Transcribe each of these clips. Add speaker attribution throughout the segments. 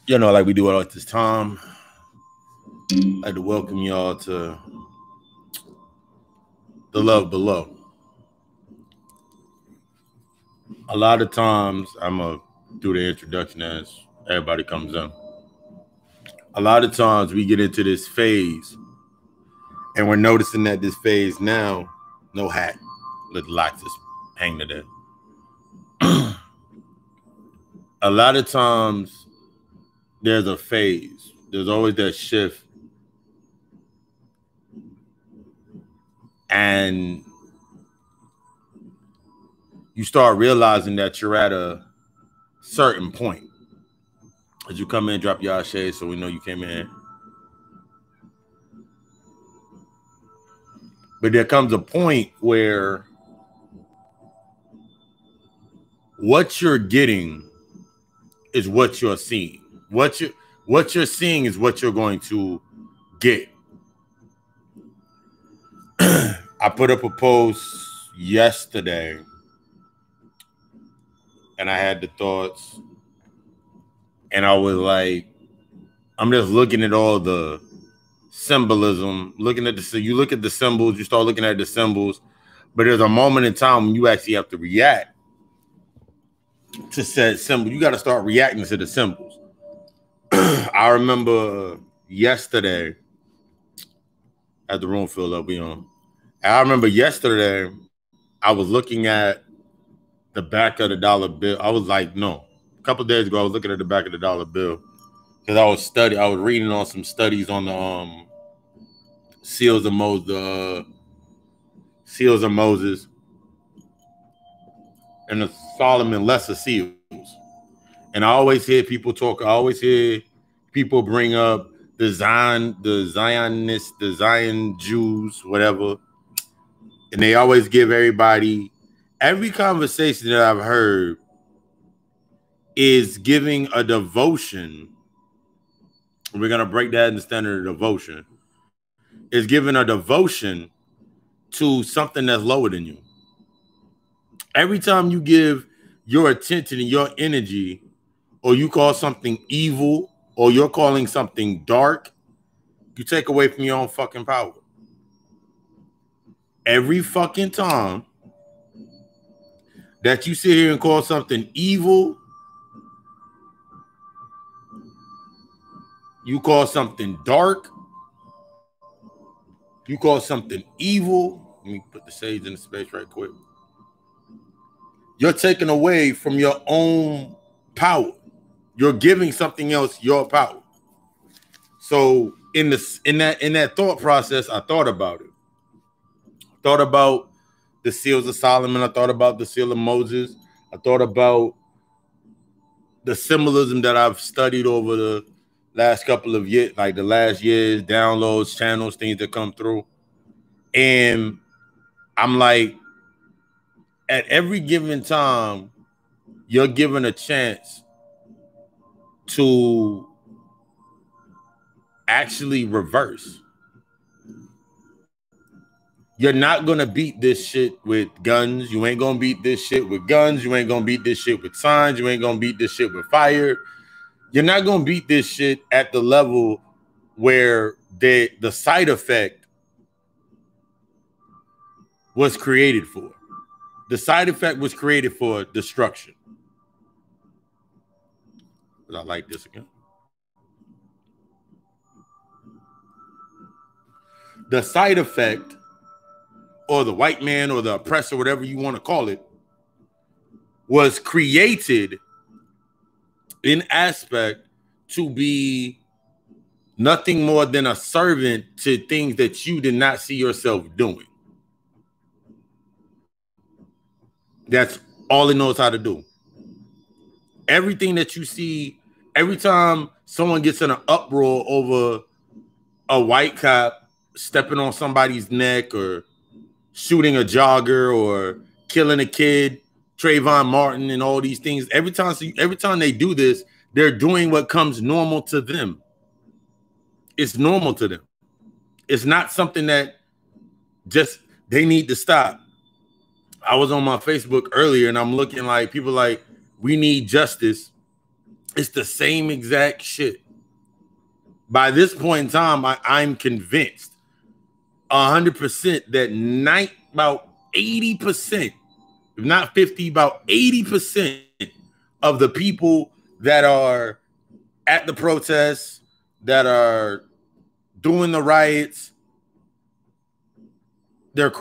Speaker 1: You know, like we do it all at this time. I'd like to welcome y'all to the Love Below. A lot of times, I'm going to do the introduction as everybody comes in. A lot of times we get into this phase, and we're noticing that this phase now, no hat, let lights just hang to that. A lot of times, there's a phase. There's always that shift. And you start realizing that you're at a certain point. As you come in, drop your shade so we know you came in. But there comes a point where what you're getting is what you're seeing. What you're seeing is what you're going to get. I put up a post yesterday, and I had the thoughts, and I was like, I'm just looking at all the symbolism, looking at you look at the symbols, you start looking at the symbols, but there's a moment in time when you actually have to react to said symbol. You got to start reacting to the symbols. I remember yesterday, at the room filled up, we on. I remember yesterday, I was looking at the back of the dollar bill. I was like, no. A couple of days ago, I was looking at the back of the dollar bill because I was reading on some studies on the seals of Moses, and the Solomon lesser seals. And I always hear people talk. I always hear people bring up the Zionists, the Zion Jews, whatever. And they always give every conversation that I've heard is giving a devotion. We're going to break that in the standard of devotion. Is giving a devotion to something that's lower than you. Every time you give your attention and your energy, or you call something evil, or you're calling something dark, you take away from your own fucking power. Every fucking time that you sit here and call something evil, you call something dark, you call something evil. Let me put the sage in the space right quick. You're taking away from your own power. You're giving something else your power. So in that thought process, I thought about it. I thought about the seals of Solomon. I thought about the seal of Moses. I thought about the symbolism that I've studied over the last couple of years, like the last years, downloads, channels, things that come through. And I'm like, at every given time, you're given a chance to actually reverse. You're not going to beat this shit with guns. You ain't going to beat this shit with guns. You ain't going to beat this shit with signs. You ain't going to beat this shit with fire. You're not going to beat this shit at the level where the side effect was created for. The side effect was created for destruction. I like this again. The side effect, or the white man, or the oppressor, whatever you want to call it, was created in aspect to be nothing more than a servant to things that you did not see yourself doing. That's all it knows how to do. Everything that you see, every time someone gets in an uproar over a white cop stepping on somebody's neck or shooting a jogger or killing a kid, Trayvon Martin and all these things, every time they do this, they're doing what comes normal to them. It's normal to them. It's not something that just they need to stop. I was on my Facebook earlier and I'm looking like people like, we need justice. It's the same exact shit. By this point in time, I'm convinced 100% that about 80%, if not 50, about 80% of the people that are at the protests, that are doing the riots, they're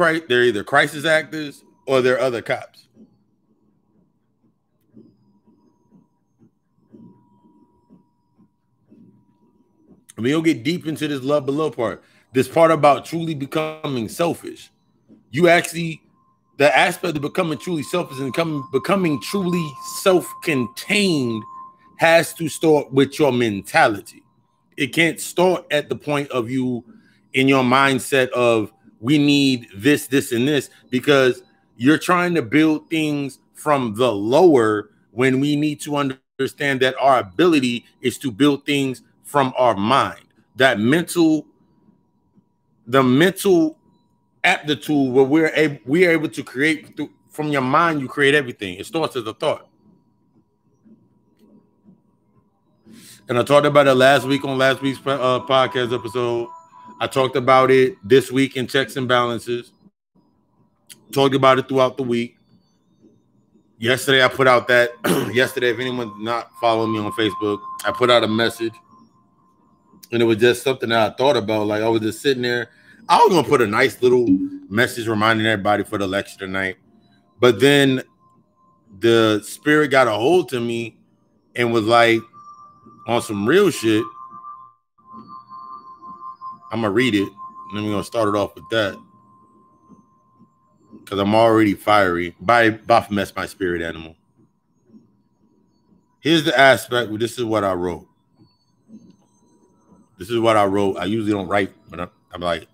Speaker 1: either crisis actors or they're other cops. I mean, you'll get deep into this love below part. This part about truly becoming selfish. You actually, the aspect of becoming truly selfish and becoming truly self-contained has to start with your mentality. It can't start at the point of you in your mindset of we need this, this, and this, because you're trying to build things from the lower when we need to understand that our ability is to build things from our mind. That the mental aptitude where we're able to create from your mind. You create everything. It starts as a thought. And I talked about it last week on last week's podcast episode. I talked about it this week in checks and balances. Talked about it throughout the week. Yesterday, I put out that yesterday, if anyone's not following me on Facebook, I put out a message. And it was just something that I thought about. Like, I was just sitting there. I was going to put a nice little message reminding everybody for the lecture tonight. But then the spirit got a hold to me and was like, on some real shit, I'm going to read it. And then we're going to start it off with that. Because I'm already fiery. Baphomet's my spirit animal. Here's the aspect. This is what I wrote. This is what I wrote. I usually don't write, but I'm like,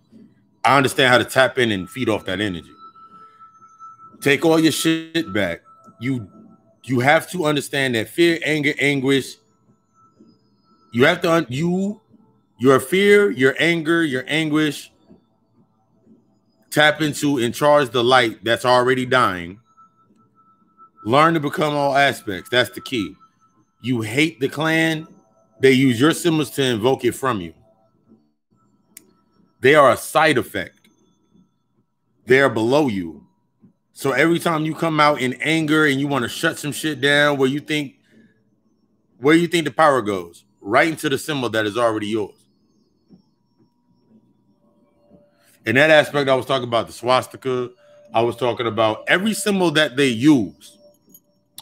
Speaker 1: I understand how to tap in and feed off that energy. Take all your shit back. You have to understand that fear, anger, anguish. You have to your fear, your anger, your anguish. Tap into and charge the light that's already dying. Learn to become all aspects. That's the key. You hate the clan. They use your symbols to invoke it from you. They are a side effect. They are below you. So every time you come out in anger and you want to shut some shit down, where you think the power goes? Right into the symbol that is already yours. In that aspect, I was talking about the swastika. I was talking about every symbol that they use.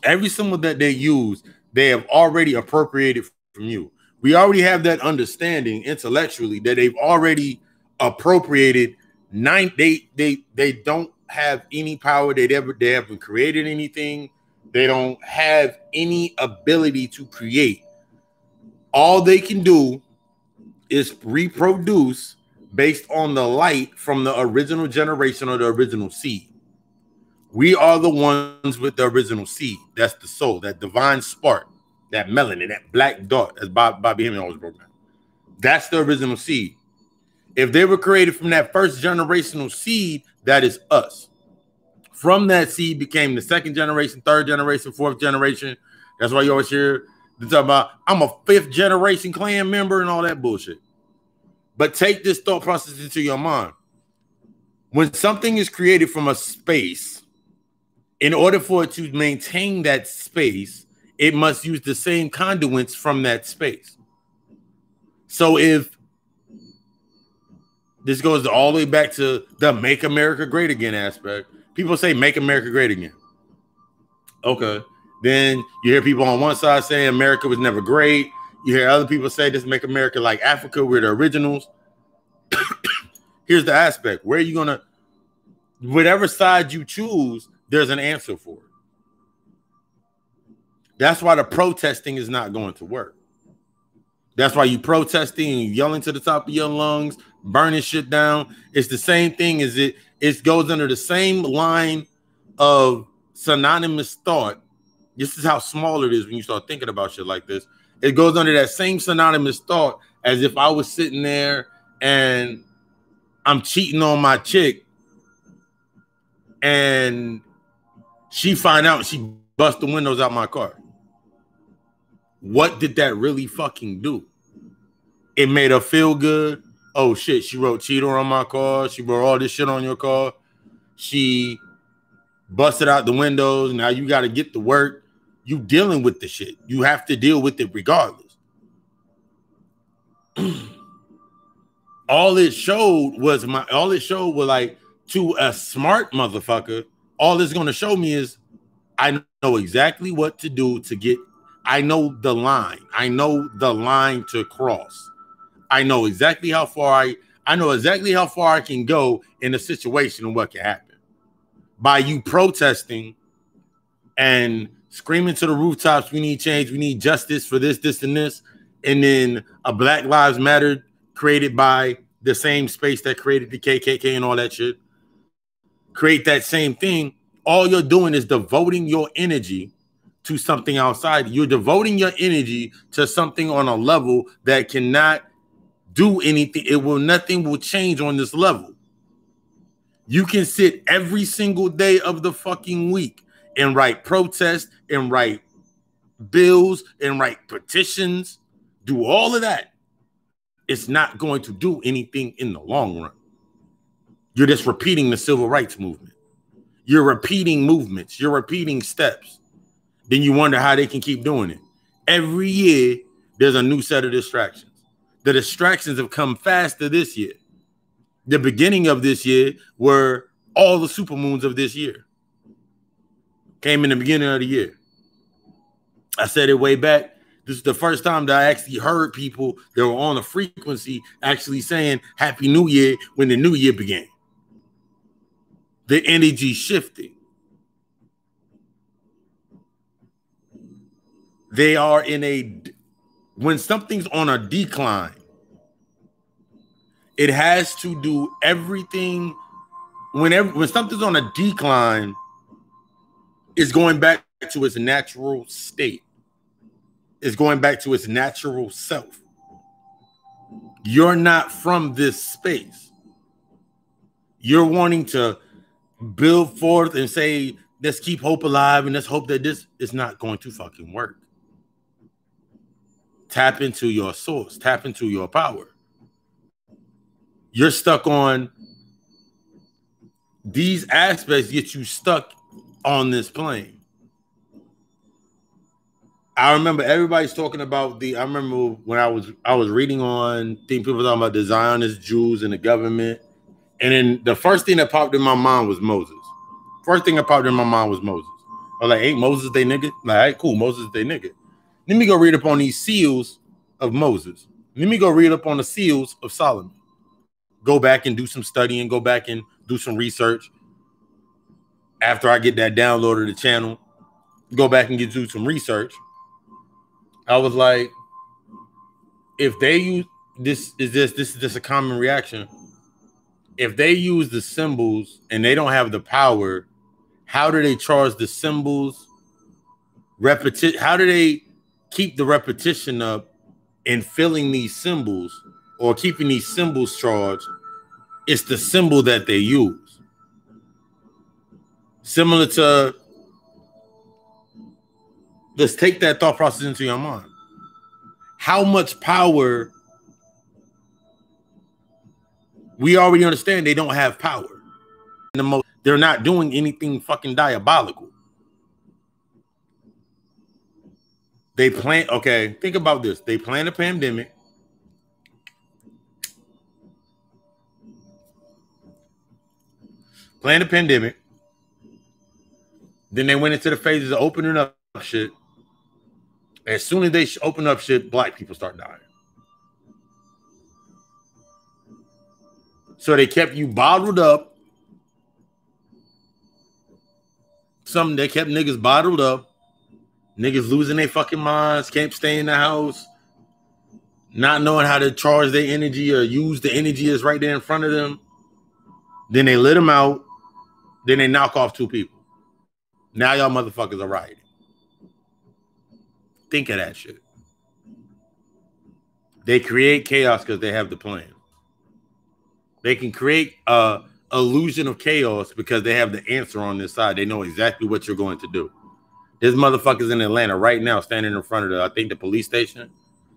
Speaker 1: Every symbol that they use, they have already appropriated from you. We already have that understanding intellectually that they've already appropriated. They don't have any power. They haven't created anything. They don't have any ability to create. All they can do is reproduce based on the light from the original generation or the original seed. We are the ones with the original seed. That's the soul, that divine spark, that melanin, that black dot, as Bobby Hemming always broke down. That's the original seed. If they were created from that first generational seed, that is us. From that seed became the second generation, third generation, fourth generation. That's why you always hear them talk about, I'm a fifth generation clan member and all that bullshit. But take this thought process into your mind. When something is created from a space, in order for it to maintain that space, it must use the same conduits from that space. So if this goes all the way back to the Make America Great Again aspect, people say Make America Great Again. Okay. Then you hear people on one side saying America was never great. You hear other people say this Make America like Africa, we're the originals. Here's the aspect. Where are you going to, whatever side you choose, there's an answer for it. That's why the protesting is not going to work. That's why you protesting and yelling to the top of your lungs, burning shit down. It's the same thing as it goes under the same line of synonymous thought. This is how small it is when you start thinking about shit like this. It goes under that same synonymous thought as if I was sitting there and I'm cheating on my chick and she find out and she bust the windows out my car. what did that really fucking do? It made her feel good. Oh shit, she wrote cheater on my car. She wrote all this shit on your car. She busted out the windows. Now you got to get to work. You dealing with the shit. You have to deal with it regardless. All it showed was like, to a smart motherfucker, all it's going to show me is I know exactly what to do to get. I know the line. I know the line to cross. I know exactly how far I know exactly how far I can go in a situation and what can happen. By you protesting and screaming to the rooftops, we need change, we need justice for this, this, and this. And then a Black Lives Matter created by the same space that created the KKK and all that shit. Create that same thing. All you're doing is devoting your energy to something outside. You're devoting your energy to something on a level that cannot do anything. Nothing will change on this level. You can sit every single day of the fucking week and write protests and write bills and write petitions, do all of that. It's not going to do anything in the long run. You're just repeating the civil rights movement. You're repeating movements. You're repeating steps. Then you wonder how they can keep doing it. Every year, there's a new set of distractions. The distractions have come faster this year. The beginning of this year were all the supermoons of this year. Came in the beginning of the year. I said it way back. This is the first time that I actually heard people that were on a frequency actually saying Happy New Year when the new year began. The energy shifted. They are when something's on a decline, it has to do everything. When something's on a decline, it's going back to its natural state. It's going back to its natural self. You're not from this space. You're wanting to build forth and say, let's keep hope alive and let's hope that this is not going to fucking work. Tap into your source. Tap into your power. You're stuck on these aspects, get you stuck on this plane. I remember everybody's talking about I remember when I was reading on people talking about the Zionist Jews and the government. And then the first thing that popped in my mind was Moses. First thing that popped in my mind was Moses. I was like, ain't Moses they nigga? Like, all right, cool, Moses they nigga. Let me go read up on these seals of Moses. Let me go read up on the seals of Solomon. Go back and do some studying, go back and do some research. After I get that download of the channel, go back and do some research. I was like, if they use this is just a common reaction. If they use the symbols and they don't have the power, how do they charge the symbols? How do they keep the repetition up and filling these symbols or keeping these symbols charged? It's the symbol that they use. Similar to, let's take that thought process into your mind. How much power? We already understand they don't have power. They're not doing anything fucking diabolical. Okay, think about this. They planned a pandemic. Then they went into the phases of opening up shit. As soon as they open up shit, black people start dying. So they kept you bottled up. They kept niggas bottled up. Niggas losing their fucking minds, can't stay in the house, not knowing how to charge their energy or use the energy that's right there in front of them. Then they let them out. Then they knock off 2 people. Now y'all motherfuckers are rioting. Think of that shit. They create chaos because they have the plan. They can create a illusion of chaos because they have the answer on this side. They know exactly what you're going to do. There's motherfuckers in Atlanta right now standing in front of I think the police station.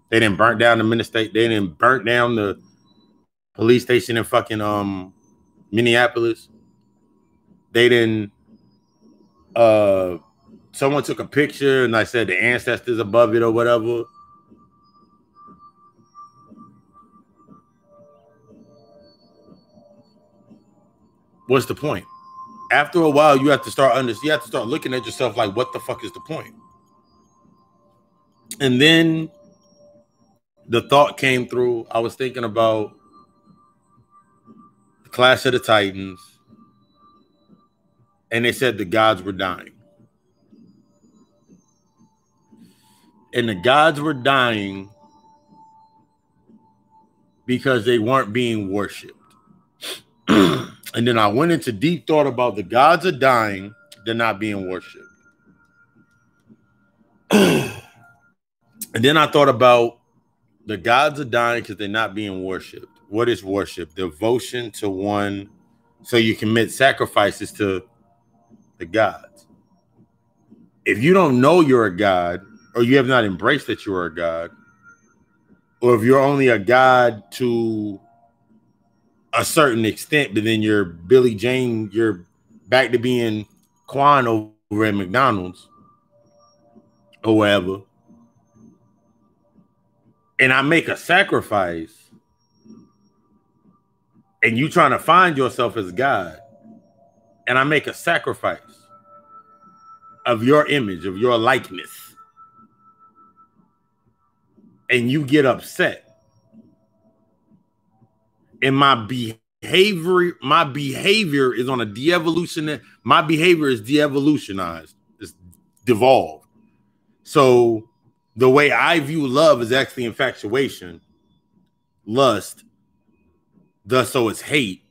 Speaker 1: They didn't burn down the They didn't burn down the police station in fucking Minneapolis. They didn't someone took a picture and I said the ancestors above it or whatever. What's the point? After a while, you have to start looking at yourself like, what the fuck is the point? And then the thought came through. I was thinking about the Clash of the Titans, and they said the gods were dying. And the gods were dying because they weren't being worshipped. And then I went into deep thought about the gods are dying, they're not being worshipped. And then I thought about the gods are dying because they're not being worshipped. What is worship? Devotion to one. So you commit sacrifices to the gods. If you don't know you're a god, or you have not embraced that you're a god, or if you're only a god to a certain extent, but then you're Billy Jane, you're back to being Quan over at McDonald's or wherever, and I make a sacrifice, and you trying to find yourself as God, and I make a sacrifice of your image, of your likeness, and you get upset, and my behavior is on a de-evolution. My behavior is de-evolutionized. It's devolved. So the way I view love is actually infatuation, lust, thus so it's hate.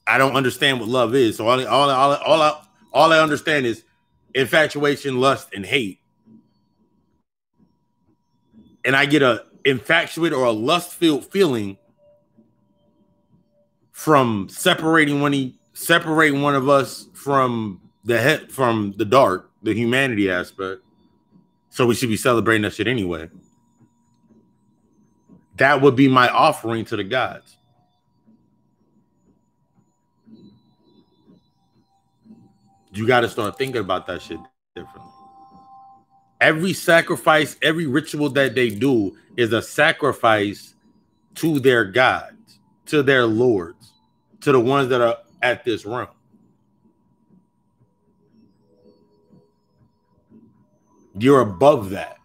Speaker 1: I don't understand what love is. So all I understand is infatuation, lust, and hate. And I get a infatuate or a lust-filled feeling from separating one of us from the dark, the humanity aspect. So we should be celebrating that shit anyway. That would be my offering to the gods. You got to start thinking about that shit differently. Every sacrifice, every ritual that they do is a sacrifice to their gods, to their lords, to the ones that are at this realm. You're above that.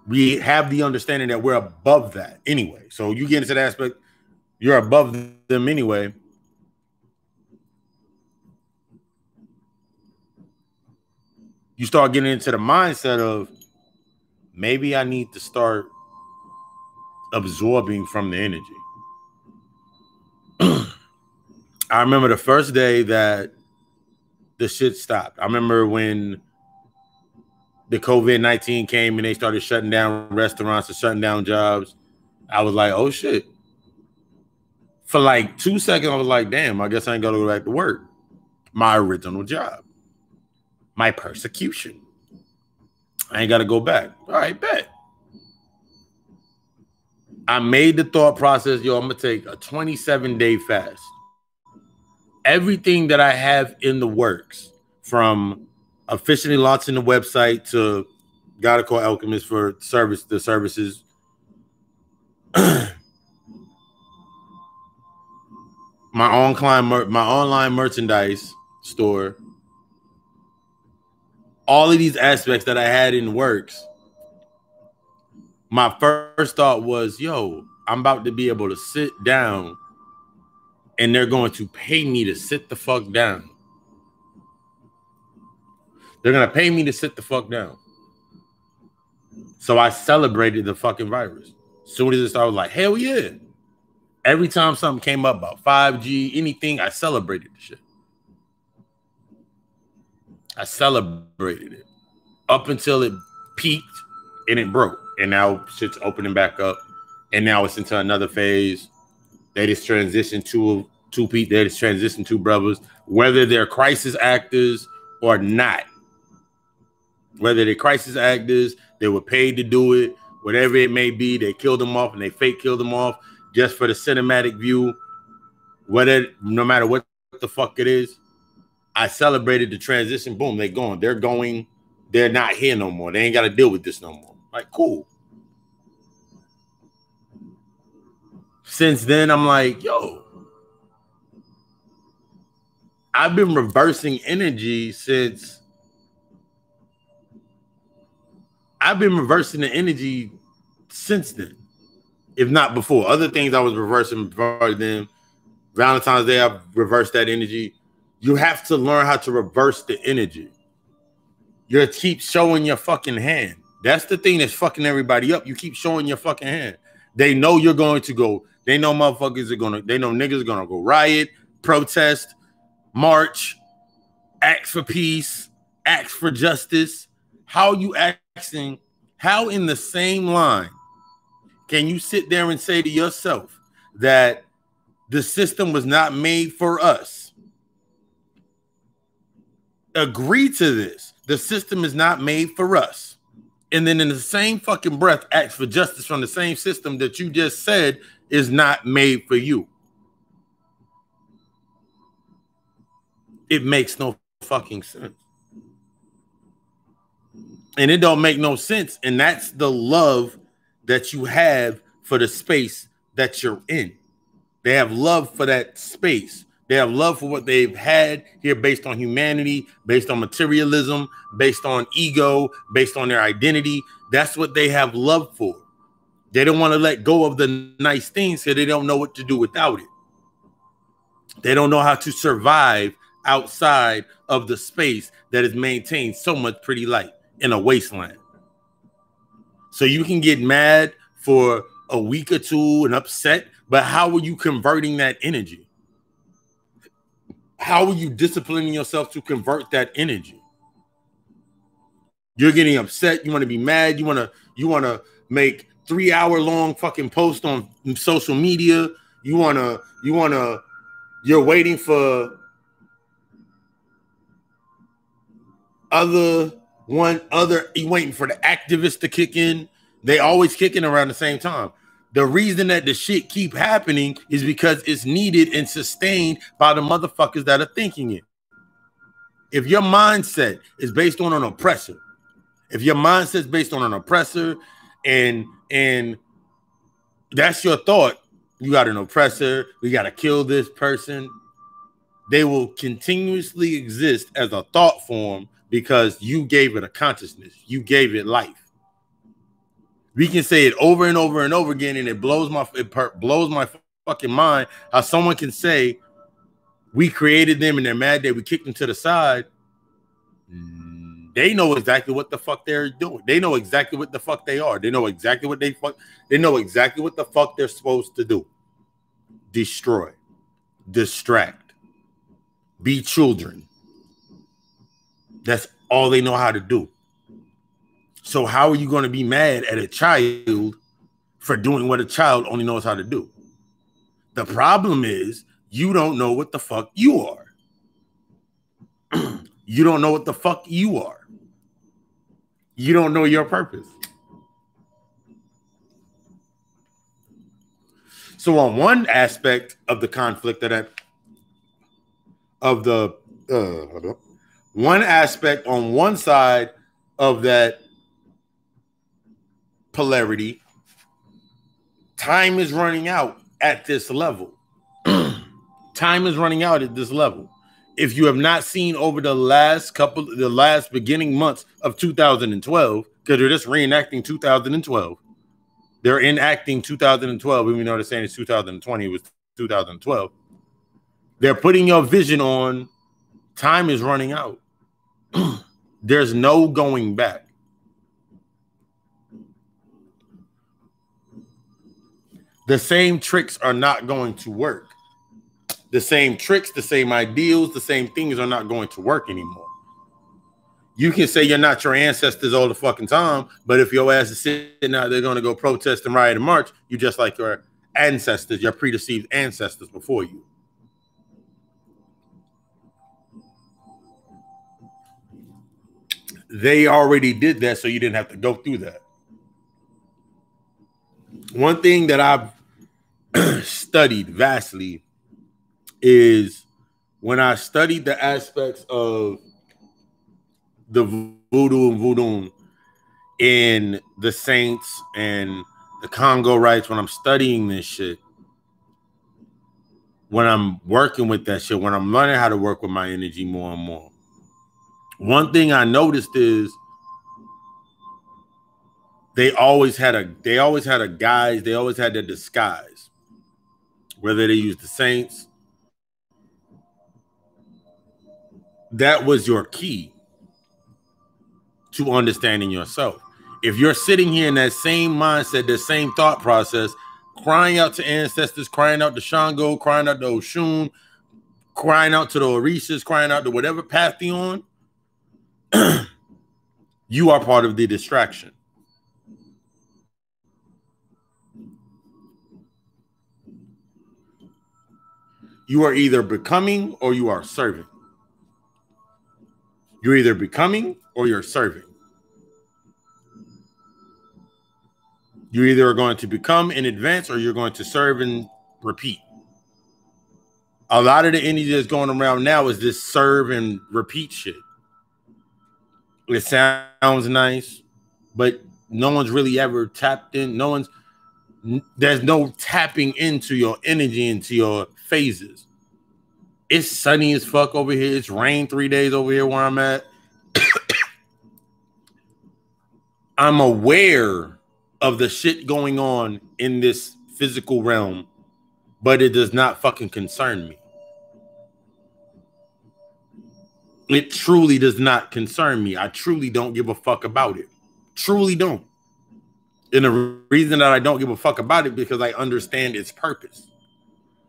Speaker 1: We have the understanding that we're above that anyway. So you get into that aspect, you're above them anyway. You start getting into the mindset of maybe I need to start absorbing from the energy. I remember the first day that the shit stopped. I remember when the COVID-19 came and they started shutting down restaurants and shutting down jobs. I was like, oh shit. For like 2 seconds, I was like, damn, I guess I ain't gonna go back to work. My original job. My persecution. I ain't gotta go back. All right, bet. I made the thought process, yo, I'm gonna take a 27-day fast. Everything that I have in the works, from officially launching the website to Gotta Call Alchemist for the services, my online merchandise store, all of these aspects that I had in works, my first thought was, yo, I'm about to be able to sit down and they're going to pay me to sit the fuck down. They're going to pay me to sit the fuck down. So I celebrated the fucking virus. As soon as it started, I was like, hell yeah. Every time something came up about 5G, anything, I celebrated the shit. I celebrated it up until it peaked and it broke. And now shit's opening back up. And now it's into another phase. They just transitioned to two people. They just transitioned to brothers, whether they're crisis actors or not. Whether they're crisis actors, they were paid to do it, whatever it may be, they killed them off and they fake killed them off just for the cinematic view. No matter what the fuck it is, I celebrated the transition. Boom, they're gone. They're going. They're not here no more. They ain't got to deal with this no more. Like, cool. Since then, I'm like, yo, I've been reversing energy since. I've been reversing the energy since then, if not before. Other things I was reversing before then. Valentine's Day, I've reversed that energy. You have to learn how to reverse the energy. You keep showing your fucking hand. That's the thing that's fucking everybody up. You keep showing your fucking hand. They know you're going to go. They know motherfuckers are going to. They know niggas are going to go riot, protest, march, ask for peace, ask for justice. How are you asking? How in the same line can you sit there and say to yourself that the system was not made for us? Agree to this. The system is not made for us. And then in the same fucking breath, ask for justice from the same system that you just said is not made for you. It makes no fucking sense. And it don't make no sense. And that's the love that you have for the space that you're in. They have love for that space. They have love for what they've had here based on humanity, based on materialism, based on ego, based on their identity. That's what they have love for. They don't want to let go of the nice things because they don't know what to do without it. They don't know how to survive outside of the space that is maintained so much pretty light in a wasteland. So you can get mad for a week or two and upset, but how are you converting that energy? How are you disciplining yourself to convert that energy? You're getting upset. You want to be mad. You want to make 3-hour-long fucking posts on social media. You're waiting for you're waiting for the activists to kick in. They always kicking around the same time. The reason that the shit keep happening is because it's needed and sustained by the motherfuckers that are thinking it. If your mindset is based on an oppressor, if your mindset is based on an oppressor and that's your thought, you got an oppressor, we got to kill this person, they will continuously exist as a thought form because you gave it a consciousness. You gave it life. We can say it over and over and over again, and it blows my fucking mind how someone can say we created them and they're mad that we kicked them to the side. They know exactly what the fuck they're doing. They know exactly what the fuck they are. They know exactly what they know exactly what the fuck they're supposed to do. Destroy, distract, be children. That's all they know how to do. So how are you going to be mad at a child for doing what a child only knows how to do? The problem is you don't know what the fuck you are. You don't know what the fuck you are. You don't know your purpose. So on one aspect of the conflict one aspect on one side of that polarity, time is running out at this level. Time is running out at this level. If you have not seen over the last beginning months of 2012, because they're just reenacting 2012, they're enacting 2012, even though they're saying it's 2020, it was 2012. They're putting your vision on. Time is running out. There's no going back. The same tricks are not going to work. The same tricks, the same ideals, the same things are not going to work anymore. You can say you're not your ancestors all the fucking time, but if your ass is sitting out there going to go protest and riot and march, you're just like your ancestors, your predeceived ancestors before you. they already did that, so you didn't have to go through that. One thing that I've studied vastly is when I studied the aspects of the voodoo and voodoo in the saints and the Congo rites, when I'm studying this shit, when I'm working with that shit, when I'm learning how to work with my energy more and more, one thing I noticed is they always had a guise, they always had their disguise. Whether they used the saints, that was your key to understanding yourself. If you're sitting here in that same mindset, the same thought process, crying out to ancestors, crying out to Shango, crying out to Oshun, crying out to the Orishas, crying out to whatever path you're on, you are part of the distraction. You are either becoming or you are serving. You're either becoming or you're serving. You either are going to become in advance or you're going to serve and repeat. A lot of the energy that's going around now is this serve and repeat shit. It sounds nice, but no one's really ever tapped in. There's no tapping into your energy, into your phases. It's sunny as fuck over here. It's rained 3 days over here where I'm at. I'm aware of the shit going on in this physical realm, but it does not fucking concern me. It truly does not concern me. I truly don't give a fuck about it. Truly don't. And the reason that I don't give a fuck about it because I understand its purpose.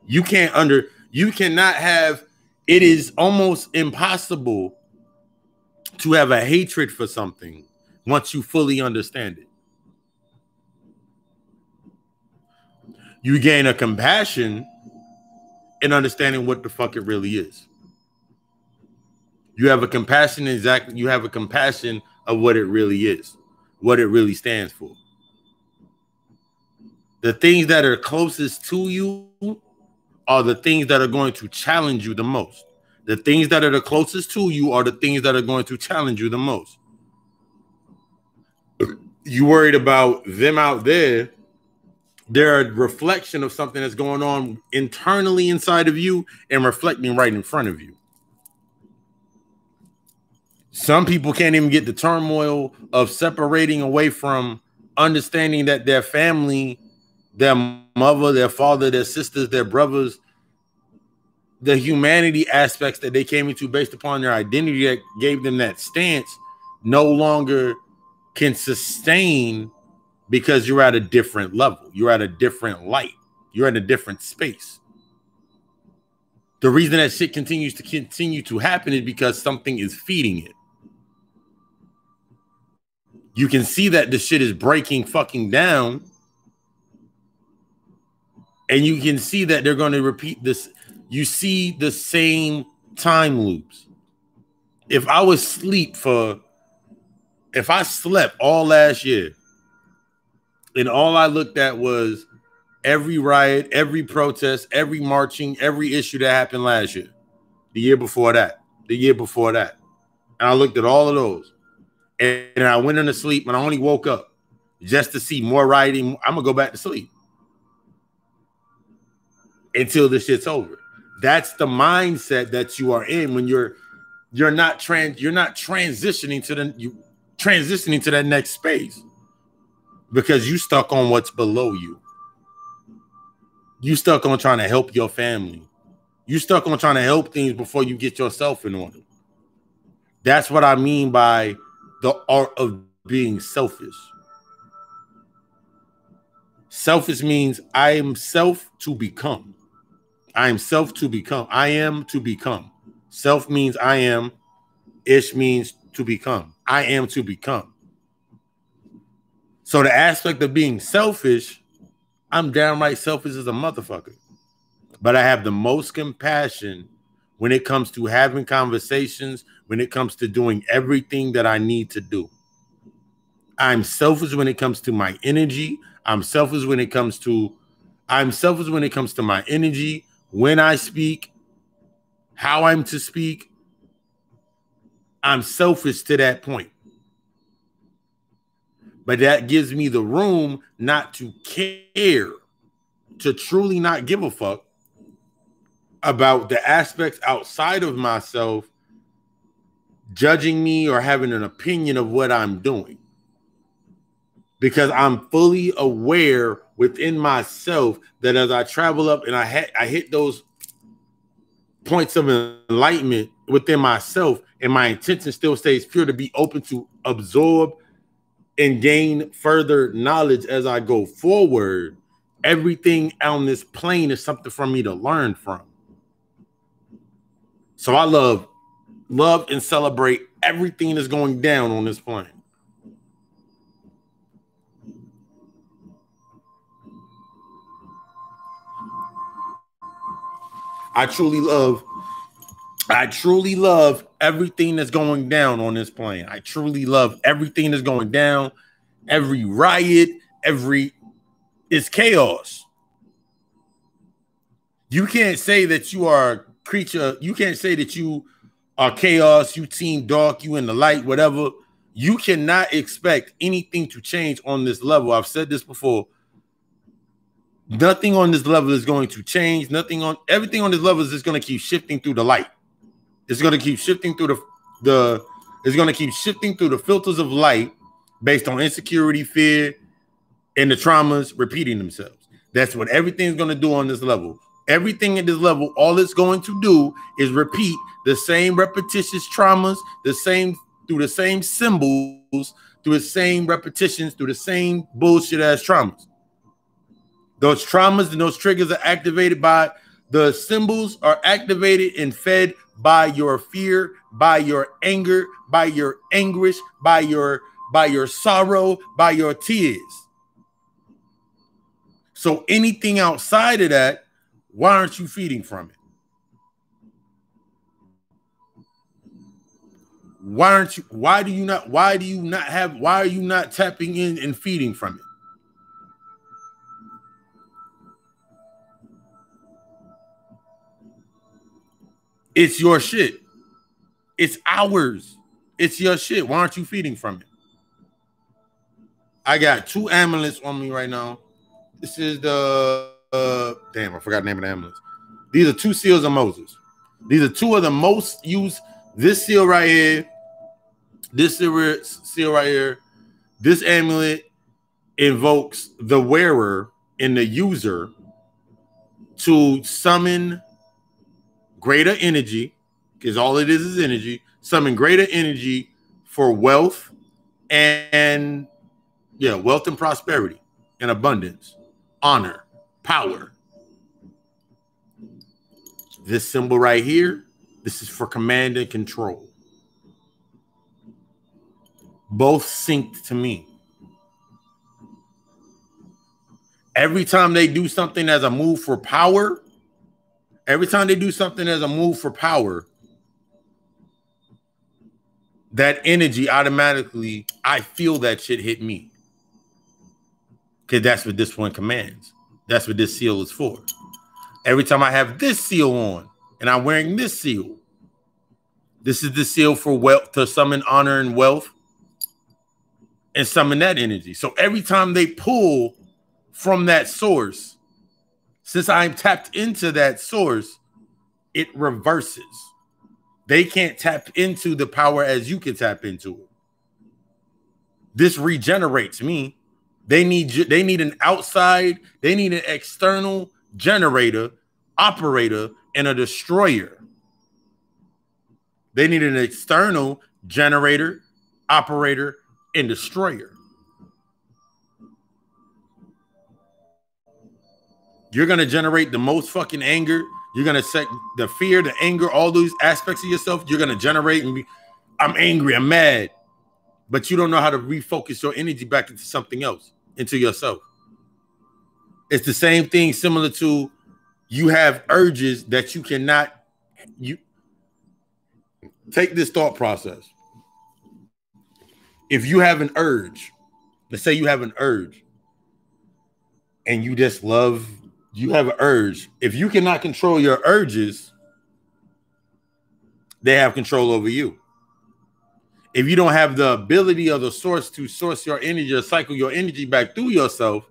Speaker 1: You cannot have, it is almost impossible to have a hatred for something once you fully understand it. You gain a compassion in understanding what the fuck it really is. You have a compassion you have a compassion of what it really is, what it really stands for. The things that are closest to you are the things that are going to challenge you the most. The things that are the closest to you are the things that are going to challenge you the most. You worried about them out there. They're a reflection of something that's going on internally inside of you and reflecting right in front of you. Some people can't even get the turmoil of separating away from understanding that their family, their mother, their father, their sisters, their brothers, the humanity aspects that they came into based upon their identity that gave them that stance no longer can sustain because you're at a different level. You're at a different light. You're in a different space. The reason that shit continues to happen is because something is feeding it. You can see that the shit is breaking fucking down. And you can see that they're going to repeat this. You see the same time loops. If I slept all last year and all I looked at was every riot, every protest, every marching, every issue that happened last year, the year before that, and I looked at all of those and I went into sleep and I only woke up just to see more rioting, I'm going to go back to sleep until this shit's over. That's the mindset that you are in when you're not transitioning to that next space because you stuck on what's below you. You stuck on trying to help your family. You stuck on trying to help things before you get yourself in order. That's what I mean by the art of being selfish. Selfish means I am self to become. I am self to become. I am to become. Self means I am. Ish means to become. I am to become. So the aspect of being selfish, I'm downright selfish as a motherfucker. But I have the most compassion when it comes to having conversations, when it comes to doing everything that I need to do. I'm selfish when it comes to my energy. I'm selfish when it comes to my energy, when I speak, how I'm to speak. I'm selfish to that point. But that gives me the room not to care, to truly not give a fuck about the aspects outside of myself judging me or having an opinion of what I'm doing. Because I'm fully aware within myself that as I travel up and I hit those points of enlightenment within myself, and my intention still stays pure to be open to absorb and gain further knowledge as I go forward. Everything on this plane is something for me to learn from. So I love and celebrate everything that's going down on this plane. I truly love everything that's going down on this plane. I truly love everything that's going down. Every riot, it's chaos. You can't say that you are a creature. You can't say that you are chaos, you team dark, you in the light, whatever. You cannot expect anything to change on this level. I've said this before. Nothing on this level is going to change. Everything on this level is just going to keep shifting through the light. It's going to keep shifting through it's going to keep shifting through the filters of light based on insecurity, fear, and the traumas repeating themselves. That's what everything's going to do on this level. Everything at this level, all it's going to do is repeat the same repetitious traumas, through the same symbols, through the same repetitions, through the same bullshit ass traumas. Those traumas and those triggers are activated by the symbols, are activated and fed by your fear, by your anger, by your anguish, by your sorrow, by your tears. So anything outside of that, why aren't you feeding from it? Why are you not tapping in and feeding from it? It's your shit. It's ours. It's your shit. Why aren't you feeding from it? I got 2 amulets on me right now. This is the damn, I forgot the name of the amulets. These are 2 seals of Moses. These are 2 of the most used. This seal right here, this seal right here, this amulet invokes the wearer and the user to summon greater energy, because all it is energy, summon greater energy for wealth and wealth and prosperity and abundance, honor, power. This symbol right here, this is for command and control. Both synced to me. Every time they do something as a move for power, that energy automatically, I feel that shit hit me. Because that's what this one commands. That's what this seal is for. Every time I have this seal on and I'm wearing this seal, this is the seal for wealth, to summon honor and wealth and summon that energy. So every time they pull from that source, since I'm tapped into that source, it reverses. They can't tap into the power as you can tap into it. This regenerates me. They need an outside, they need an external generator, operator, and a destroyer. They need an external generator, operator, and destroyer. You're going to generate the most fucking anger. You're going to set the fear, the anger, all those aspects of yourself. You're going to generate and be, I'm angry, I'm mad. But you don't know how to refocus your energy back into something else, into yourself. It's the same thing, similar to you have urges that you cannot, Take this thought process. If you have an urge, let's say you have an urge and you just love, you have an urge. If you cannot control your urges, they have control over you. If you don't have the ability or the source to source your energy or cycle your energy back through yourself,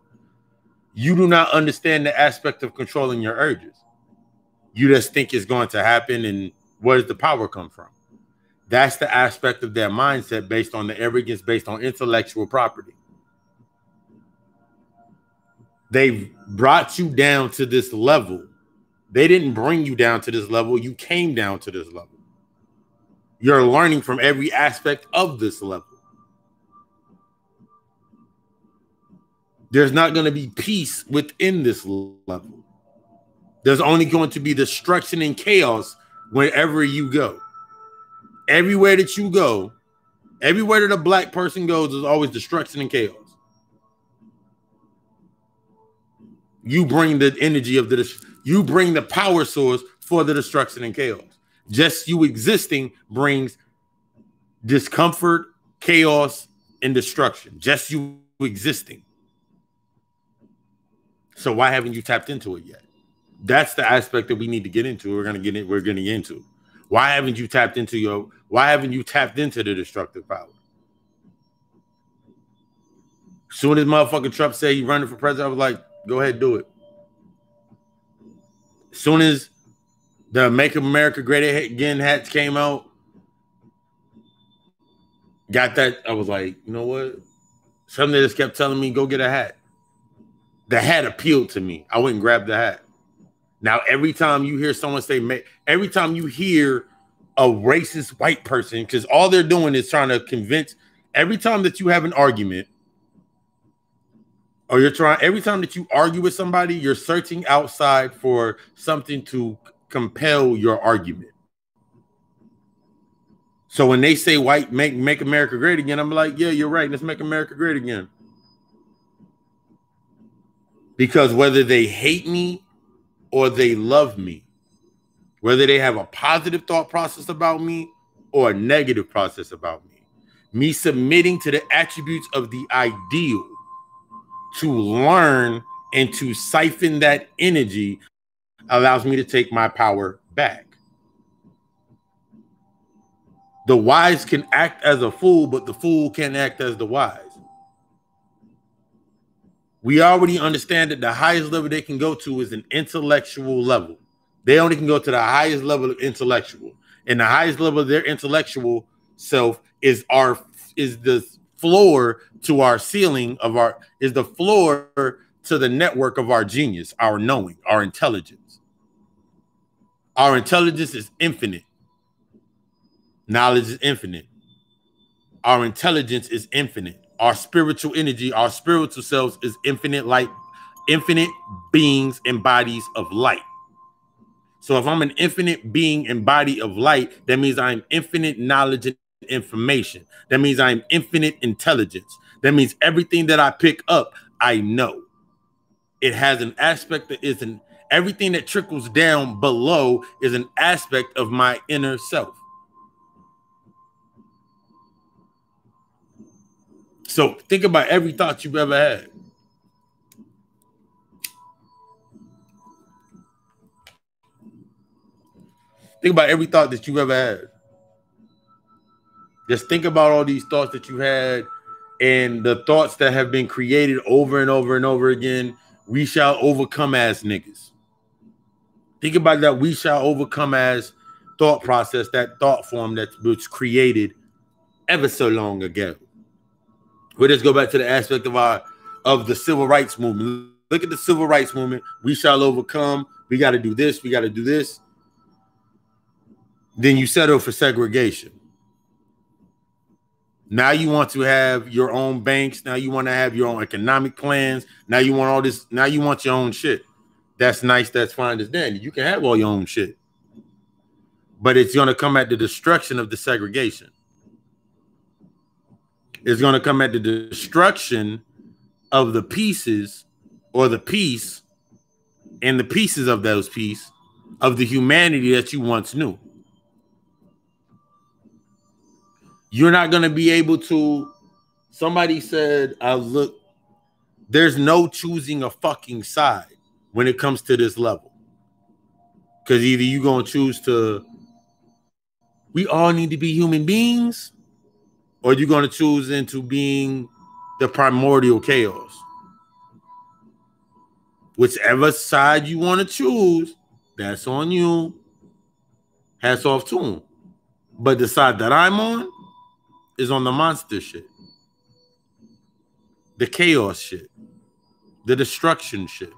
Speaker 1: you do not understand the aspect of controlling your urges. You just think it's going to happen, and where does the power come from? That's the aspect of their mindset based on the arrogance, based on intellectual property. They've brought you down to this level. They didn't bring you down to this level. You came down to this level. You're learning from every aspect of this level. There's not going to be peace within this level. There's only going to be destruction and chaos wherever you go. Everywhere that you go, everywhere that a black person goes, there's always destruction and chaos. You bring the energy of you bring the power source for the destruction and chaos. Just you existing brings discomfort, chaos, and destruction. Just you existing. So why haven't you tapped into it yet? That's the aspect that we need to get into. We're getting into. Why haven't you tapped into the destructive power? As soon as motherfucking Trump said he's running for president, I was like, go ahead, do it. As soon as the Make America Great Again hats came out, got that, I was like, you know what? Something just kept telling me, go get a hat. The hat appealed to me. I went and grabbed the hat. Now, every time you hear someone say, every time you hear a racist white person, because all they're doing is trying to convince, every time that you have an argument, or every time that you argue with somebody, you're searching outside for something to compel your argument. So when they say white, make America great again, I'm like, yeah, you're right. Let's make America great again. Because whether they hate me or they love me, whether they have a positive thought process about me or a negative process about me submitting to the attributes of the ideal to learn and to siphon that energy allows me to take my power back. The wise can act as a fool, but the fool can't act as the wise. We already understand that the highest level they can go to is an intellectual level. They only can go to the highest level of intellectual. And the highest level of their intellectual self is the floor to our ceiling is the floor to the network of our genius, our knowing, our intelligence. Our intelligence is infinite. Knowledge is infinite. Our intelligence is infinite. Our spiritual energy, our spiritual selves is infinite light, infinite beings and bodies of light. So if I'm an infinite being and body of light, that means I'm infinite knowledge and information. That means I'm infinite intelligence. That means everything that I pick up, I know. It has an aspect that isn't, everything that trickles down below is an aspect of my inner self. So think about every thought you've ever had. Think about every thought that you've ever had. Just think about all these thoughts that you had and the thoughts that have been created over and over and over again. We shall overcome as niggas. Think about that we shall overcome as thought process, that thought form that was created ever so long ago. We'll just go back to the aspect of the civil rights movement. Look at the civil rights movement. We shall overcome. We got to do this. We got to do this. Then you settle for segregation. Now you want to have your own banks. Now you want to have your own economic plans. Now you want all this. Now you want your own shit. That's nice. That's fine. That's dandy. You can have all your own shit. But it's going to come at the destruction of the segregation. It's going to come at the destruction of the pieces or the piece and the pieces of those pieces of the humanity that you once knew. You're not going to be able to. Somebody said, look, there's no choosing a fucking side when it comes to this level. Because either you're going to choose to, we all need to be human beings, or you're going to choose into being the primordial chaos. Whichever side you want to choose, that's on you. Hats off to them. But the side that I'm on is on the monster shit. The chaos shit. The destruction shit.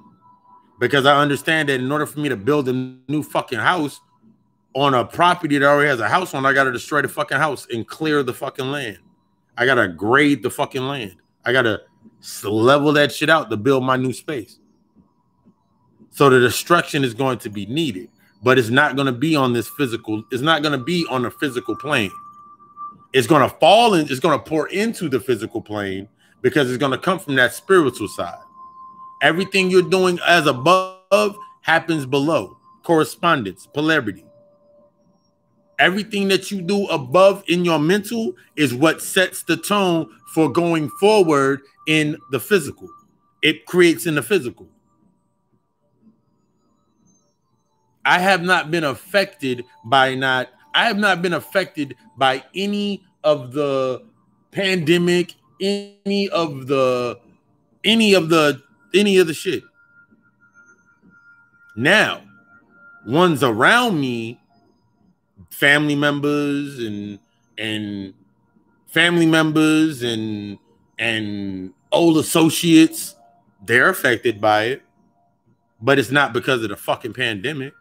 Speaker 1: Because I understand that in order for me to build a new fucking house on a property that already has a house on, I got to destroy the fucking house and clear the fucking land. I got to grade the fucking land. I got to level that shit out to build my new space. So the destruction is going to be needed, but it's not going to be on this physical. It's not going to be on a physical plane. It's going to fall in. It's going to pour into the physical plane because it's going to come from that spiritual side. Everything you're doing as above happens below. Correspondence, polarity. Everything that you do above in your mental is what sets the tone for going forward in the physical. It creates in the physical. I have not been affected by any of the pandemic, any of the shit. Now, ones around me, family members and old associates, they're affected by it, but it's not because of the fucking pandemic.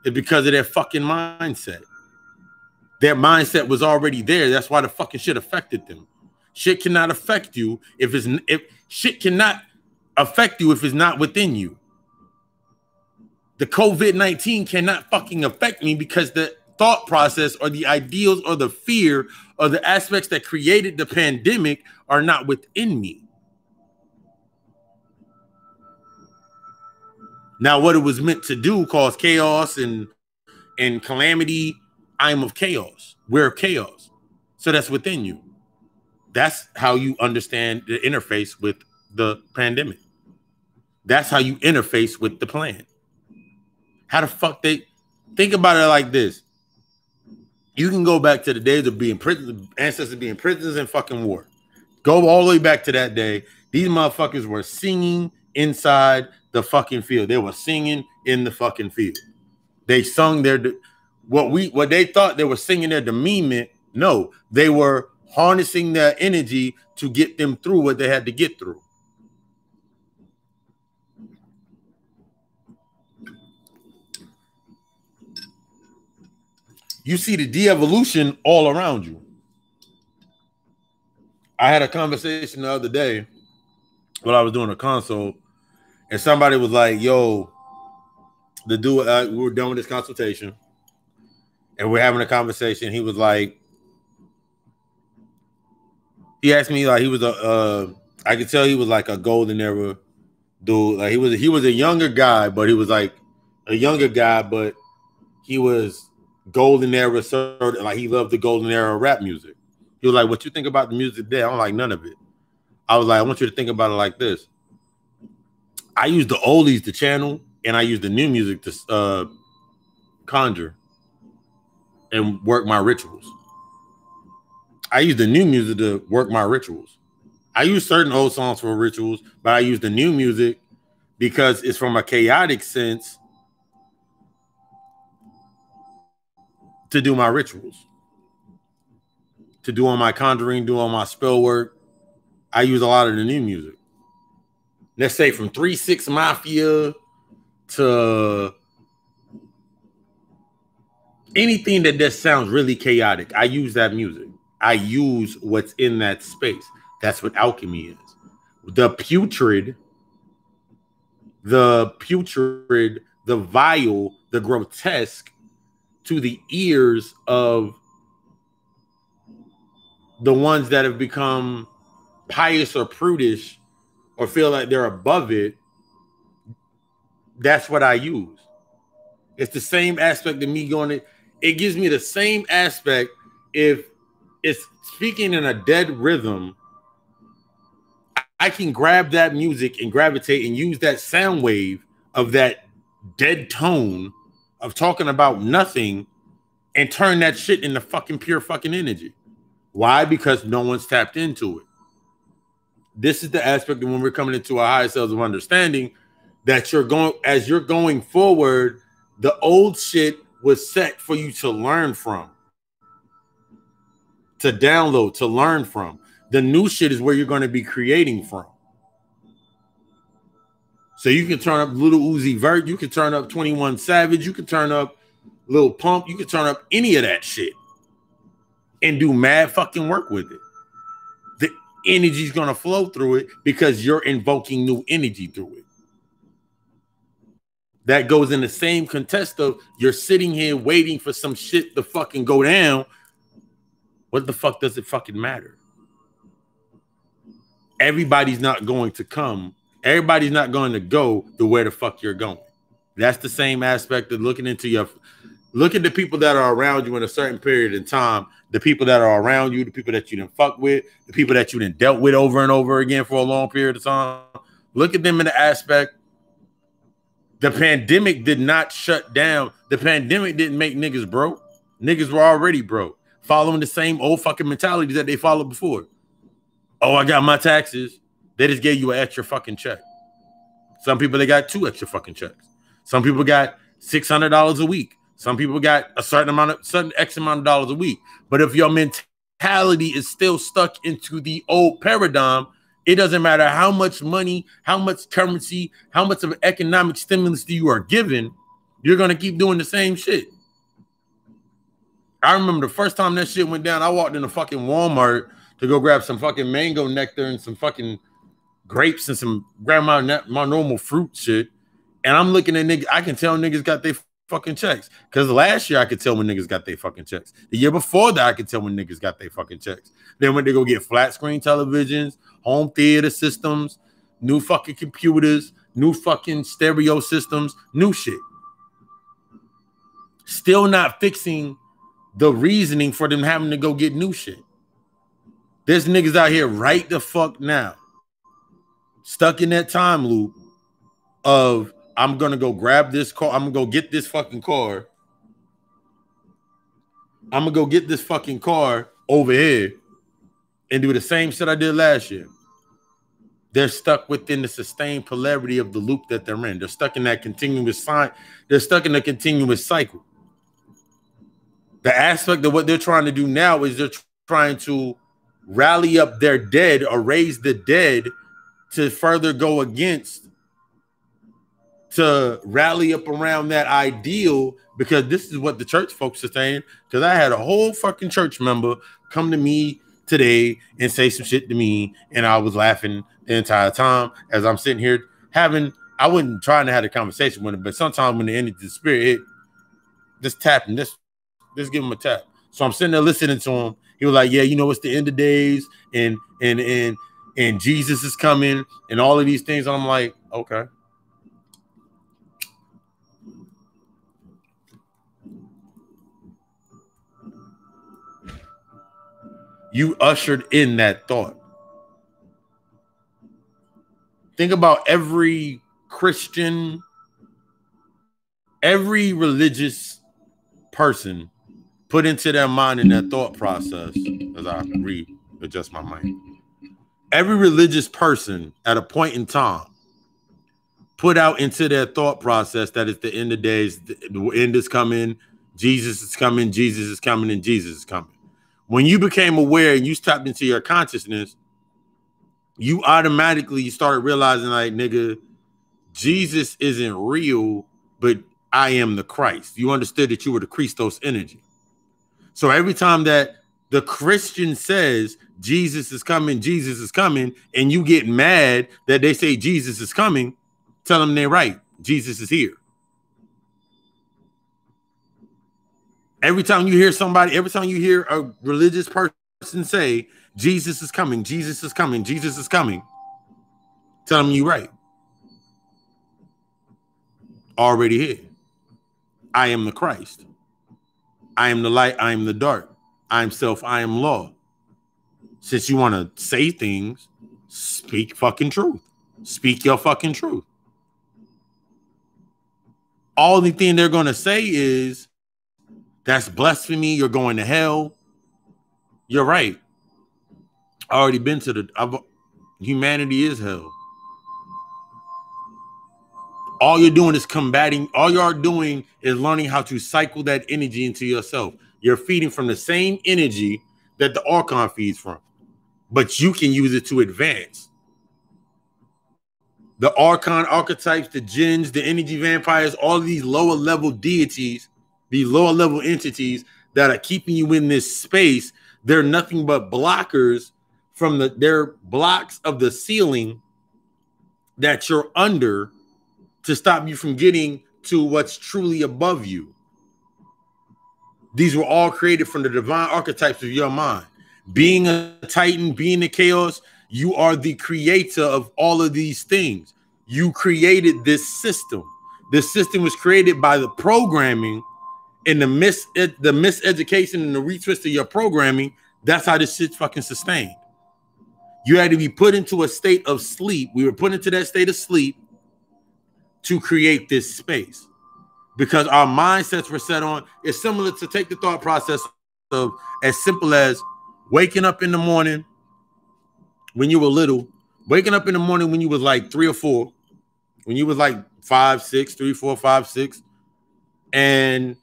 Speaker 1: It's because of their fucking mindset. Their mindset was already there. That's why the fucking shit affected them. Shit cannot affect you if shit cannot affect you if it's not within you. The COVID-19 cannot fucking affect me because the thought process or the ideals or the fear or the aspects that created the pandemic are not within me. Now, what it was meant to do, cause chaos and calamity, I'm of chaos. We're chaos. So that's within you. That's how you understand the interface with the pandemic. That's how you interface with the plan. How the fuck they think about it like this? You can go back to the days of being prisoners, ancestors being prisoners in fucking war. Go all the way back to that day. These motherfuckers were singing inside the fucking field. They were singing in the fucking field. They sung what they thought they were singing their demeanment. No, they were harnessing their energy to get them through what they had to get through. You see the de-evolution all around you. I had a conversation the other day while I was doing a consult, and somebody was like, yo, the dude, we were done with this consultation, and we're having a conversation. He was like, he asked me, like, he was I could tell he was like a golden era dude. Like he was a younger guy, but he was like a younger guy, but he was golden era, like he loved the golden era rap music. He was like, what you think about the music today? I don't like none of it. I was like, I want you to think about it like this. I use the oldies to channel, and I use the new music to conjure and work my rituals. I use the new music to work my rituals. I use certain old songs for rituals, but I use the new music because it's from a chaotic sense to do my rituals, to do all my conjuring, do all my spell work. I use a lot of the new music. Let's say from 3-6 Mafia to anything that just sounds really chaotic. I use that music. I use what's in that space. That's what alchemy is. The putrid, the vile, the grotesque to the ears of the ones that have become pious or prudish or feel like they're above it. That's what I use. It's the same aspect of me going. It gives me the same aspect if it's speaking in a dead rhythm. I can grab that music and gravitate and use that sound wave of that dead tone of talking about nothing and turn that shit into fucking pure fucking energy. Why? Because no one's tapped into it. This is the aspect of when we're coming into our higher selves of understanding that as you're going forward, the old shit was set for you to learn from, to download, to learn from. The new shit is where you're going to be creating from. So you can turn up Little Uzi Vert, you can turn up 21 Savage, you can turn up Lil Pump, you can turn up any of that shit and do mad fucking work with it. The energy's going to flow through it because you're invoking new energy through it. That goes in the same contest of you're sitting here waiting for some shit to fucking go down. What the fuck does it fucking matter? Everybody's not going to come. Everybody's not going to go to where the fuck you're going. That's the same aspect of looking into your, look at the people that are around you in a certain period of time, the people that are around you, the people that you didn't fuck with, the people that you didn't dealt with over and over again for a long period of time. Look at them in the aspect. The pandemic did not shut down. The pandemic didn't make niggas broke. Niggas were already broke, following the same old fucking mentality that they followed before. Oh, I got my taxes. They just gave you an extra fucking check. Some people, they got 2 extra fucking checks. Some people got $600 a week. Some people got a certain X amount of dollars a week. But if your mentality is still stuck into the old paradigm, it doesn't matter how much money, how much currency, how much of economic stimulus you are given, you're going to keep doing the same shit. I remember the first time that shit went down, I walked into fucking Walmart to go grab some fucking mango nectar and some fucking grapes and some grab my normal fruit shit. And I'm looking at niggas, I can tell niggas got their fucking checks. Because last year I could tell when niggas got their fucking checks. The year before that I could tell when niggas got their fucking checks. Then when they go get flat screen televisions, home theater systems, new fucking computers, new fucking stereo systems, new shit. Still not fixing the reasoning for them having to go get new shit. There's niggas out here right the fuck now, stuck in that time loop of I'm gonna go grab this car, I'm gonna go get this fucking car. I'm gonna go get this fucking car over here and do the same shit I did last year. They're stuck within the sustained polarity of the loop that they're in. They're stuck in that continuous sign. They're stuck in a continuous cycle. The aspect of what they're trying to do now is they're trying to rally up their dead or raise the dead to further go against, to rally up around that ideal, because this is what the church folks are saying. Because I had a whole fucking church member come to me today and say some shit to me, and I was laughing the entire time as I'm sitting here I wasn't trying to have a conversation with him, but sometimes when the energy, the spirit hit, just tap him, just give him a tap. So I'm sitting there listening to him. He was like, yeah, you know, it's the end of days and Jesus is coming and all of these things. And I'm like, okay. You ushered in that thought. Think about every Christian, every religious person put into their mind in their thought process, as I readjust my mind. Every religious person at a point in time put out into their thought process that it's the end of days, the end is coming, Jesus is coming, Jesus is coming, and Jesus is coming. When you became aware and you stepped into your consciousness, you automatically started realizing, like, nigga, Jesus isn't real, but I am the Christ. You understood that you were the Christos energy. So every time that the Christian says Jesus is coming, and you get mad that they say Jesus is coming, tell them they're right. Jesus is here. Every time you hear a religious person say Jesus is coming, Jesus is coming, Jesus is coming, tell them you're right. Already here. I am the Christ. I am the light. I am the dark. I'm self, I am law. Since you want to say things, speak fucking truth. Speak your fucking truth. Only thing they're going to say is, that's blasphemy, you're going to hell. You're right. I already been to humanity is hell. All you're doing is combating. All you are doing is learning how to cycle that energy into yourself. You're feeding from the same energy that the Archon feeds from, but you can use it to advance. The Archon archetypes, the jinns, the energy vampires, all of these lower level deities, these lower level entities that are keeping you in this space, they're nothing but blockers from they're blocks of the ceiling that you're under to stop you from getting to what's truly above you. These were all created from the divine archetypes of your mind. Being a Titan, being the chaos, you are the creator of all of these things. You created this system. This system was created by the programming and the miseducation and the retwist of your programming. That's how this shit's fucking sustained. You had to be put into a state of sleep. We were put into that state of sleep to create this space because our mindsets were set on. It's similar to take the thought process of as simple as waking up in the morning when you were little, waking up in the morning when you was like 3 or 4, when you was like 5, 6, 3, 4, 5, 6, and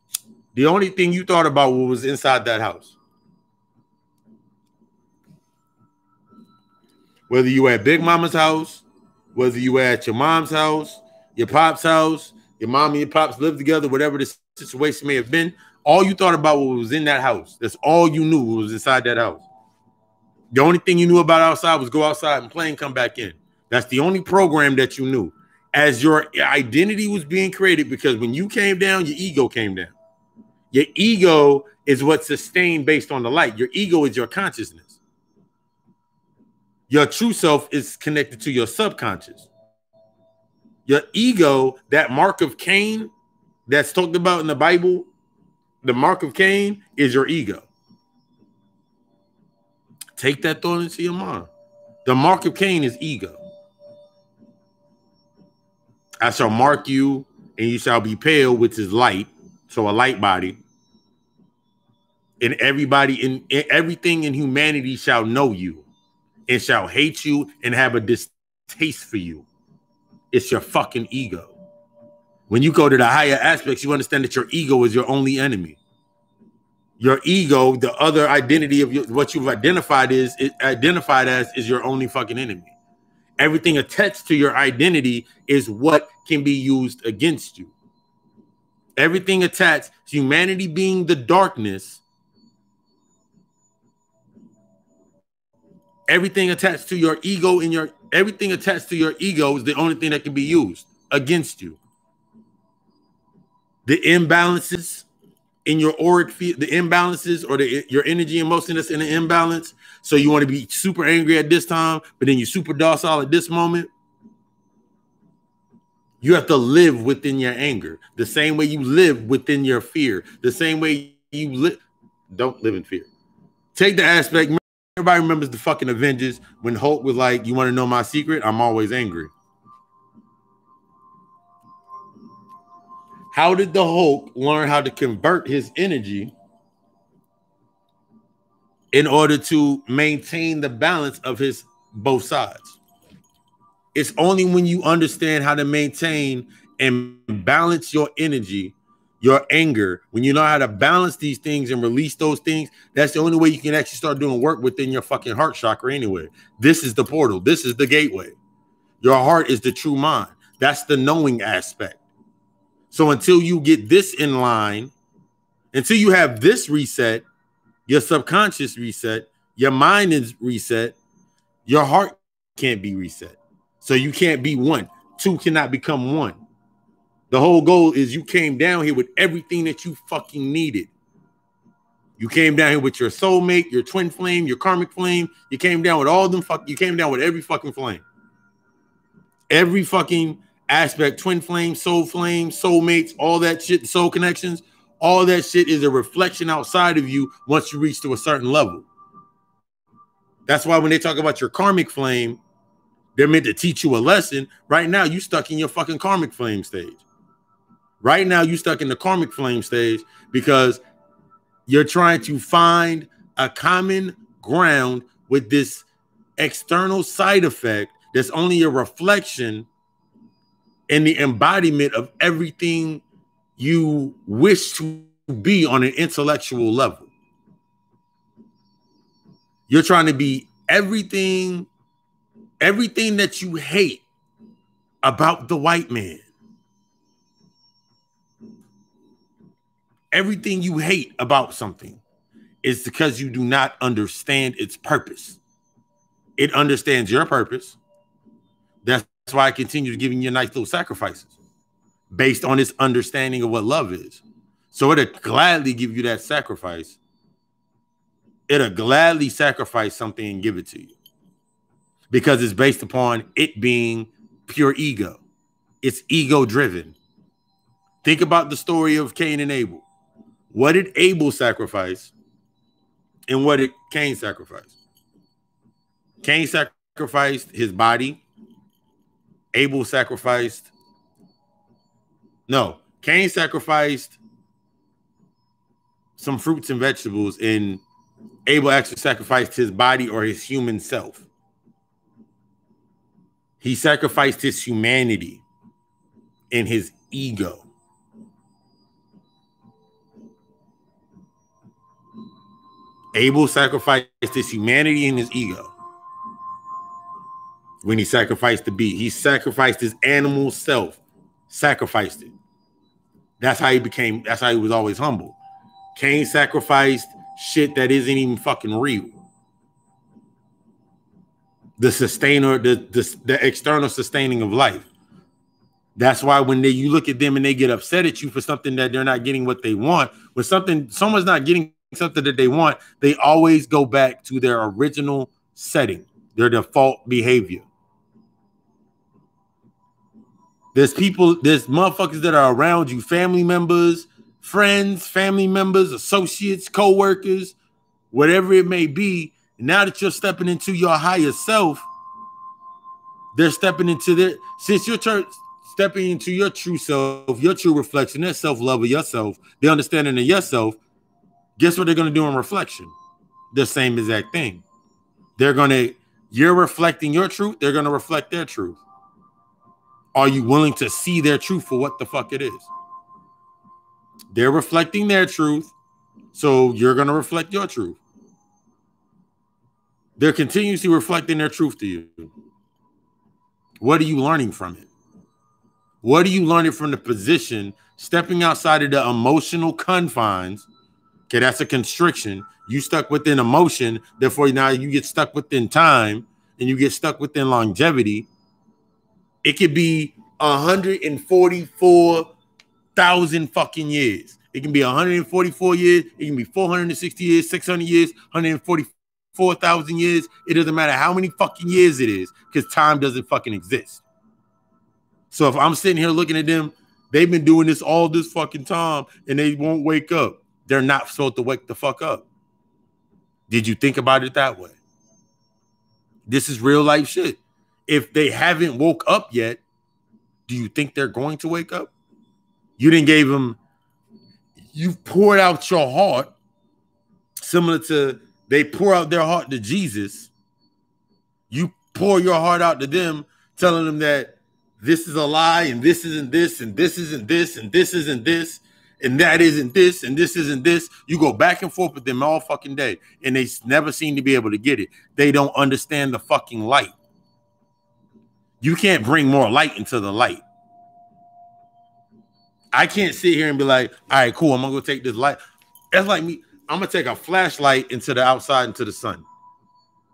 Speaker 1: the only thing you thought about was inside that house. Whether you were at Big Mama's house, whether you were at your mom's house, your pop's house, your mom and your pops lived together, whatever the situation may have been, all you thought about was in that house. That's all you knew was inside that house. The only thing you knew about outside was go outside and play and come back in. That's the only program that you knew. As your identity was being created, because when you came down, your ego came down. Your ego is what's sustained based on the light. Your ego is your consciousness. Your true self is connected to your subconscious. Your ego, that mark of Cain that's talked about in the Bible, the mark of Cain is your ego. Take that thought into your mind. The mark of Cain is ego. I shall mark you, and you shall be pale, which is light. So a light body. And everybody, everything in humanity shall know you and shall hate you and have a distaste for you. It's your fucking ego. When you go to the higher aspects, you understand that your ego is your only enemy. Your ego, the other identity of what you've identified as is your only fucking enemy. Everything attached to your identity is what can be used against you. Everything attached, humanity being the darkness, everything attached to your ego everything attached to your ego is the only thing that can be used against you. The imbalances in your auric field, the imbalances or your energy and motion that's in an imbalance. So you want to be super angry at this time, but then you're super docile at this moment. You have to live within your anger, the same way you live within your fear, the same way you live. Don't live in fear. Take the aspect. Everybody remembers the fucking Avengers when Hulk was like, "You want to know my secret? I'm always angry." How did the Hulk learn how to convert his energy in order to maintain the balance of his both sides? It's only when you understand how to maintain and balance your energy, your anger, when you know how to balance these things and release those things, that's the only way you can actually start doing work within your fucking heart chakra anyway. This is the portal. This is the gateway. Your heart is the true mind. That's the knowing aspect. So until you get this in line, until you have this reset, your subconscious reset, your mind is reset, your heart can't be reset. So you can't be one. Two cannot become one. The whole goal is you came down here with everything that you fucking needed. You came down here with your soulmate, your twin flame, your karmic flame. You came down with all them you came down with every fucking flame. Every fucking aspect, twin flame, soulmates, all that shit, soul connections, All that shit is a reflection outside of you once you reach to a certain level. That's why when they talk about your karmic flame, they're meant to teach you a lesson. Right now, you stuck in your fucking karmic flame stage. Right now, you stuck in the karmic flame stage because you're trying to find a common ground with this external side effect that's only a reflection and the embodiment of everything you wish to be on an intellectual level. You're trying to be everything that you hate about the white man. Everything you hate about something is because you do not understand its purpose. It understands your purpose. That's why I continue to giving you nice little sacrifices based on its understanding of what love is. So it'll gladly give you that sacrifice. It'll gladly sacrifice something and give it to you because it's based upon it being pure ego. It's ego driven. Think about the story of Cain and Abel. What did Abel sacrifice and what did Cain sacrifice? Cain sacrificed his body. Abel sacrificed. No, Cain sacrificed some fruits and vegetables, and Abel actually sacrificed his body or his human self. He sacrificed his humanity and his ego. Abel sacrificed his humanity and his ego. When he sacrificed the beast, he sacrificed his animal self, sacrificed it. That's how he was always humble. Cain sacrificed shit that isn't even fucking real. The sustainer, the external sustaining of life. That's why when you look at them and they get upset at you for something that they're not getting what they want, when someone's not getting something that they want, they always go back to their original setting, their default behavior. There's motherfuckers that are around you, family members, friends, family members, associates, co-workers, whatever it may be. Now that you're stepping into your higher self, they're stepping into since you're stepping into your true self, your true reflection, that self-love of yourself, the understanding of yourself. Guess what they're going to do in reflection? The same exact thing. You're reflecting your truth. They're going to reflect their truth. Are you willing to see their truth for what the fuck it is? They're reflecting their truth. So you're going to reflect your truth. They're continuously reflecting their truth to you. What are you learning from it? What are you learning from the position, stepping outside of the emotional confines? Okay, that's a constriction. You stuck within emotion. Therefore, now you get stuck within time and you get stuck within longevity. It could be 144,000 fucking years. It can be 144 years. It can be 460 years, 600 years, 144,000 years. It doesn't matter how many fucking years it is because time doesn't fucking exist. So if I'm sitting here looking at them, they've been doing this all this fucking time and they won't wake up. They're not supposed to wake the fuck up. Did you think about it that way? This is real life shit. If they haven't woke up yet, do you think they're going to wake up? You poured out your heart, similar to they pour out their heart to Jesus. You pour your heart out to them, telling them that this is a lie, and this isn't this, and this isn't this, and this isn't this, and that isn't this, and this isn't this. You go back and forth with them all fucking day, and they never seem to be able to get it. They don't understand the fucking light. You can't bring more light into the light. I can't sit here and be like, all right, cool, I'm going to go take this light. That's like me. I'm going to take a flashlight into the outside, into the sun.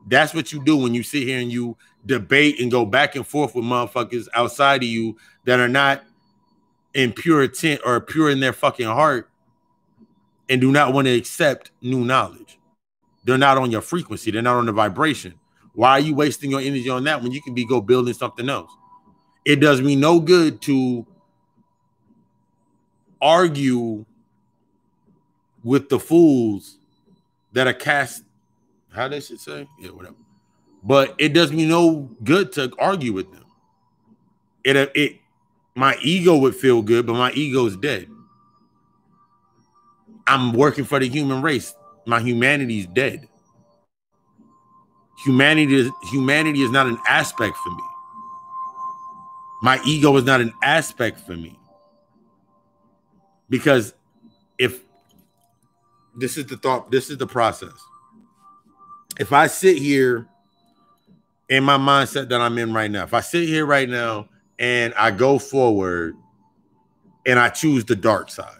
Speaker 1: That's what you do when you sit here and you debate and go back and forth with motherfuckers outside of you that are not in pure intent or pure in their fucking heart and do not want to accept new knowledge. They're not on your frequency. They're not on the vibration. Why are you wasting your energy on that when you can go building something else? It does me no good to argue with the fools that are cast. How they should say? Yeah, whatever. But it does me no good to argue with them. My ego would feel good, but my ego is dead. I'm working for the human race. My humanity is dead. Humanity is not an aspect for me. My ego is not an aspect for me. Because if this is the thought, this is the process. If I sit here in my mindset that I'm in right now, if I sit here right now and I go forward and I choose the dark side,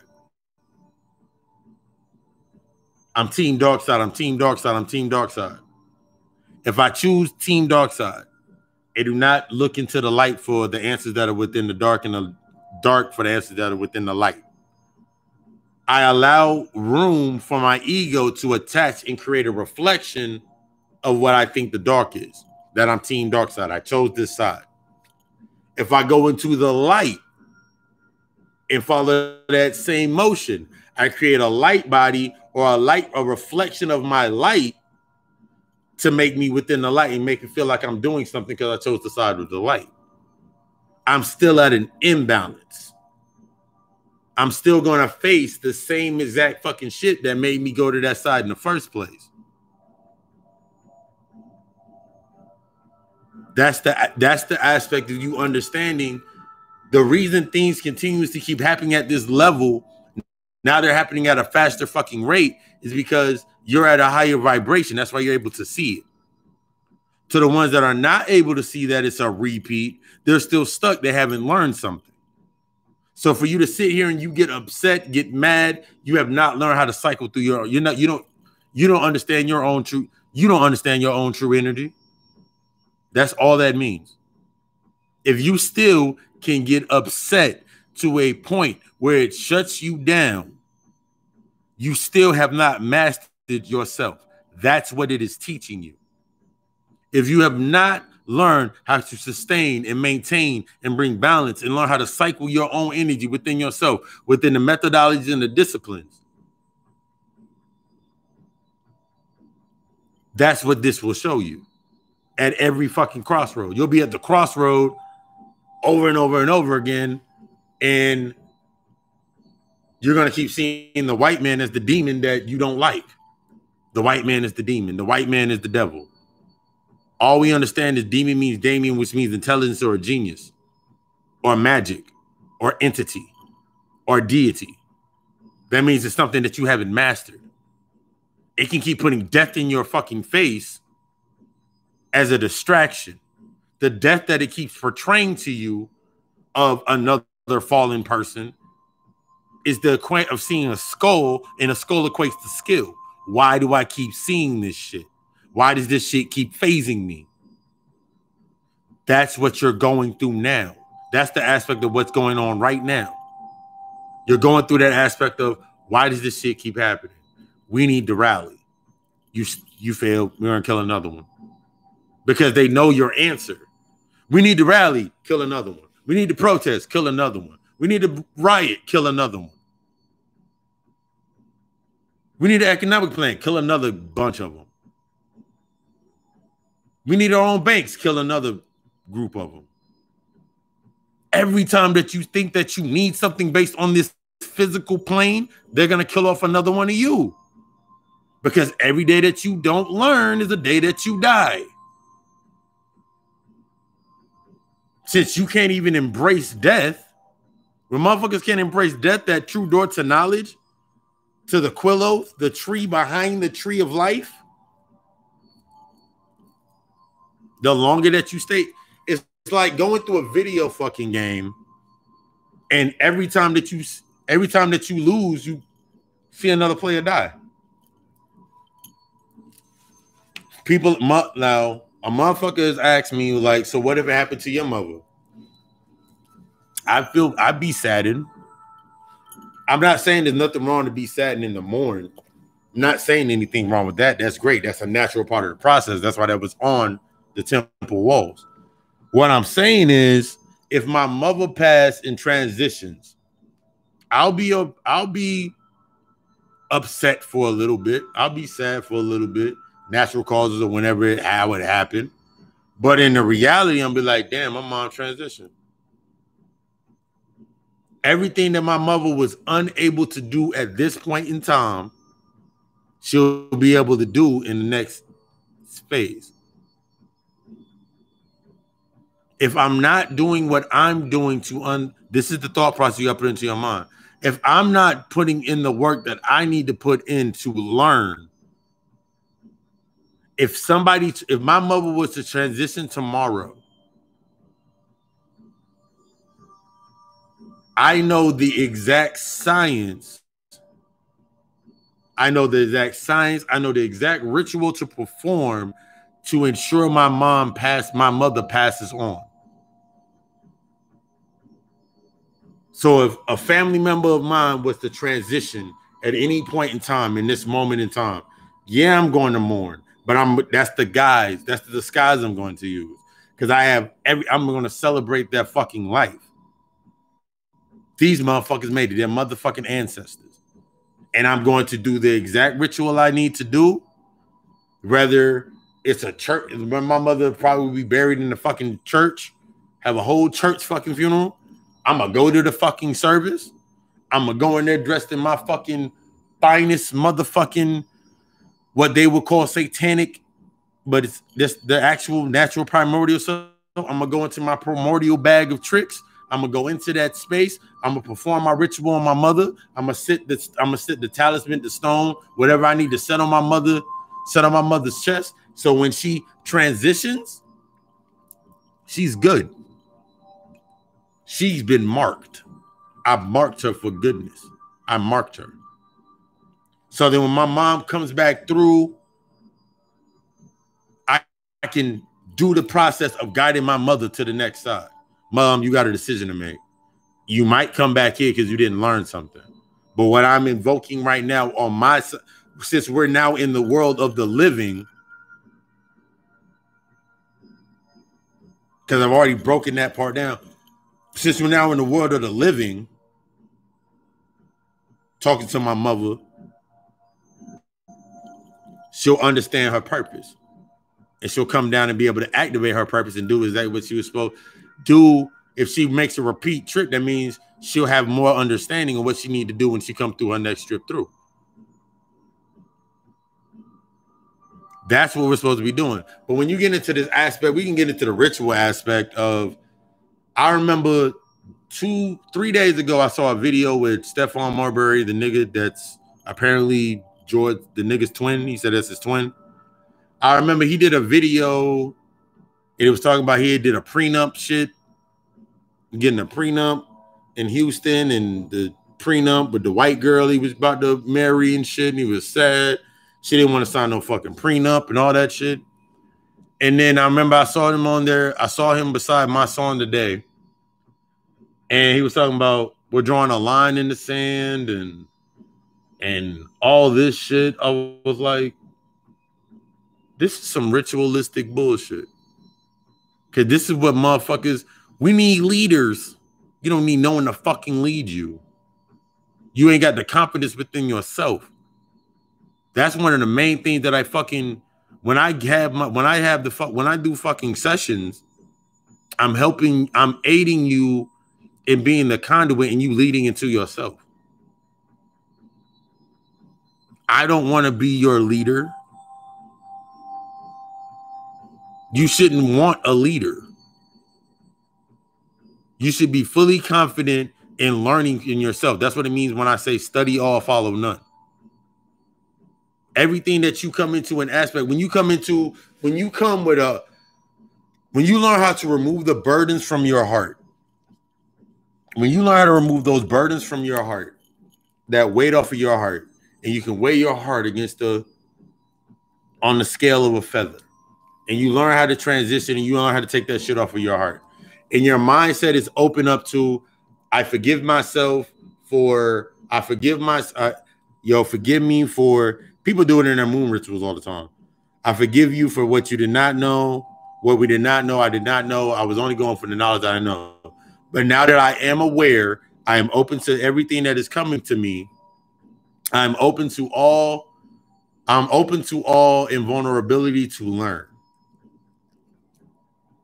Speaker 1: I'm team dark side, I'm team dark side, I'm team dark side. If I choose team dark side and do not look into the light for the answers that are within the dark and the dark for the answers that are within the light, I allow room for my ego to attach and create a reflection of what I think the dark is, that I'm team dark side. I chose this side. If I go into the light and follow that same motion, I create a light body or a reflection of my light to make me within the light and make it feel like I'm doing something because I chose the side of the light. I'm still at an imbalance. I'm still going to face the same exact fucking shit that made me go to that side in the first place. That's the aspect of you understanding the reason things continues to keep happening at this level. Now they're happening at a faster fucking rate is because you're at a higher vibration. That's why you're able to see it. To the ones that are not able to see that it's a repeat, they're still stuck. They haven't learned something. So for you to sit here and you get upset, get mad, you have not learned how to cycle through you don't understand your own true. You don't understand your own true energy. That's all that means. If you still can get upset to a point where it shuts you down, you still have not mastered yourself. That's what it is teaching you. If you have not learned how to sustain and maintain and bring balance and learn how to cycle your own energy within yourself, within the methodologies and the disciplines, that's what this will show you at every fucking crossroad. You'll be at the crossroad over and over and over again, and you're going to keep seeing the white man as the demon that you don't like. The white man is the demon. The white man is the devil. All we understand is demon means Damien, which means intelligence or a genius or magic or entity or deity. That means it's something that you haven't mastered. It can keep putting death in your fucking face as a distraction. The death that it keeps portraying to you of another fallen person is the equate of seeing a skull, and a skull equates to skill. Why do I keep seeing this shit? Why does this shit keep phasing me? That's what you're going through now. That's the aspect of what's going on right now. You're going through that aspect of why does this shit keep happening? We need to rally. You failed. We're going to kill another one. Because they know your answer. We need to rally, kill another one. We need to protest, kill another one. We need to riot, kill another one. We need an economic plan, kill another bunch of them. We need our own banks, kill another group of them. Every time that you think that you need something based on this physical plane, they're going to kill off another one of you. Because every day that you don't learn is a day that you die. Since you can't even embrace death, when motherfuckers can't embrace death, that true door to knowledge, to the quillos, the tree behind the tree of life, the longer that you stay, it's like going through a video fucking game, and every time that you lose, you see another player die. People now, a motherfucker has asked me like, so what if it happened to your mother? I'd be saddened. I'm not saying there's nothing wrong to be saddened in the morning. I'm not saying anything wrong with that. That's great. That's a natural part of the process. That's why that was on the temple walls. What I'm saying is, if my mother passed in transitions, I'll be upset for a little bit. I'll be sad for a little bit. Natural causes or whenever how it happened. But in the reality, I'm be like, damn, my mom transitioned. Everything that my mother was unable to do at this point in time, she'll be able to do in the next phase. If I'm not doing what I'm doing this is the thought process you got to put into your mind. If I'm not putting in the work that I need to put in to learn, if my mother was to transition tomorrow, I know the exact science. I know the exact ritual to perform to ensure my mother passes on. So if a family member of mine was to transition at any point in time, in this moment in time, yeah, I'm going to mourn, but that's the disguise I'm going to use. Because I'm going to celebrate their fucking life. These motherfuckers made it, their motherfucking ancestors. And I'm going to do the exact ritual I need to do, whether it's a church. When my mother probably be buried in the fucking church, have a whole church fucking funeral. I'm going to go to the fucking service. I'm going to go in there dressed in my fucking finest motherfucking, what they would call satanic, but it's just the actual natural primordial self. I'm going to go into my primordial bag of tricks. I'm going to go into that space. I'm going to perform my ritual on my mother. I'm going to sit the talisman, the stone, whatever I need to set on my mother's chest. So when she transitions, she's good. She's been marked. I marked her for goodness. I marked her. So then when my mom comes back through, I can do the process of guiding my mother to the next side. Mom, you got a decision to make. You might come back here because you didn't learn something. But what I'm invoking right now on my side, since we're now in the world of the living, because I've already broken that part down. Since we're now in the world of the living, talking to my mother, she'll understand her purpose. And she'll come down and be able to activate her purpose and do exactly what she was supposed to do. If she makes a repeat trip, that means she'll have more understanding of what she needs to do when she comes through her next trip through. That's what we're supposed to be doing. But when you get into this aspect, we can get into the ritual aspect of, I remember 2-3 days ago, I saw a video with Stephon Marbury, the nigga that's apparently George, the nigga's twin. He said that's his twin. I remember he did a video, and it was talking about he did a prenup shit, getting a prenup in Houston, and the prenup with the white girl he was about to marry and shit, and he was sad. She didn't want to sign no fucking prenup and all that shit. And then I remember I saw him on there. I saw him beside my song today. And he was talking about we're drawing a line in the sand and all this shit. I was like, this is some ritualistic bullshit. Because this is what motherfuckers, we need leaders. You don't need no one to fucking lead you. You ain't got the confidence within yourself. That's one of the main things that I fucking, when I do fucking sessions, I'm aiding you in being the conduit and you leading into yourself. I don't want to be your leader. You shouldn't want a leader. You should be fully confident in learning in yourself. That's what it means when I say study all, follow none. Everything that you come into an aspect, when you learn how to remove the burdens from your heart, when you learn how to remove those burdens from your heart, that weight off of your heart, and you can weigh your heart on the scale of a feather, and you learn how to transition and you learn how to take that shit off of your heart, and your mindset is open up to, I forgive myself for, forgive me for, people do it in their moon rituals all the time. I forgive you for what you did not know, what we did not know, I did not know. I was only going for the knowledge that I know. But now that I am aware, I am open to everything that is coming to me. I'm open to all and vulnerability to learn.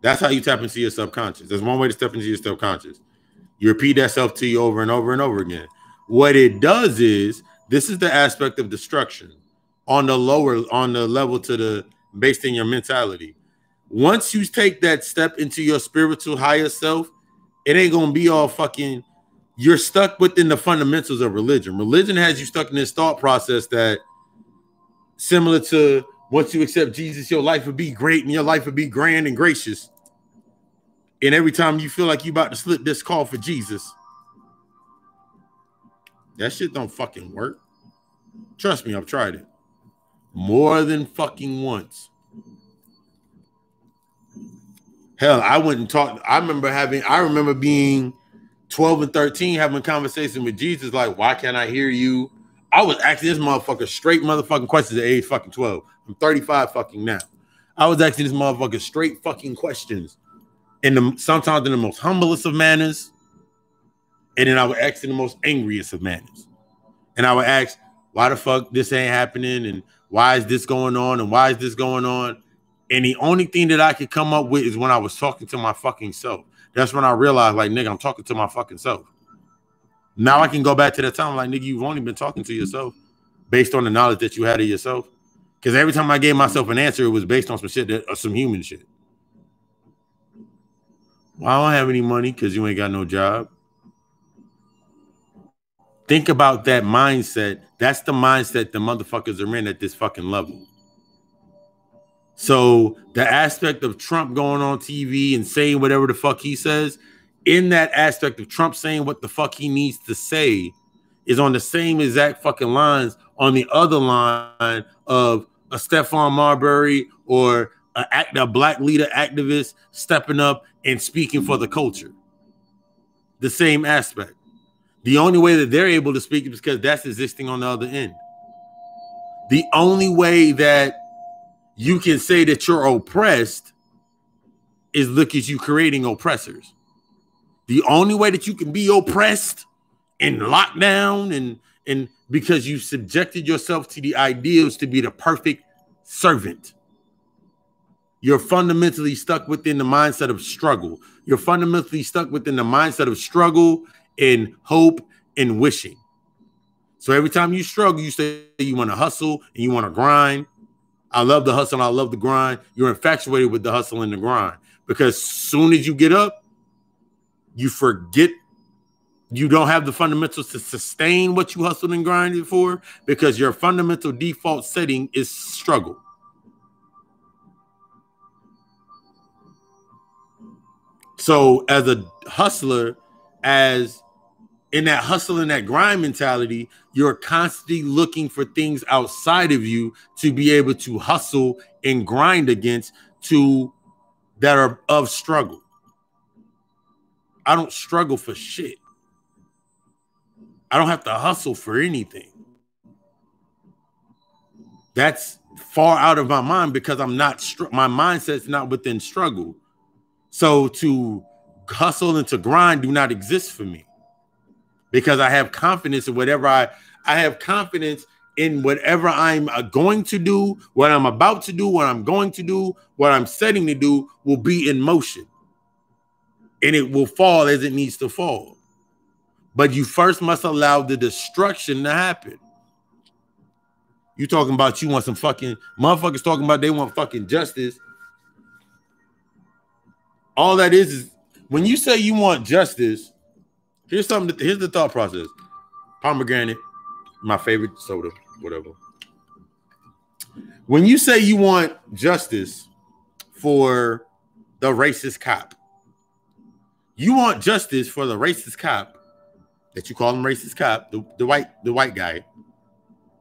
Speaker 1: That's how you tap into your subconscious. There's one way to step into your subconscious. You repeat that self to you over and over and over again. What it does is, this is the aspect of destruction on the level to the based in your mentality. Once you take that step into your spiritual higher self, it ain't gonna be all fucking, you're stuck within the fundamentals of religion. Religion has you stuck in this thought process that similar to once you accept Jesus, your life would be great and your life would be grand and gracious. And every time you feel like you about to slip this call for Jesus, that shit don't fucking work. Trust me, I've tried it more than fucking once. Hell, I wouldn't talk. I remember being 12 and 13 having a conversation with Jesus, like, why can't I hear you? I was asking this motherfucker straight motherfucking questions at age fucking 12. I'm 35 fucking now. I was asking this motherfucker straight fucking questions, sometimes in the most humblest of manners, and then I would ask in the most angriest of manners. And I would ask, why the fuck this ain't happening, and why is this going on, and why is this going on? And the only thing that I could come up with is when I was talking to my fucking self. That's when I realized, like, nigga, I'm talking to my fucking self. Now I can go back to that time, like, nigga, you've only been talking to yourself based on the knowledge that you had of yourself. Because every time I gave myself an answer, it was based on some shit, some human shit. Well, I don't have any money because you ain't got no job. Think about that mindset. That's the mindset the motherfuckers are in at this fucking level. So the aspect of Trump going on TV and saying whatever the fuck he says, in that aspect of Trump saying what the fuck he needs to say, is on the same exact fucking lines on the other line of a Stephon Marbury or a black leader activist stepping up and speaking for the culture. The same aspect. The only way that they're able to speak is because that's existing on the other end. The only way that you can say that you're oppressed is look at you creating oppressors. The only way that you can be oppressed and locked down and because you subjected yourself to the ideals to be the perfect servant. You're fundamentally stuck within the mindset of struggle. You're fundamentally stuck within the mindset of struggle and hope and wishing. So every time you struggle, you say you want to hustle and you want to grind. I love the hustle and I love the grind. You're infatuated with the hustle and the grind because soon as you get up, you forget you don't have the fundamentals to sustain what you hustled and grinded for because your fundamental default setting is struggle. So as a hustler, as in that hustle and that grind mentality, you're constantly looking for things outside of you to be able to hustle and grind against that are of struggle. I don't struggle for shit. I don't have to hustle for anything. That's far out of my mind because I'm not, my mindset's not within struggle. So to hustle and to grind do not exist for me because I have confidence in whatever I have confidence in whatever I'm going to do, what I'm about to do, what I'm going to do, what I'm setting to do will be in motion and it will fall as it needs to fall. But you first must allow the destruction to happen. You talking about you want some fucking motherfuckers talking about they want fucking justice. All that is when you say you want justice, here's the thought process. Pomegranate, my favorite soda, whatever. When you say you want justice for the racist cop, you want justice for the racist cop that you call him racist cop, the white guy,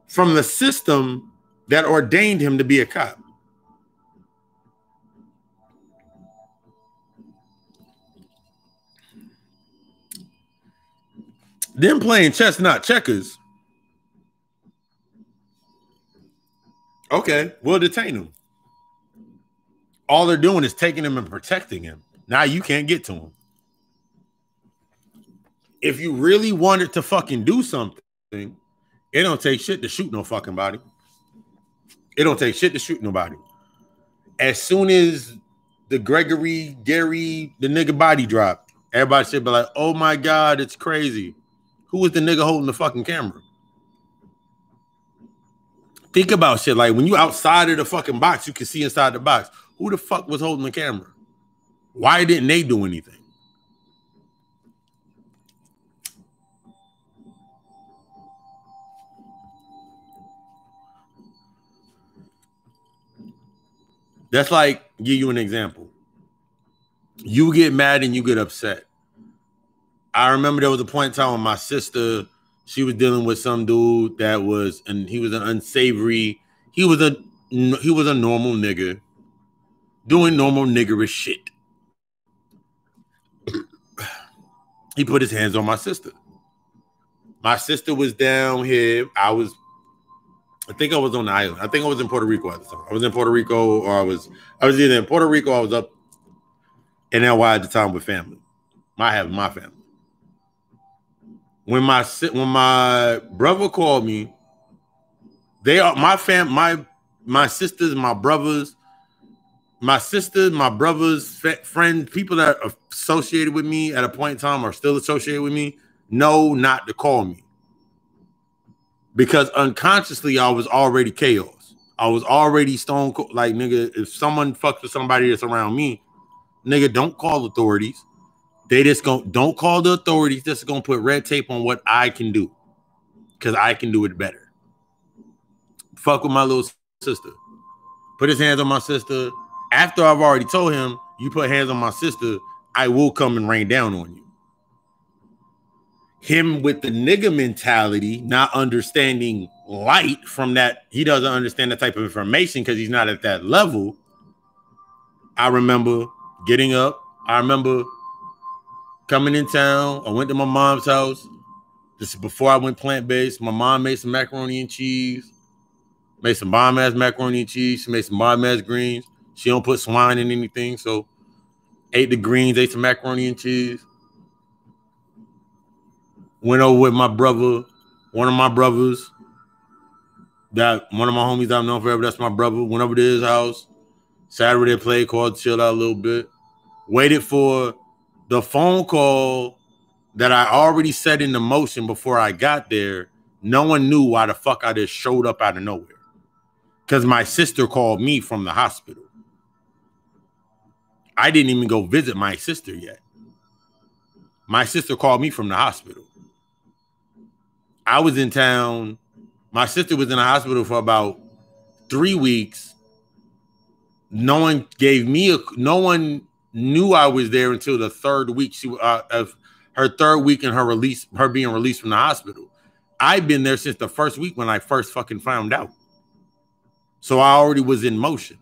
Speaker 1: from the system that ordained him to be a cop. Them playing chess, not checkers. Okay, we'll detain him. All they're doing is taking him and protecting him. Now you can't get to him. If you really wanted to fucking do something, It don't take shit to shoot no fucking body. It don't take shit to shoot nobody. As soon as the Gary, the nigga body dropped, everybody should be like, oh my God, it's crazy. Who was the nigga holding the fucking camera? Think about shit. Like when you outside of the fucking box, you can see inside the box. Who the fuck was holding the camera? Why didn't they do anything? That's like, give you an example. You get mad and you get upset. I remember there was a point in time when my sister, she was dealing with some dude that was, and he was an unsavory, he was a normal nigga doing normal niggerish shit. He put his hands on my sister. My sister was down here. I think I was on the island. I think I was in Puerto Rico at the time. I was in Puerto Rico, or I was either in Puerto Rico, or I was up in NY at the time with family. I have my family. When my brother called me, they are my sisters, my brothers, friends, people that are associated with me at a point in time are still associated with me, know not to call me. Because unconsciously, I was already chaos. I was already stone cold. Like, nigga, if someone fucks with somebody that's around me, nigga, don't call authorities. They just don't call the authorities. Just gonna put red tape on what I can do. Because I can do it better. Fuck with my little sister. Put his hands on my sister. After I've already told him, you put hands on my sister, I will come and rain down on you. Him with the nigga mentality, not understanding light from that. He doesn't understand that type of information because he's not at that level. I remember getting up. I remember coming in town. I went to my mom's house. This is before I went plant-based. My mom made some macaroni and cheese. Made some bomb-ass macaroni and cheese. She made some bomb-ass greens. She don't put swine in anything. So ate the greens, ate some macaroni and cheese. Went over with my brother, one of my brothers, that one of my homies I've known forever, that's my brother. Went over to his house. Saturday played, called, chilled out a little bit. Waited for the phone call that I already set into motion before I got there. No one knew why the fuck I just showed up out of nowhere. Because my sister called me from the hospital. I didn't even go visit my sister yet. My sister called me from the hospital. I was in town. My sister was in the hospital for about 3 weeks. No one knew I was there until the third week of her third week in her being released from the hospital. I've been there since the first week when I first fucking found out. So I already was in motion.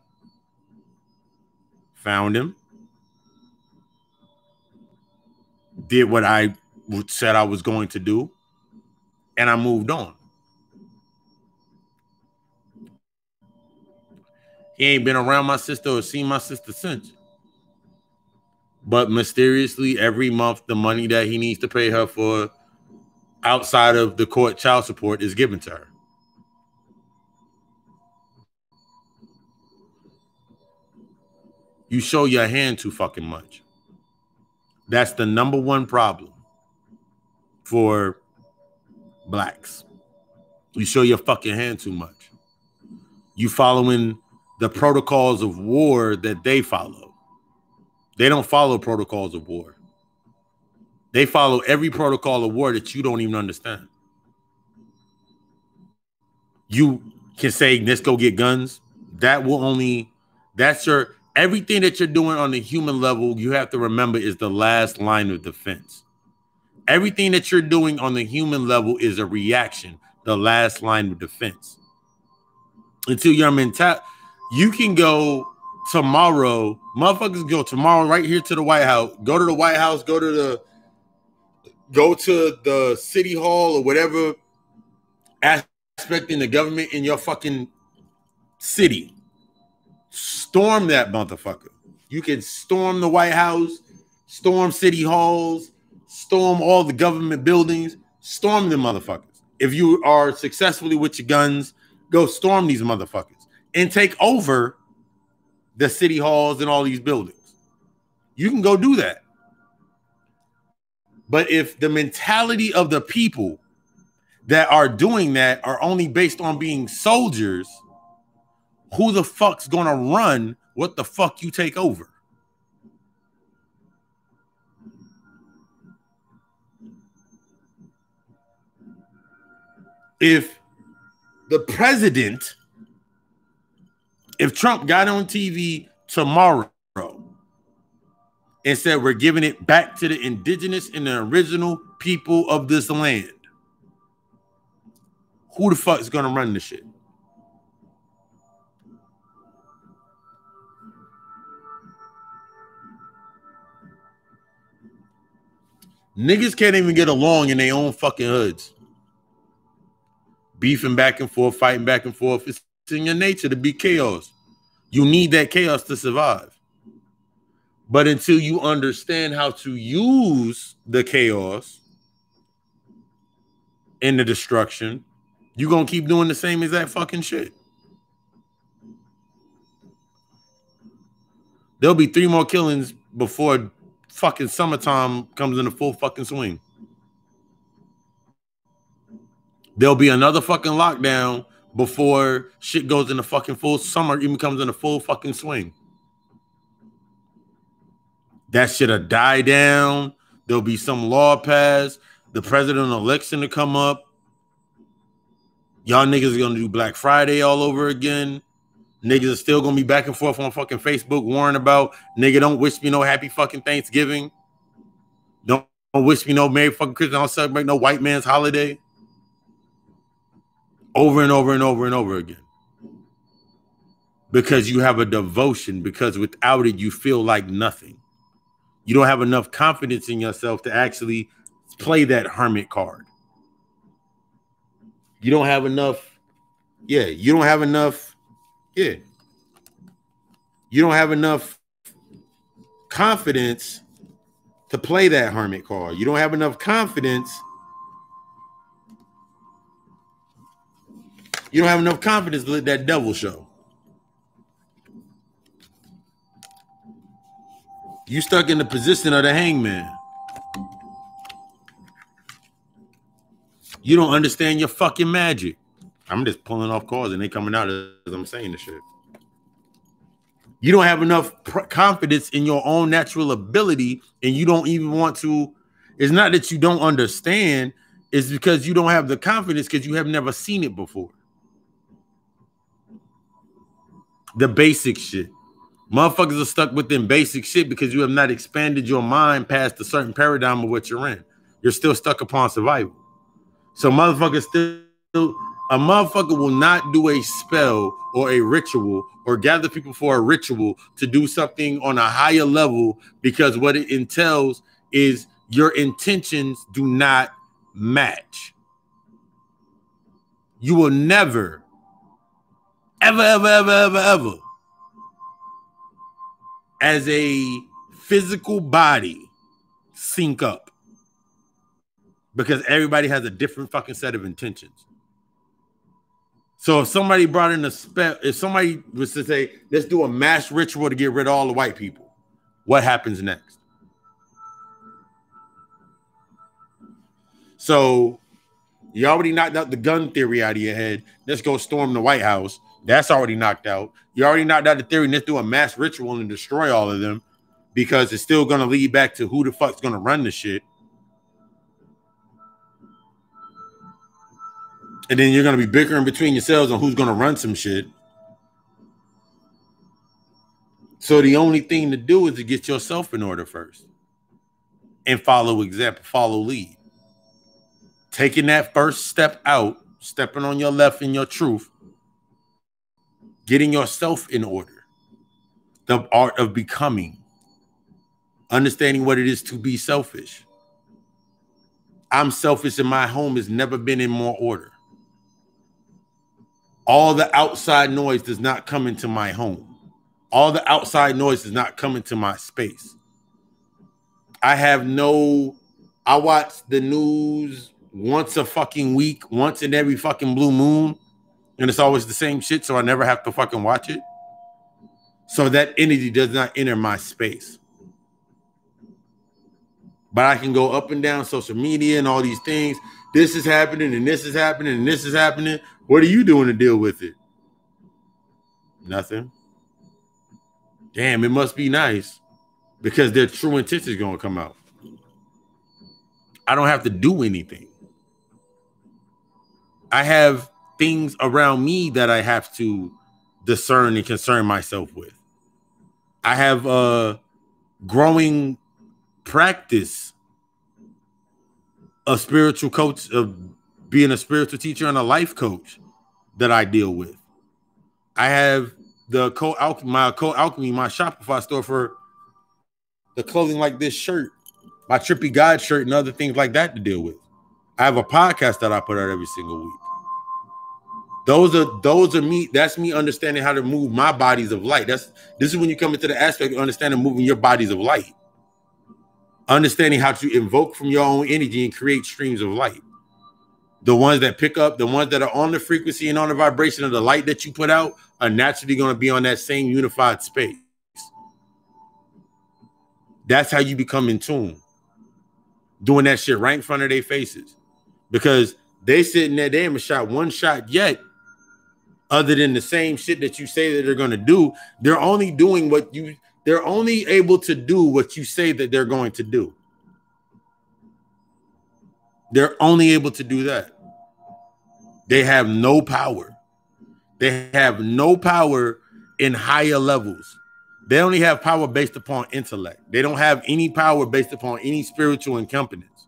Speaker 1: Found him. Did what I said I was going to do. And I moved on. He ain't been around my sister or seen my sister since. But mysteriously, every month, the money that he needs to pay her for outside of the court child support is given to her. You show your hand too fucking much. That's the number one problem for blacks. You show your fucking hand too much. You following the protocols of war that they follow. They don't follow protocols of war. They follow every protocol of war that you don't even understand. You can say, let's go get guns. Everything that you're doing on the human level, you have to remember is the last line of defense. Everything that you're doing on the human level is a reaction, the last line of defense. Until your mentality, you can go tomorrow, motherfuckers go tomorrow right here to the White House, go to the White House, go to the city hall or whatever aspect in the government in your fucking city. Storm that motherfucker. You can storm the White House, storm city halls, storm all the government buildings, storm them motherfuckers. If you are successfully with your guns, go storm these motherfuckers and take over the city halls and all these buildings. You can go do that. But if the mentality of the people that are doing that are only based on being soldiers, who the fuck's gonna run what the fuck you take over? If the president, if Trump got on TV tomorrow and said we're giving it back to the indigenous and the original people of this land, who the fuck is gonna run this shit? Niggas can't even get along in their own fucking hoods. Beefing back and forth, fighting back and forth. It's in your nature to be chaos. You need that chaos to survive. But until you understand how to use the chaos and the destruction, you're going to keep doing the same exact fucking shit. There'll be 3 more killings before fucking summertime comes into full fucking swing. There'll be another fucking lockdown before shit goes into fucking full summer, even comes into full fucking swing. That shit'll die down. There'll be some law passed. The presidential election to come up. Y'all niggas are gonna do Black Friday all over again. Niggas are still gonna be back and forth on fucking Facebook warning about, nigga, don't wish me no happy fucking Thanksgiving. Don't wish me no Merry fucking Christmas. Don't celebrate no white man's holiday. Over and over and over and over again. Because you have a devotion, because without it, you feel like nothing. You don't have enough confidence in yourself to actually play that hermit card. You don't have enough. Yeah, you don't have enough. Yeah. You don't have enough confidence to play that hermit card. You don't have enough confidence. You don't have enough confidence to let that devil show. You stuck in the position of the hangman. You don't understand your fucking magic. I'm just pulling off cards and they coming out as I'm saying the shit. You don't have enough confidence in your own natural ability, and you don't even want to. It's not that you don't understand. It's because you don't have the confidence because you have never seen it before. The basic shit. Motherfuckers are stuck within basic shit because you have not expanded your mind past a certain paradigm of what you're in. You're still stuck upon survival. So a motherfucker will not do a spell or a ritual or gather people for a ritual to do something on a higher level because what it entails is your intentions do not match. You will never, ever, as a physical body sync up because everybody has a different fucking set of intentions. So if somebody brought in a spell, if somebody was to say, let's do a mass ritual to get rid of all the white people, what happens next? So you already knocked out the gun theory out of your head. Let's go storm the White House. That's already knocked out. You already knocked out the theory. Let's do a mass ritual and destroy all of them because it's still going to lead back to who the fuck's going to run the shit. And then you're going to be bickering between yourselves on who's going to run some shit. So the only thing to do is to get yourself in order first and follow example, follow lead. Taking that first step out, stepping on your left in your truth, getting yourself in order, the art of becoming, understanding what it is to be selfish. I'm selfish and my home has never been in more order. All the outside noise does not come into my home. All the outside noise does not come into my space. I watch the news once a fucking week, once in every fucking blue moon, and it's always the same shit, so I never have to fucking watch it. So that energy does not enter my space. But I can go up and down social media and all these things. This is happening, and this is happening, and this is happening. What are you doing to deal with it? Nothing. Damn, it must be nice because their true intention is going to come out. I don't have to do anything. I have things around me that I have to discern and concern myself with. I have a growing practice of spiritual coach, of being a spiritual teacher and a life coach that I deal with. I have the my Alchemy, my Shopify store for the clothing like this shirt, my Trippy God shirt, and other things like that to deal with. I have a podcast that I put out every single week. Those are me. That's me understanding how to move my bodies of light. This is when you come into the aspect of understanding moving your bodies of light. Understanding how to invoke from your own energy and create streams of light. The ones that pick up, the ones that are on the frequency and on the vibration of the light that you put out are naturally going to be on that same unified space. That's how you become in tune. Doing that shit right in front of their faces. Because they sitting there, they haven't shot one shot yet. Other than the same shit that you say that they're going to do. They're only doing they're only able to do what you say that they're going to do. They're only able to do that. They have no power. They have no power in higher levels. They only have power based upon intellect. They don't have any power based upon any spiritual incompetence.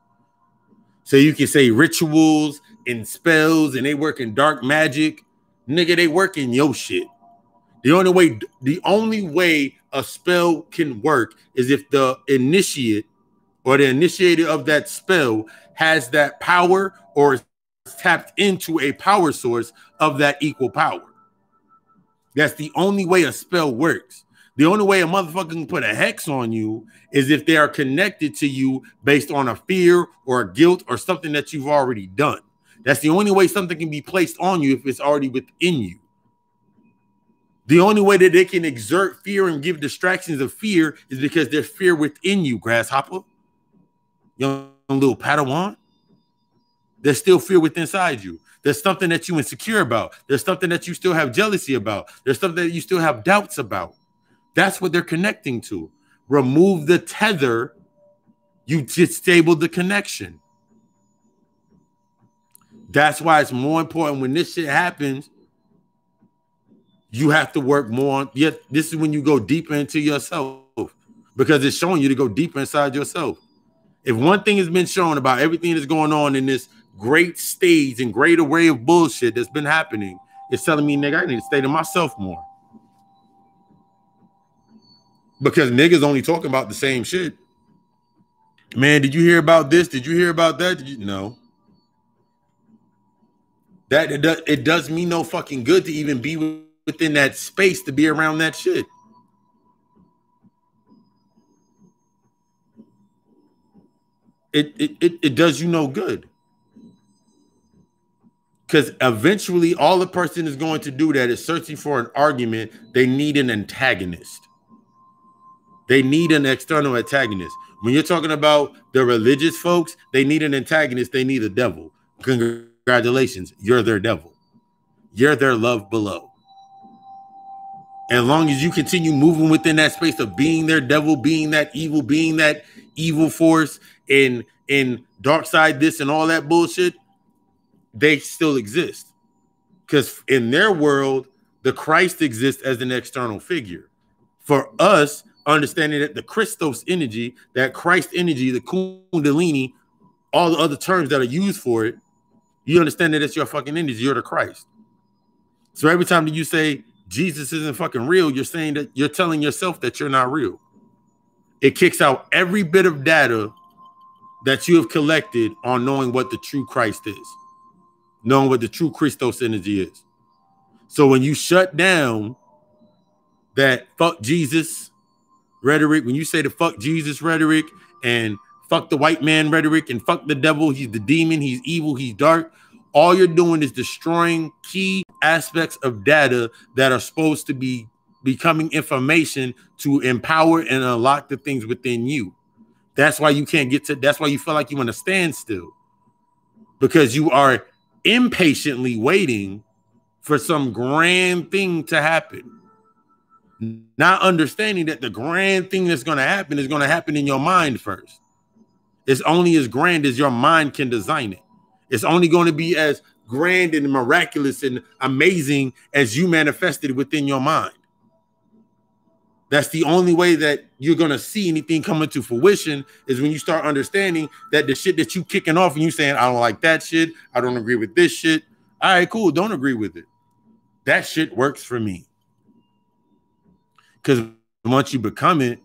Speaker 1: So you can say rituals and spells and they work in dark magic. Nigga, they work in your shit. The only way a spell can work is if the initiate or the initiator of that spell has that power or is tapped into a power source of that equal power. That's the only way a spell works. The only way a motherfucker can put a hex on you is if they are connected to you based on a fear or a guilt or something that you've already done. That's the only way something can be placed on you if it's already within you. The only way that they can exert fear and give distractions of fear is because there's fear within you, grasshopper. Young little Padawan. There's still fear within inside you. There's something that you're insecure about. There's something that you still have jealousy about. There's something that you still have doubts about. That's what they're connecting to. Remove the tether, you disable the connection. That's why it's more important when this shit happens, you have to work more on. Yes, this is when you go deeper into yourself because it's showing you to go deeper inside yourself. If one thing has been shown about everything that's going on in this great stage and great array of bullshit that's been happening, it's telling me, nigga, I need to stay to myself more. Because niggas only talking about the same shit. Man, did you hear about this? Did you hear about that? No. That it does me no fucking good to even be within that space to be around that shit. It does you no good. Because eventually all the person is going to do that is searching for an argument. They need an antagonist. They need an external antagonist. When you're talking about the religious folks, they need an antagonist. They need a devil. Congratulations, you're their devil. You're their love below. As long as you continue moving within that space of being their devil, being that evil force in dark side this and all that bullshit, they still exist. Because in their world, the Christ exists as an external figure. For us, understanding that the Christos energy, that Christ energy, the Kundalini, all the other terms that are used for it, you understand that it's your fucking energy. You're the Christ. So every time that you say Jesus isn't fucking real, you're saying that you're telling yourself that you're not real. It kicks out every bit of data that you have collected on knowing what the true Christ is, knowing what the true Christos energy is. So when you shut down that fuck Jesus rhetoric, when you say the fuck Jesus rhetoric and fuck the white man rhetoric and fuck the devil. He's the demon. He's evil. He's dark. All you're doing is destroying key aspects of data that are supposed to be becoming information to empower and unlock the things within you. That's why you can't get to, that's why you feel like you want to stand still, because you are impatiently waiting for some grand thing to happen, not understanding that the grand thing that's going to happen in your mind first. It's only as grand as your mind can design it. It's only going to be as grand and miraculous and amazing as you manifested within your mind. That's the only way that you're going to see anything coming to fruition, is when you start understanding that the shit that you kicking off and you saying, I don't like that shit, I don't agree with this shit. All right, cool. Don't agree with it. That shit works for me. Because once you become it,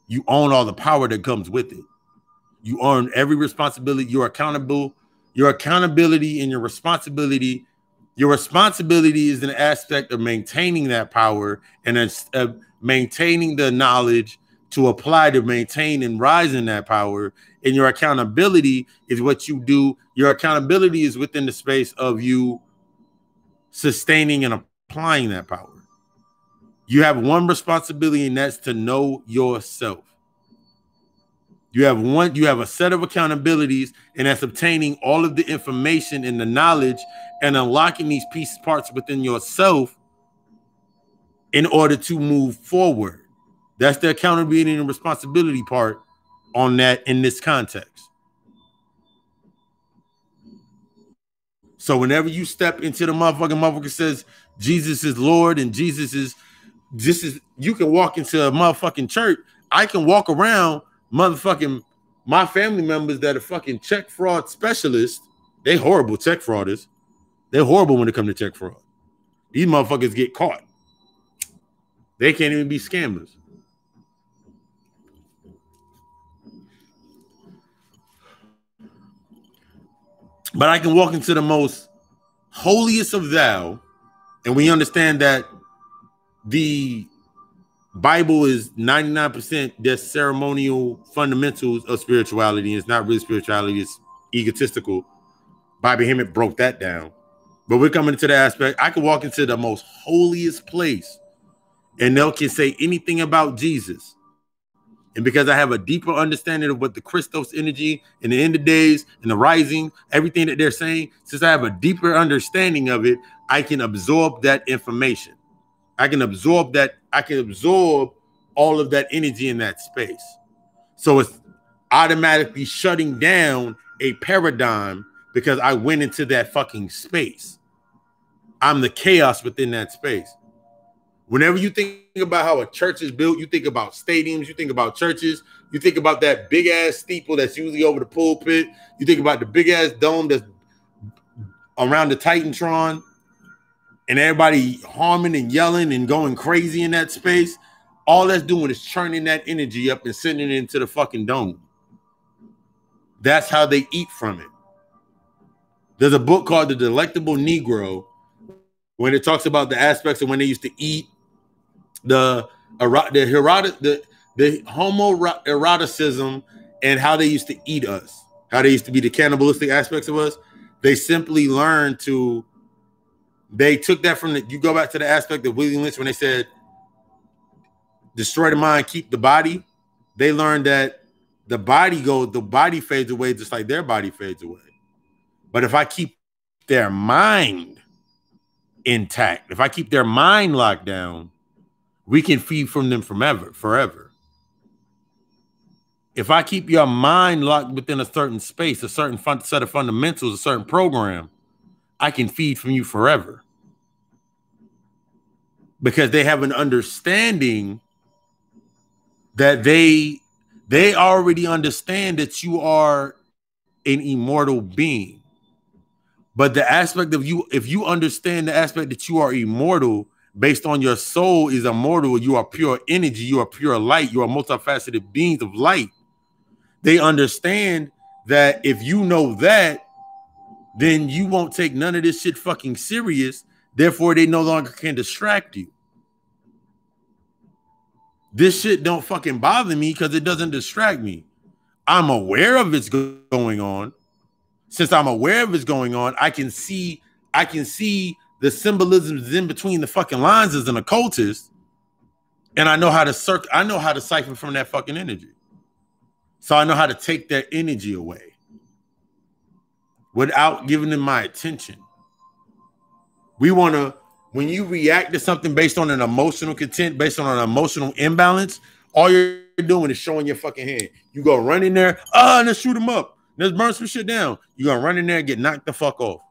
Speaker 1: you own all the power that comes with it. You own every responsibility. You're accountable. Your accountability and your responsibility. Your responsibility is an aspect of maintaining that power and maintaining the knowledge to apply to maintain and rise in that power. And your accountability is what you do. Your accountability is within the space of you sustaining and applying that power. You have one responsibility, and that's to know yourself. You have a set of accountabilities, and that's obtaining all of the information and the knowledge and unlocking these parts within yourself in order to move forward. That's the accountability and responsibility part on that in this context. So whenever you step into the motherfucker says Jesus is Lord and you can walk into a motherfucking church. I can walk around motherfucking my family members that are fucking check fraud specialists. They horrible check frauders. They're horrible when it comes to check fraud. These motherfuckers get caught. They can't even be scammers. But I can walk into the most holiest of thou, and we understand that the Bible is 99% just ceremonial fundamentals of spirituality. It's not really spirituality, it's egotistical. Bobby Hemmett broke that down. But we're coming to the aspect, I can walk into the most holiest place and they can say anything about Jesus. And because I have a deeper understanding of what the Christos energy and the end of days and the rising, everything that they're saying, since I have a deeper understanding of it, I can absorb that information. I can absorb that. I can absorb all of that energy in that space. So it's automatically shutting down a paradigm because I went into that fucking space. I'm the chaos within that space. Whenever you think about how a church is built, you think about stadiums, you think about churches, you think about that big ass steeple that's usually over the pulpit, you think about the big ass dome that's around the Titantron, and everybody harming and yelling and going crazy in that space. All that's doing is churning that energy up and sending it into the fucking dome. That's how they eat from it. There's a book called The Delectable Negro, when it talks about the aspects of when they used to eat the homoeroticism and how they used to eat us, how they used to be the cannibalistic aspects of us. They simply learned to, they took that from you go back to the aspect of William Lynch when they said, destroy the mind, keep the body. They learned that the body fades away just like their body fades away. But if I keep their mind intact, if I keep their mind locked down, we can feed from them forever. If I keep your mind locked within a certain space, a certain set of fundamentals, a certain program, I can feed from you forever. Because they have an understanding that they already understand that you are an immortal being. But the aspect of you, if you understand the aspect that you are immortal, based on your soul is immortal, you are pure energy, you are pure light, you are multifaceted beings of light. They understand that if you know that, then you won't take none of this shit fucking serious. Therefore, they no longer can distract you. This shit don't fucking bother me because it doesn't distract me. I'm aware of it's going on. Since I'm aware of it's going on, I can see the symbolisms in between the fucking lines as an occultist, and I know how to siphon from that fucking energy. So I know how to take that energy away without giving them my attention. When you react to something based on an emotional content, based on an emotional imbalance, all you're doing is showing your fucking hand. You go run in there, let's shoot him up. Let's burn some shit down. You're gonna run in there and get knocked the fuck off.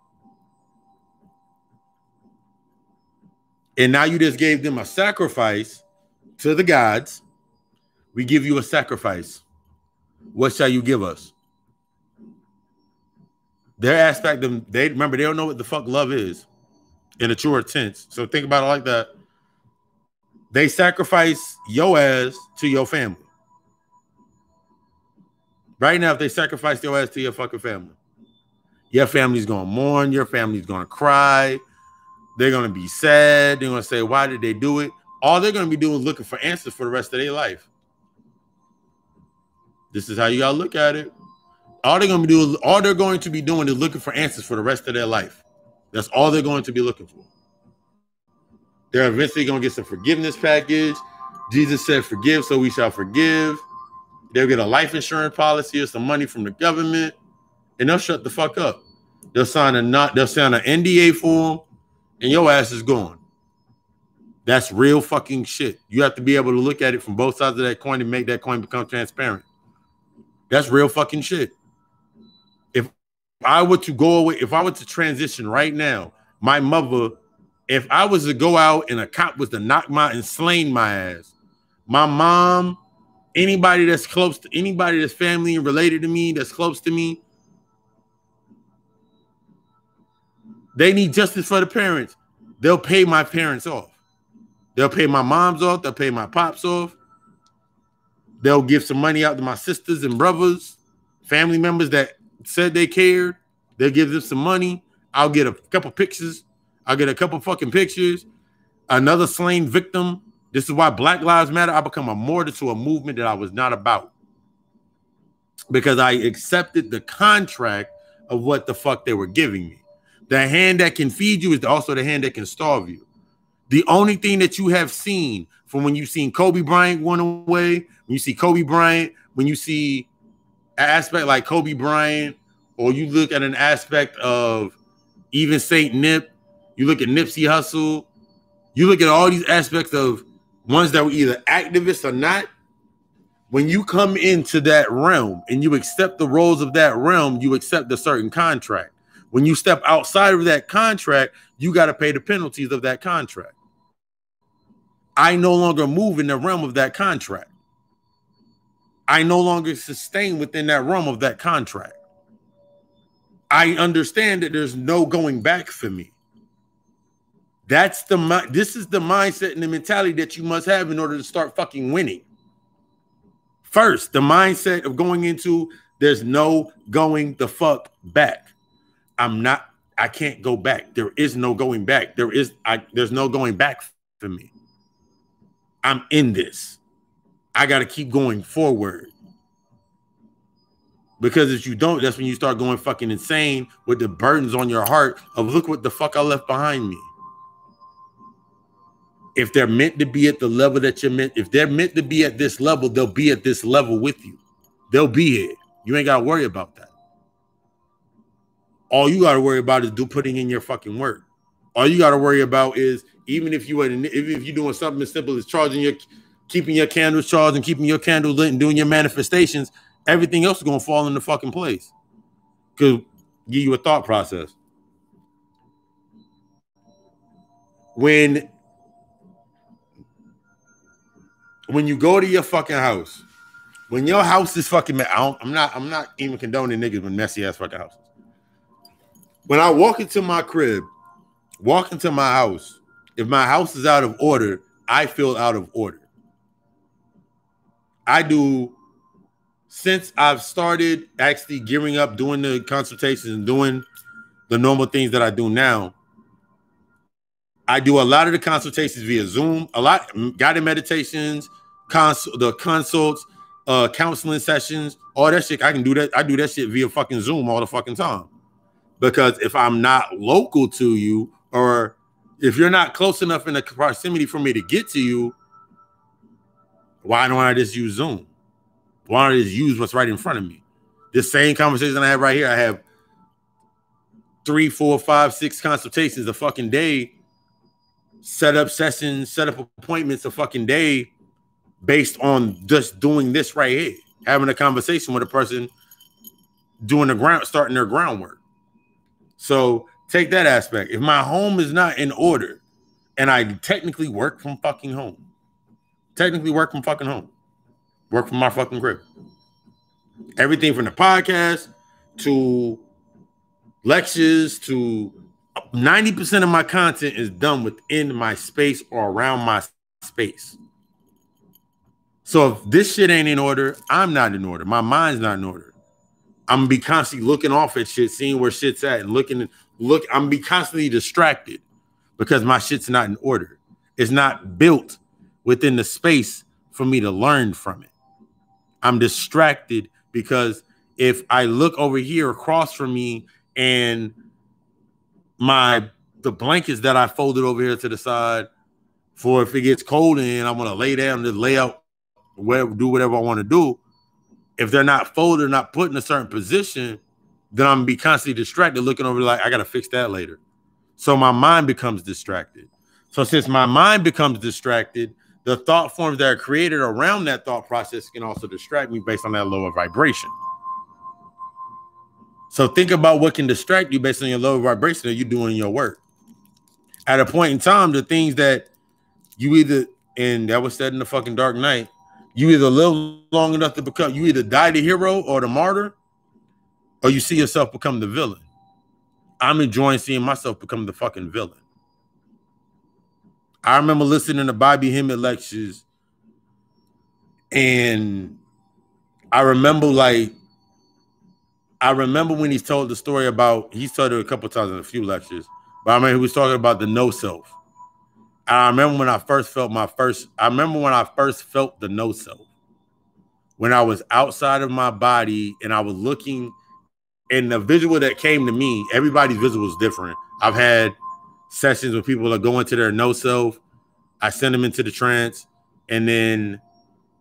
Speaker 1: And now you just gave them a sacrifice to the gods. We give you a sacrifice. What shall you give us? Their aspect of they don't know what the fuck love is in a truer sense. So think about it like that. They sacrifice your ass to your family. Right now, if they sacrifice your ass to your fucking family, your family's gonna mourn, your family's gonna cry, they're gonna be sad, they're gonna say, why did they do it? All they're gonna be doing is looking for answers for the rest of their life. This is how you gotta look at it. All they're going to be doing is looking for answers for the rest of their life. That's all they're going to be looking for. They're eventually going to get some forgiveness package. Jesus said, forgive, so we shall forgive. They'll get a life insurance policy or some money from the government, and they'll shut the fuck up. They'll sign an NDA form, and your ass is gone. That's real fucking shit. You have to be able to look at it from both sides of that coin and make that coin become transparent. That's real fucking shit. If I were to transition right now, my mother, if I was to go out and a cop was to knock and slain my ass, my mom, anybody that's close to anybody that's family and related to me, that's close to me, they need justice for the parents. They'll pay my parents off. They'll pay my moms off. They'll pay my pops off. They'll give some money out to my sisters and brothers, family members that said they cared. They'll give them some money. I'll get a couple pictures. I'll get a couple fucking pictures. Another slain victim. This is why Black Lives Matter. I become a martyr to a movement that I was not about. Because I accepted the contract of what the fuck they were giving me. The hand that can feed you is also the hand that can starve you. The only thing that you have seen from when you've seen Kobe Bryant run away, when you see Kobe Bryant, when you see an aspect like Kobe Bryant, or you look at an aspect of even Saint Nip, you look at Nipsey Hussle, you look at all these aspects of ones that were either activists or not. When you come into that realm and you accept the roles of that realm, you accept a certain contract. When you step outside of that contract, you got to pay the penalties of that contract. I no longer move in the realm of that contract. I no longer sustain within that realm of that contract. I understand that there's no going back for me. This is the mindset and the mentality that you must have in order to start fucking winning. First, the mindset of going into there's no going the fuck back. I can't go back. There is no going back. There's no going back for me. I'm in this. I got to keep going forward. Because if you don't, that's when you start going fucking insane with the burdens on your heart of look what the fuck I left behind me. If they're meant to be at the level that you're meant, if they're meant to be at this level, they'll be at this level with you. They'll be here. You ain't got to worry about that. All you got to worry about is putting in your fucking work. All you got to worry about is even if you're doing something as simple as keeping your candles charged and keeping your candles lit and doing your manifestations, everything else is going to fall into fucking place. Because give you a thought process. When you go to your fucking house, when your house is fucking I'm not even condoning niggas with messy ass fucking houses. When I walk into my crib, walk into my house, if my house is out of order, I feel out of order. I do, since I've started actually gearing up, doing the consultations and doing the normal things that I do now, I do a lot of the consultations via Zoom, a lot guided meditations, the consults. counseling sessions, all that shit. I can do that. I do that shit via fucking Zoom all the fucking time. Because if I'm not local to you, or if you're not close enough in the proximity for me to get to you, why don't I just use Zoom? Why don't I just use what's right in front of me? This same conversation I have right here, I have 3, 4, 5, 6 consultations a fucking day, set up sessions, set up appointments a fucking day based on just doing this right here, having a conversation with a person doing starting their groundwork. So take that aspect. If my home is not in order and I technically work from fucking home, work from my fucking crib, everything from the podcast to lectures to 90% of my content is done within my space or around my space. So if this shit ain't in order, I'm not in order. My mind's not in order. I'm gonna be constantly looking off at shit, seeing where shit's at, and I'm gonna be constantly distracted because my shit's not in order. It's not built within the space for me to learn from it. I'm distracted because if I look over here across from me and the blankets that I folded over here to the side for if it gets cold and I want to lay down, just lay out, do whatever I want to do. If they're not folded, not put in a certain position, then I'm gonna be constantly distracted, looking over like I gotta fix that later. So my mind becomes distracted. So since my mind becomes distracted, the thought forms that are created around that thought process can also distract me based on that lower vibration. So think about what can distract you based on your lower vibration that you're doing your work. At a point in time, the things that you either, and that was said in the fucking Dark Knight, you either live long enough to become, you either die the hero or the martyr, or you see yourself become the villain. I'm enjoying seeing myself become the fucking villain. I remember listening to Bobby Hemmett lectures, and I remember when he's told the story about, he's told it a couple times in a few lectures, but I remember he was talking about the no self. I remember when I first felt the no self. When I was outside of my body and I was looking, and the visual that came to me, everybody's visual is different. I've had sessions where people are going to their no self. I send them into the trance, and then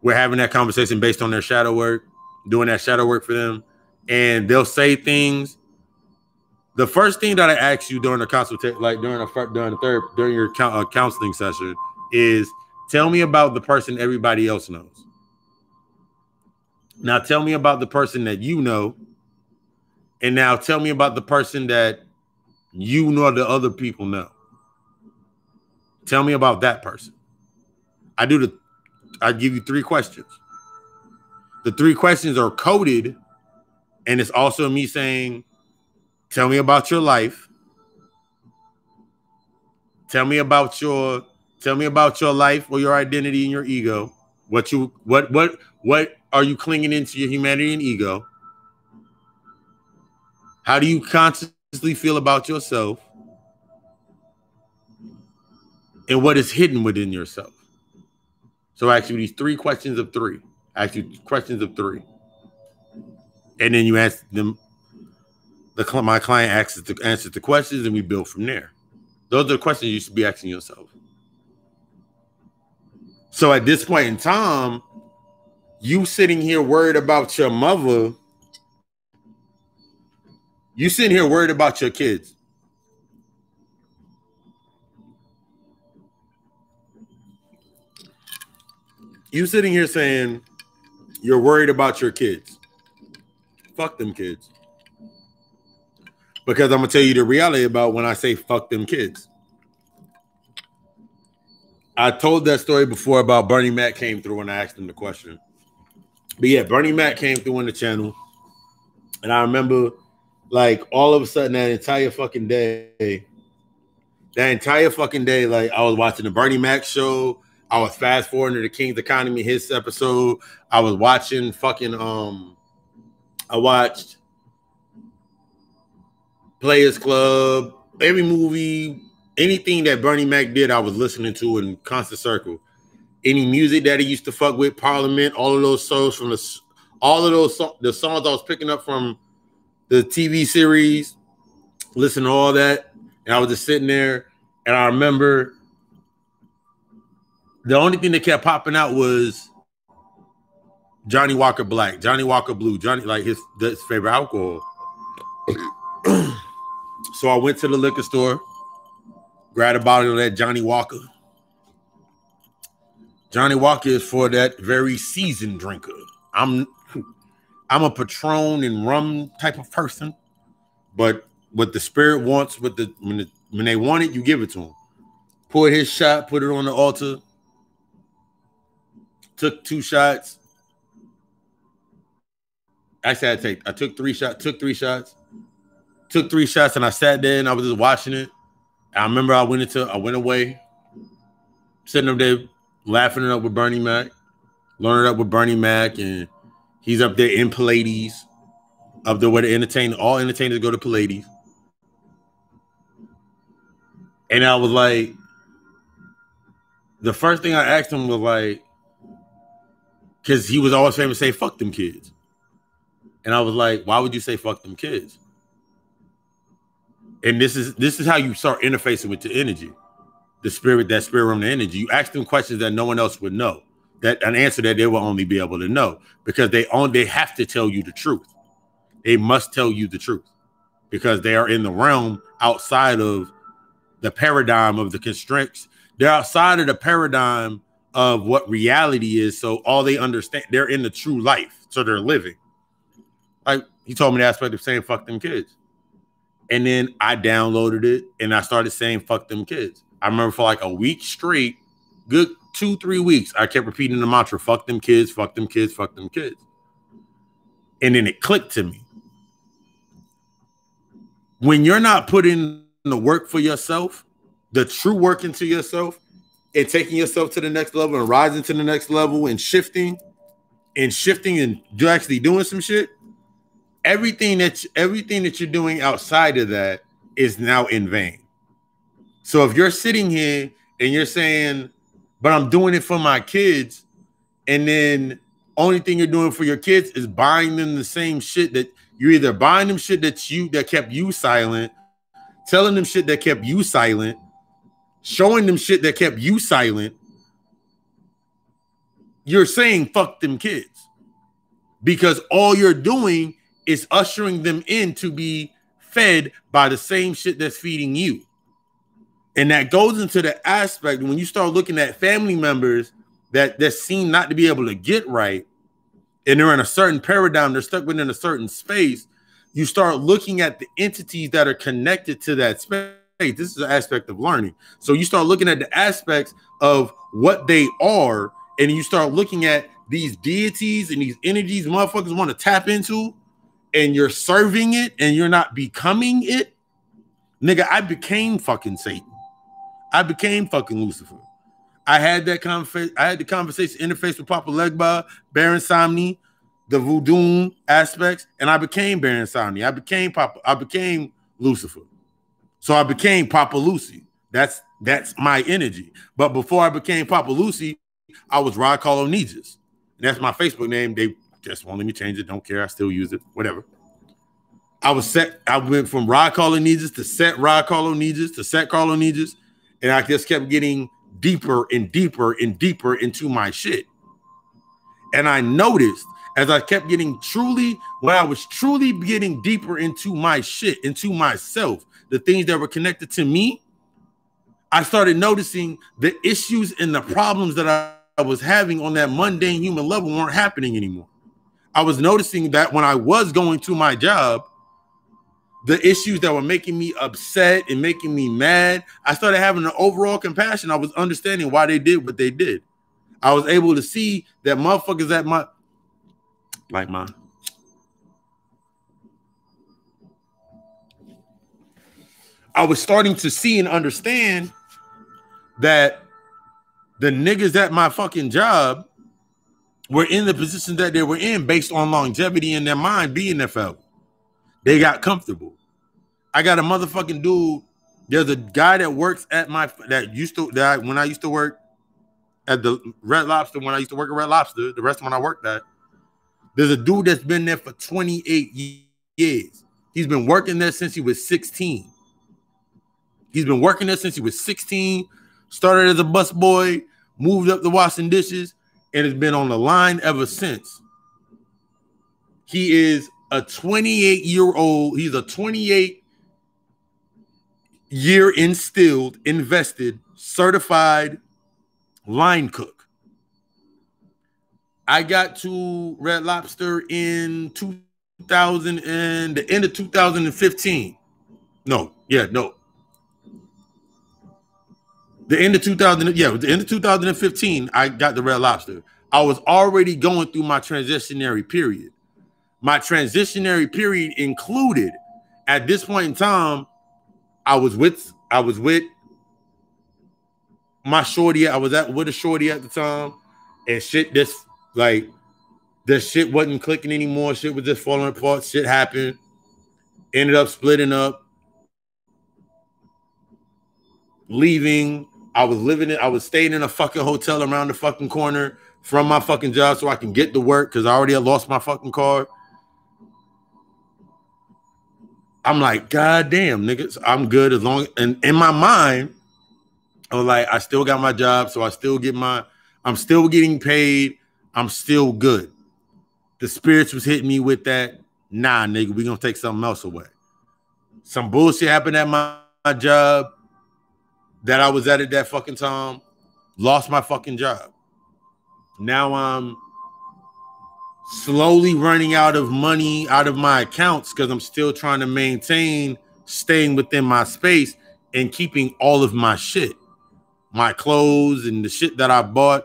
Speaker 1: we're having that conversation based on their shadow work, doing that shadow work for them. And they'll say things. The first thing that I ask you during the consultation, like during your counseling session, is tell me about the person everybody else knows. Now tell me about the person that you know, and now tell me about the person that you know the other people know. Tell me about that person. I give you 3 questions. The 3 questions are coded, and it's also me saying, tell me about your life. Tell me about your life or your identity and your ego. What are you clinging into your humanity and ego? How do you consciously feel about yourself? And what is hidden within yourself? So I ask you these 3 questions of 3. I ask you questions of 3. And then you ask them, my client answers the questions, and we build from there. Those are the questions you should be asking yourself. So at this point in time, you sitting here worried about your mother, you sitting here worried about your kids. You sitting here saying you're worried about your kids. Fuck them kids. Because I'm going to tell you the reality about when I say fuck them kids. I told that story before about Bernie Mac came through and I asked him the question. But yeah, Bernie Mac came through on the channel. And I remember, like, all of a sudden that entire fucking day, like, I was watching the Bernie Mac show. I was fast forwarding to the King's Economy, his episode. I was watching fucking, I watched Players Club, every movie, anything that Bernie Mac did, I was listening to in constant circle. any music that he used to fuck with, Parliament, all of those songs from the songs I was picking up from the TV series, listen to all that, and I was just sitting there, and I remember the only thing that kept popping out was Johnny Walker Black, Johnny Walker Blue, Johnny, like his favorite alcohol. So I went to the liquor store, grabbed a bottle of that Johnny Walker. Johnny Walker is for that very seasoned drinker. I'm a Patron and rum type of person, but what the spirit wants, when they want it, you give it to them. Poured his shot, put it on the altar. Took 2 shots. Actually, I took 3 shots. Took 3 shots, and I sat there and I was just watching it. I remember I went away, sitting up there, laughing it up with Bernie Mac, learning up with Bernie Mac, and he's up there in Pallades, up there where all entertainers go to Pallades. And I was like, the first thing I asked him was like, because he was always famous to say, fuck them kids. And I was like, why would you say fuck them kids? And this is how you start interfacing with the energy, that spirit realm, the energy. You ask them questions that no one else would know, that an answer that they will only be able to know, because they have to tell you the truth. They must tell you the truth because they are in the realm outside of the paradigm of the constraints. They're outside of the paradigm of what reality is. So all they understand, they're in the true life. So they're living. Like he told me the aspect of saying fuck them kids. And then I downloaded it and I started saying fuck them kids. I remember for like a week straight, good 2-3 weeks, I kept repeating the mantra, fuck them kids, fuck them kids, fuck them kids. And then it clicked to me. When you're not putting the work for yourself, the true work into yourself, and taking yourself to the next level and rising to the next level and shifting and actually doing some shit, everything that you're doing outside of that is now in vain. So if you're sitting here and you're saying, but I'm doing it for my kids, and then only thing you're doing for your kids is buying them the same shit that you're either buying them shit that kept you silent, telling them shit that kept you silent, showing them shit that kept you silent, you're saying fuck them kids. Because all you're doing is ushering them in to be fed by the same shit that's feeding you. And that goes into the aspect when you start looking at family members that seem not to be able to get right, and they're in a certain paradigm, they're stuck within a certain space, you start looking at the entities that are connected to that space. This is an aspect of learning. So you start looking at the aspects of what they are, and you start looking at these deities and these energies motherfuckers want to tap into, and you're serving it and you're not becoming it. Nigga, I became fucking Satan. I became fucking Lucifer. I had the conversation interface with Papa Legba, Baron Samni, the voodoo aspects, and I became Baron Samni. I became Lucifer. So I became Papa Lucy. That's my energy. But before I became Papa Lucy, I was conduits. And that's my Facebook name. They just won't let me change it. Don't care. I still use it. Whatever. I went from conduits to setcarlonegus, and I just kept getting deeper and deeper and deeper into my shit. And I noticed as I kept getting when I was truly getting deeper into my shit, into myself, the things that were connected to me, I started noticing the issues and the problems that I was having on that mundane human level weren't happening anymore. I was noticing that when I was going to my job, the issues that were making me upset and making me mad, I started having an overall compassion. I was understanding why they did what they did. I was able to see that motherfuckers I was starting to see and understand that the niggas at my fucking job were in the position that they were in based on longevity in their mind being there forever. They got comfortable. I got a motherfucking dude. There's a guy that works at when I used to work at the Red Lobster when I used to work at Red Lobster, the restaurant I worked at. There's a dude that's been there for 28 years. He's been working there since he was 16. He's been working there since he was 16, started as a busboy, moved up to washing dishes, and has been on the line ever since. He is a 28-year-old. He's a 28-year instilled, invested, certified line cook. I got to Red Lobster in 2000 and the end of 2015. The end of 2015, I got the Red Lobster. I was already going through my transitionary period. My transitionary period included, at this point in time, I was with my shorty. I was with a shorty at the time, and shit, the shit wasn't clicking anymore. Shit was just falling apart. Shit happened. Ended up splitting up, leaving. I was staying in a fucking hotel around the fucking corner from my fucking job so I can get to work because I already had lost my fucking car. I'm like, God damn, niggas, I'm good as long. And in my mind, I was like, I still got my job, so I'm still getting paid. I'm still good. The spirits was hitting me with that. Nah, nigga, we gonna take something else away. Some bullshit happened at my job that I was at that fucking time. Lost my fucking job. Now I'm slowly running out of money out of my accounts because I'm still trying to maintain staying within my space and keeping all of my shit. My clothes and the shit that I bought,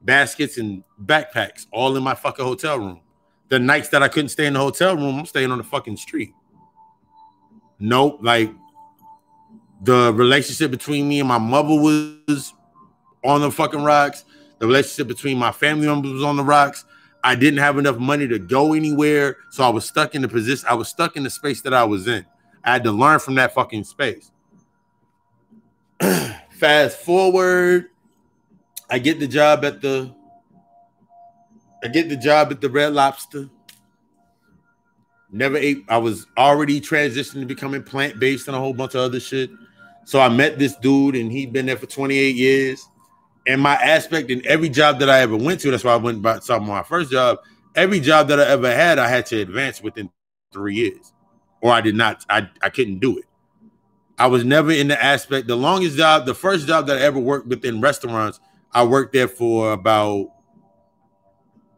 Speaker 1: baskets and backpacks, all in my fucking hotel room. The nights that I couldn't stay in the hotel room, I'm staying on the fucking street. Nope, like the relationship between me and my mother was on the fucking rocks. The relationship between my family members was on the rocks. I didn't have enough money to go anywhere, so I was stuck in the position. I was stuck in the space that I was in. I had to learn from that fucking space. Fast forward, I get the job at the Red Lobster. Never ate. I was already transitioning to becoming plant-based and a whole bunch of other shit. So I met this dude, and he'd been there for 28 years. And my aspect in every job that I ever went to, that's why I went about something my first job. Every job that I ever had, I had to advance within 3 years, or I did not. I couldn't do it. I was never in the aspect. The longest job, the first job that I ever worked within restaurants, I worked there for about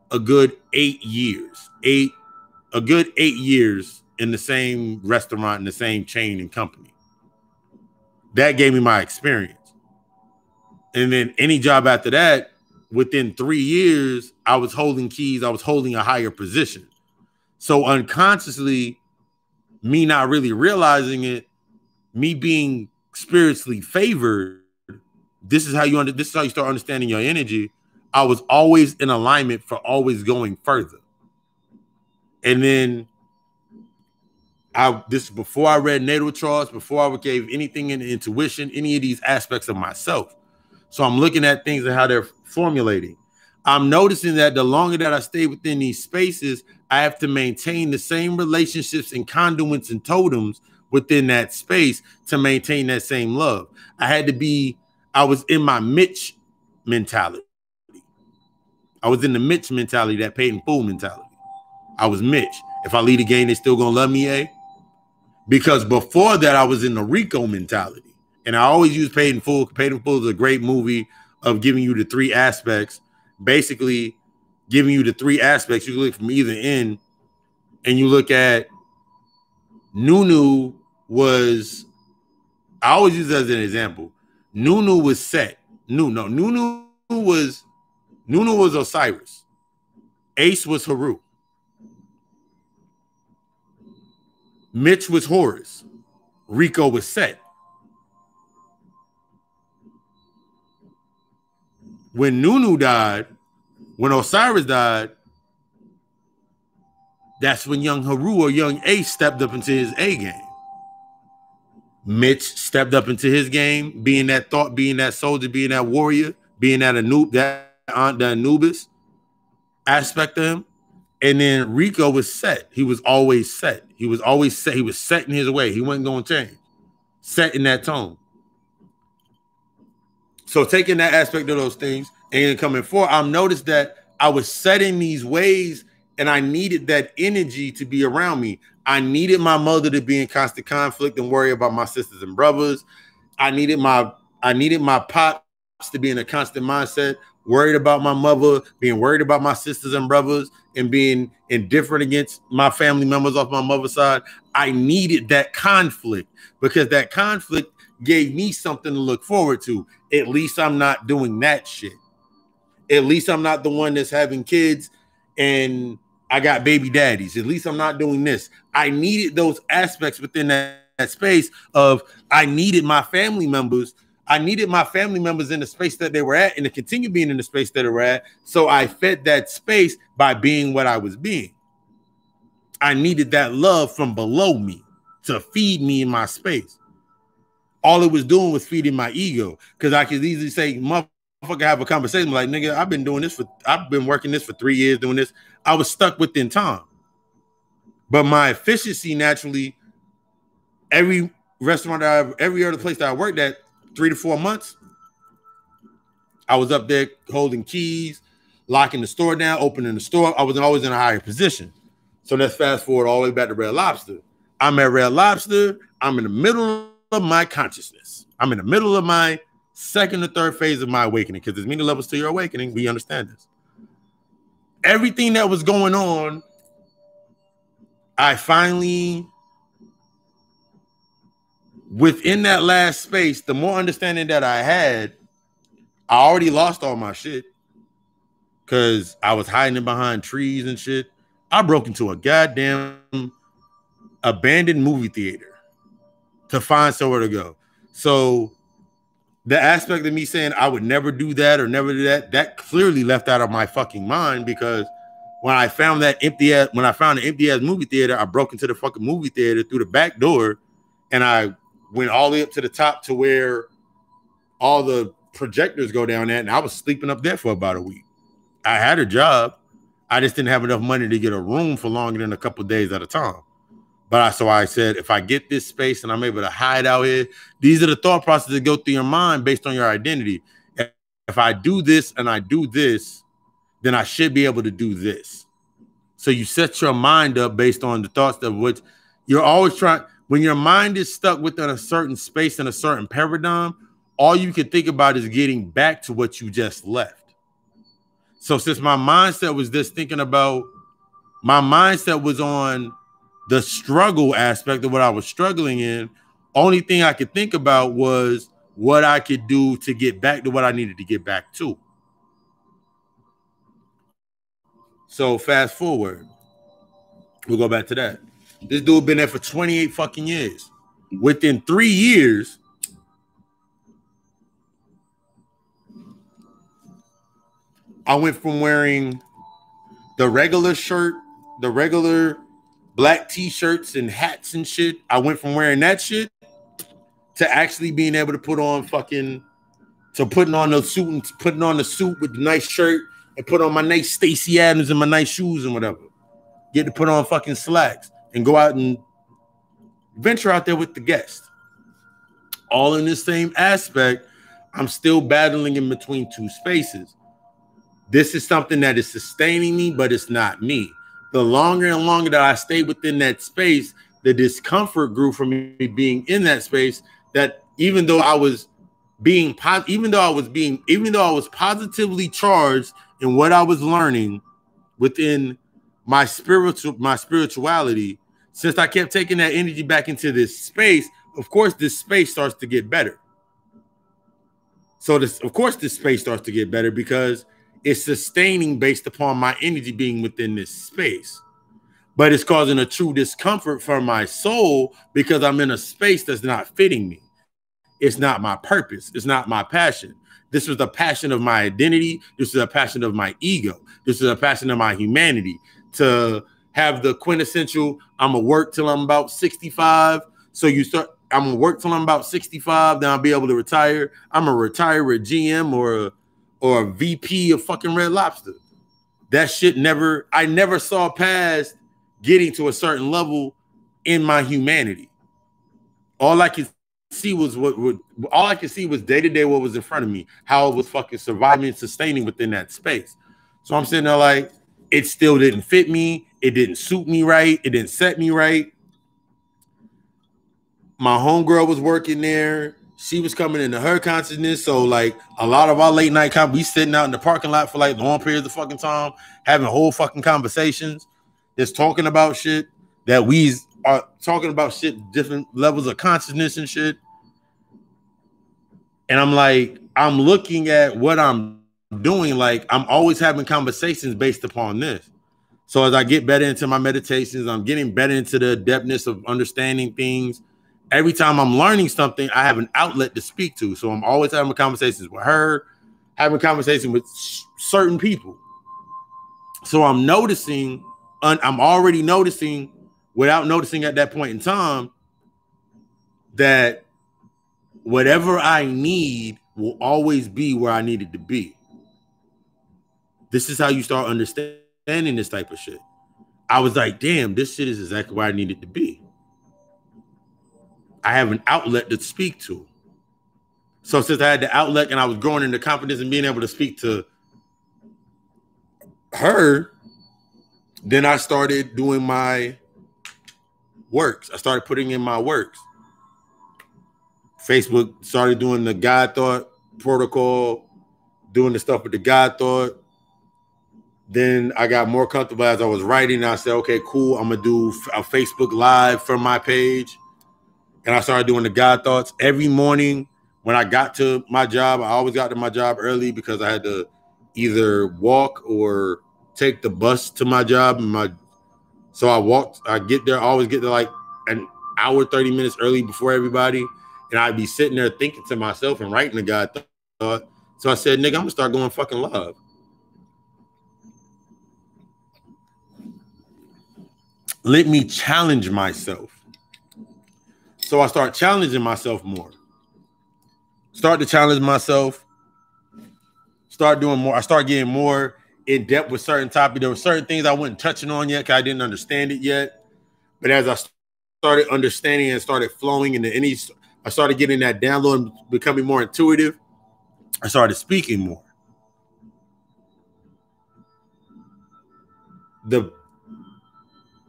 Speaker 1: a good 8 years. A good 8 years in the same restaurant, in the same chain and company. That gave me my experience. And then any job after that, within 3 years, I was holding keys. I was holding a higher position. So unconsciously, me not really realizing it, me being spiritually favored, this is how you start understanding your energy. I was always in alignment for always going further. And then before I read natal charts, before I gave anything in intuition, any of these aspects of myself. So I'm looking at things and how they're formulating. I'm noticing that the longer that I stay within these spaces, I have to maintain the same relationships and conduits and totems within that space to maintain that same love. I was in my Mitch mentality. I was in the Mitch mentality, that paid in full mentality. I was Mitch. If I lead the game, they still gonna love me, eh? Because before that, I was in the Rico mentality. And I always use Paid in Full. Paid in Full is a great movie of giving you the three aspects. Basically, giving you the three aspects. You look from either end, and you look at Nunu was. I always use that as an example. Nunu was Set. Nunu was Osiris. Ace was Haru. Mitch was Horus. Rico was Set. When Nunu died, when Osiris died, that's when young Haru or young Ace stepped up into his A game. Mitch stepped up into his game, being that thought, being that soldier, being that warrior, being that the Anubis aspect of him. And then Rico was set. He was always set. He was always set. He was set in his way. He wasn't going to change. Set in that tone. So taking that aspect of those things and coming forward, I've noticed that I was set in these ways and I needed that energy to be around me. I needed my mother to be in constant conflict and worry about my sisters and brothers. I needed my pops to be in a constant mindset, worried about my mother, being worried about my sisters and brothers, and being indifferent against my family members off my mother's side. I needed that conflict because that conflict gave me something to look forward to. At least I'm not doing that shit. At least I'm not the one that's having kids and I got baby daddies. At least I'm not doing this. I needed those aspects within that space of I needed my family members. I needed my family members in the space that they were at and to continue being in the space that they were at. So I fed that space by being what I was being. I needed that love from below me to feed me in my space. All it was doing was feeding my ego because I could easily say, motherfucker, have a conversation like, nigga, I've been working this for 3 years doing this. I was stuck within time. But my efficiency naturally, every other place that I worked at, 3 to 4 months, I was up there holding keys, locking the store down, opening the store. I was always in a higher position. So let's fast forward all the way back to Red Lobster. I'm at Red Lobster. I'm in the middle of my consciousness. I'm in the middle of my second or third phase of my awakening because there's many levels to your awakening. We understand this. Everything that was going on, I finally, within that last space, the more understanding that I had, I already lost all my shit because I was hiding behind trees and shit. I broke into a goddamn abandoned movie theater to find somewhere to go. So the aspect of me saying I would never do that or never do that, that clearly left out of my fucking mind because when I found an empty ass movie theater, I broke into the fucking movie theater through the back door and I went all the way up to the top to where all the projectors go down at, and I was sleeping up there for about a week. I had a job. I just didn't have enough money to get a room for longer than a couple of days at a time. So I said, if I get this space and I'm able to hide out here, these are the thought processes that go through your mind based on your identity. If I do this and I do this, then I should be able to do this. So you set your mind up based on the thoughts of which you're always trying. When your mind is stuck within a certain space and a certain paradigm, all you can think about is getting back to what you just left. So since my mindset was just thinking about, my mindset was on the struggle aspect of what I was struggling in, only thing I could think about was what I could do to get back to what I needed to get back to. So fast forward, we'll go back to that. This dude been there for 28 fucking years. Within 3 years, I went from wearing the regular shirt, the regular black t-shirts and hats and shit. I went from wearing that shit to actually being able to putting on the suit with the nice shirt and put on my nice Stacey Adams and my nice shoes and whatever. Get to put on fucking slacks and go out and venture out there with the guest. All in the same aspect, I'm still battling in between two spaces. This is something that is sustaining me, but it's not me. The longer and longer that I stay within that space, the discomfort grew from me being in that space. That even though I was positively charged in what I was learning within my spirituality, since I kept taking that energy back into this space, of course, this space starts to get better. This space starts to get better because it's sustaining based upon my energy being within this space. But it's causing a true discomfort for my soul because I'm in a space that's not fitting me. It's not my purpose. It's not my passion. This was the passion of my identity. This is a passion of my ego. This is a passion of my humanity. To have the quintessential, I'm going to work till I'm about 65. So I'm going to work till I'm about 65. Then I'll be able to retire. I'm going to retire at GM or or a VP of fucking Red Lobster. That shit I never saw past getting to a certain level in my humanity. All I could see was all I could see was day to day what was in front of me, how it was fucking surviving and sustaining within that space. So I'm sitting there like, it still didn't fit me. It didn't suit me right. It didn't set me right. My homegirl was working there. She was coming into her consciousness. So like a lot of our late night we sitting out in the parking lot for like long periods of fucking time, having whole fucking conversations, just talking about shit that we are talking about shit, different levels of consciousness and shit. And I'm like, I'm looking at what I'm doing. Like I'm always having conversations based upon this. So as I get better into my meditations, I'm getting better into the depthness of understanding things. Every time I'm learning something, I have an outlet to speak to. So I'm always having conversations with her, having conversations with certain people. So I'm noticing, I'm already noticing without noticing at that point in time that whatever I need will always be where I needed to be. This is how you start understanding this type of shit. I was like, damn, this shit is exactly where I needed to be. I have an outlet to speak to. So since I had the outlet and I was growing into confidence and being able to speak to her, then I started doing my works. I started putting in my works. Facebook started doing the God Thought protocol, doing the stuff with the God Thought. Then I got more comfortable as I was writing. I said, okay, cool. I'm going to do a Facebook Live from my page. And I started doing the God Thoughts every morning. When I got to my job, I always got to my job early because I had to either walk or take the bus to my job. So I get there, I always get there like an hour, 30 minutes early before everybody. And I'd be sitting there thinking to myself and writing the God Thought. So I said, nigga, I'm going to start going fucking live. Let me challenge myself. So I start challenging myself more. Start to challenge myself. Start doing more. I start getting more in depth with certain topics. There were certain things I wasn't touching on yet because I didn't understand it yet. But as I started understanding and started flowing into I started getting that download and becoming more intuitive. I started speaking more. The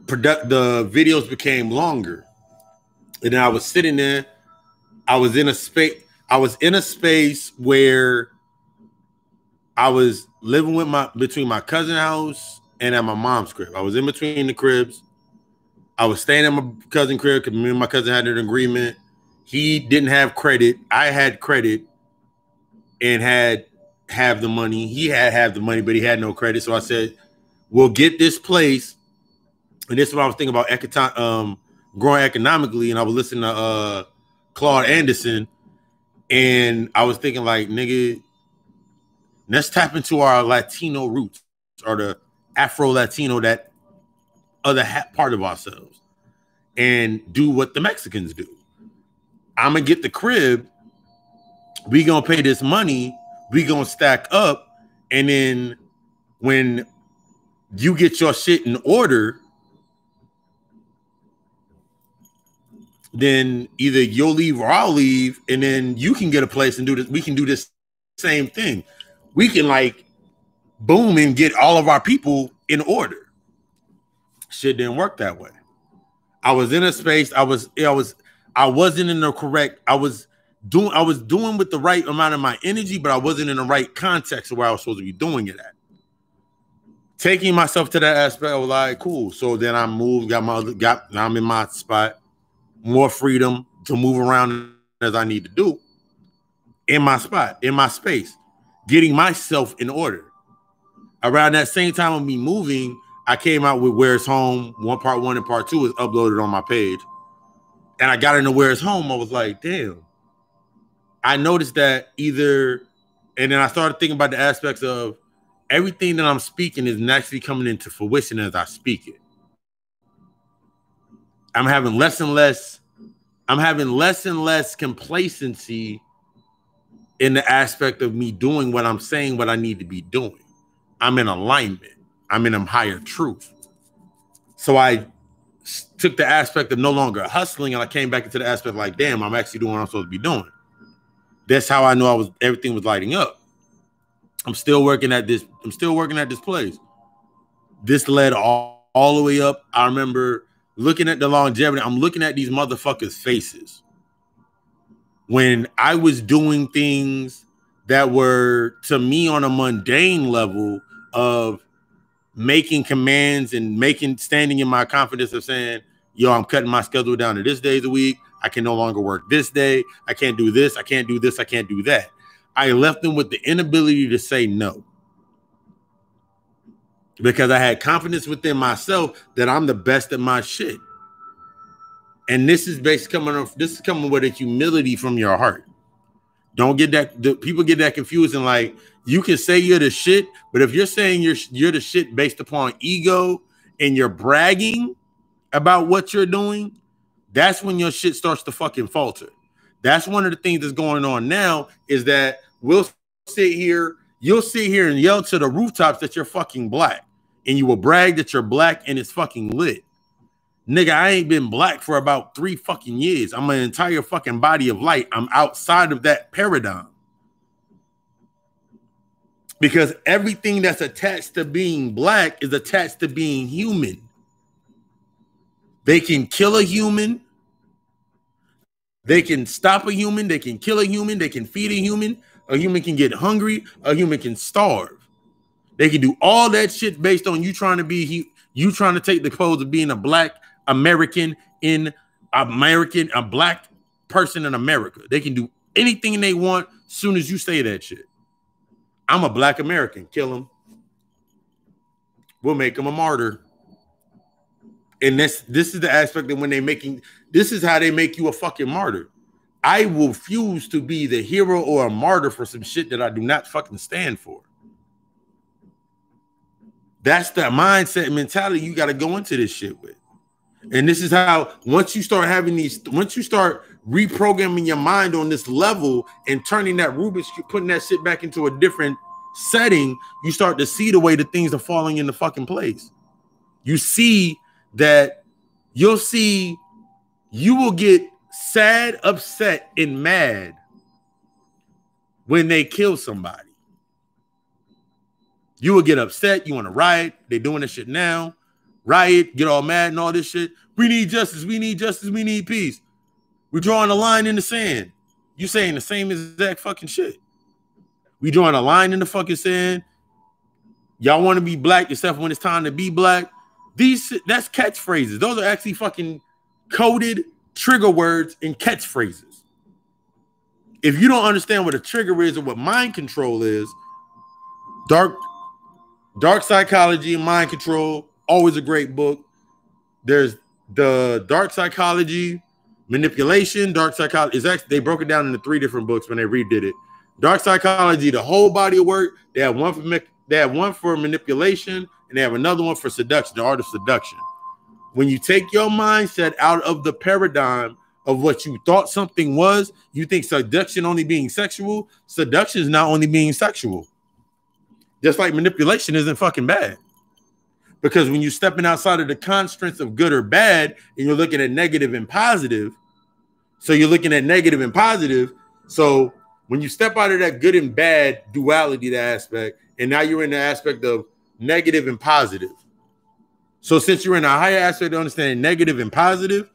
Speaker 1: videos became longer. And then I was sitting there. I was in a space where I was living with between my cousin's house and at my mom's crib. I was in between the cribs. I was staying at my cousin's crib because me and my cousin had an agreement. He didn't have credit. I had credit and have the money. He had the money, but he had no credit. So I said, we'll get this place. And this is what I was thinking about growing economically. And I was listening to Claude Anderson. And I was thinking like, nigga, let's tap into our Latino roots or the Afro-Latino, that other part of ourselves, and do what the Mexicans do. I'm going to get the crib. We going to pay this money. We going to stack up. And then when you get your shit in order, then either you'll leave or I'll leave, and then you can get a place and do this. We can do this same thing. We can like boom and get all of our people in order. Shit didn't work that way. I was in a space. I wasn't in the correct. I was doing with the right amount of my energy, but I wasn't in the right context of where I was supposed to be doing it at. Taking myself to that aspect, I was like, cool. So then I moved, now I'm in my spot. More freedom to move around as I need to do in my spot, in my space, getting myself in order. Around that same time of me moving, I came out with Where's Home. Part 1 and part 2 is uploaded on my page. And I got into Where's Home. I was like, damn. I noticed that and then I started thinking about the aspects of everything that I'm speaking is naturally coming into fruition as I speak it. I'm having less and less complacency in the aspect of me doing what I'm saying, what I need to be doing. I'm in alignment. I'm in a higher truth. So I took the aspect of no longer hustling, and I came back into the aspect like, damn, I'm actually doing what I'm supposed to be doing. That's how I know everything was lighting up. I'm still working at this place. This led all the way up. I remember looking at the longevity. I'm looking at these motherfuckers' faces. When I was doing things that were, to me, on a mundane level of making commands and standing in my confidence of saying, yo, I'm cutting my schedule down to this days a week. I can no longer work this day. I can't do this. I can't do this. I can't do that. I left them with the inability to say no, because I had confidence within myself that I'm the best at my shit. And this is coming with a humility from your heart. Don't get that. People get that confused, and like, you can say you're the shit, but if you're saying you're the shit based upon ego and you're bragging about what you're doing, that's when your shit starts to fucking falter. That's one of the things that's going on now, is that you'll sit here and yell to the rooftops that you're fucking black, and you will brag that you're black and it's fucking lit. Nigga, I ain't been black for about 3 fucking years. I'm an entire fucking body of light. I'm outside of that paradigm. Because everything that's attached to being black is attached to being human. They can kill a human. They can stop a human. They can kill a human. They can feed a human. A human can get hungry. A human can starve. They can do all that shit based on you trying to take the pose of being a black American a black person in America. They can do anything they want as soon as you say that shit. I'm a black American. Kill him. We'll make him a martyr. And this is the aspect that this is how they make you a fucking martyr. I will refuse to be the hero or a martyr for some shit that I do not fucking stand for. That's the mindset and mentality you got to go into this shit with. And this is how, once you start reprogramming your mind on this level and turning that Rubik's, putting that shit back into a different setting, you start to see the way the things are falling into fucking place. You see that you will get sad, upset, and mad when they kill somebody. You will get upset. You want to riot. They're doing this shit now. Riot, get all mad and all this shit. We need justice. We need justice. We need peace. We're drawing a line in the sand. You saying the same exact fucking shit. We drawing a line in the fucking sand. Y'all want to be black except when it's time to be black. That's catchphrases. Those are actually fucking coded trigger words and catchphrases. If you don't understand what a trigger is or what mind control is, dark psychology and mind control, always a great book. There's the dark psychology, manipulation, dark psychology. They broke it down into 3 different books when they redid it. Dark psychology, the whole body of work. They have one for manipulation, and they have another one for seduction, the art of seduction. When you take your mindset out of the paradigm of what you thought something was, you think seduction only being sexual. Seduction is not only being sexual. Just like manipulation isn't fucking bad. Because when you're stepping outside of the constraints of good or bad, and you're looking at negative and positive, so you're looking at negative and positive. So when you step out of that good and bad duality, the aspect, and now you're in the aspect of negative and positive. So since you're in a higher aspect of understanding negative and positive,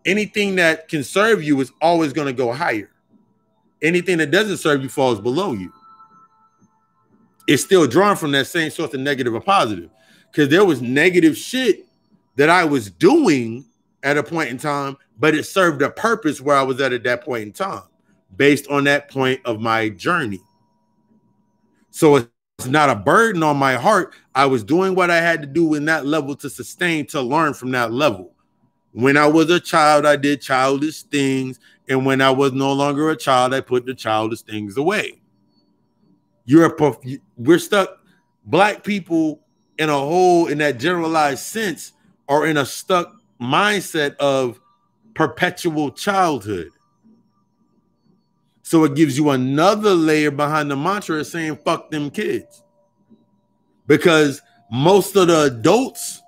Speaker 1: anything that can serve you is always going to go higher. Anything that doesn't serve you falls below you. It's still drawn from that same source of negative or positive. Because there was negative shit that I was doing at a point in time, but it served a purpose where I was at that point in time, based on that point of my journey. So it's not a burden on my heart. I was doing what I had to do in that level to sustain, to learn from that level. When I was a child, I did childish things. And when I was no longer a child, I put the childish things away. We're stuck. Black people in that generalized sense are in a stuck mindset of perpetual childhood. So it gives you another layer behind the mantra saying, fuck them kids. Because most of the adults,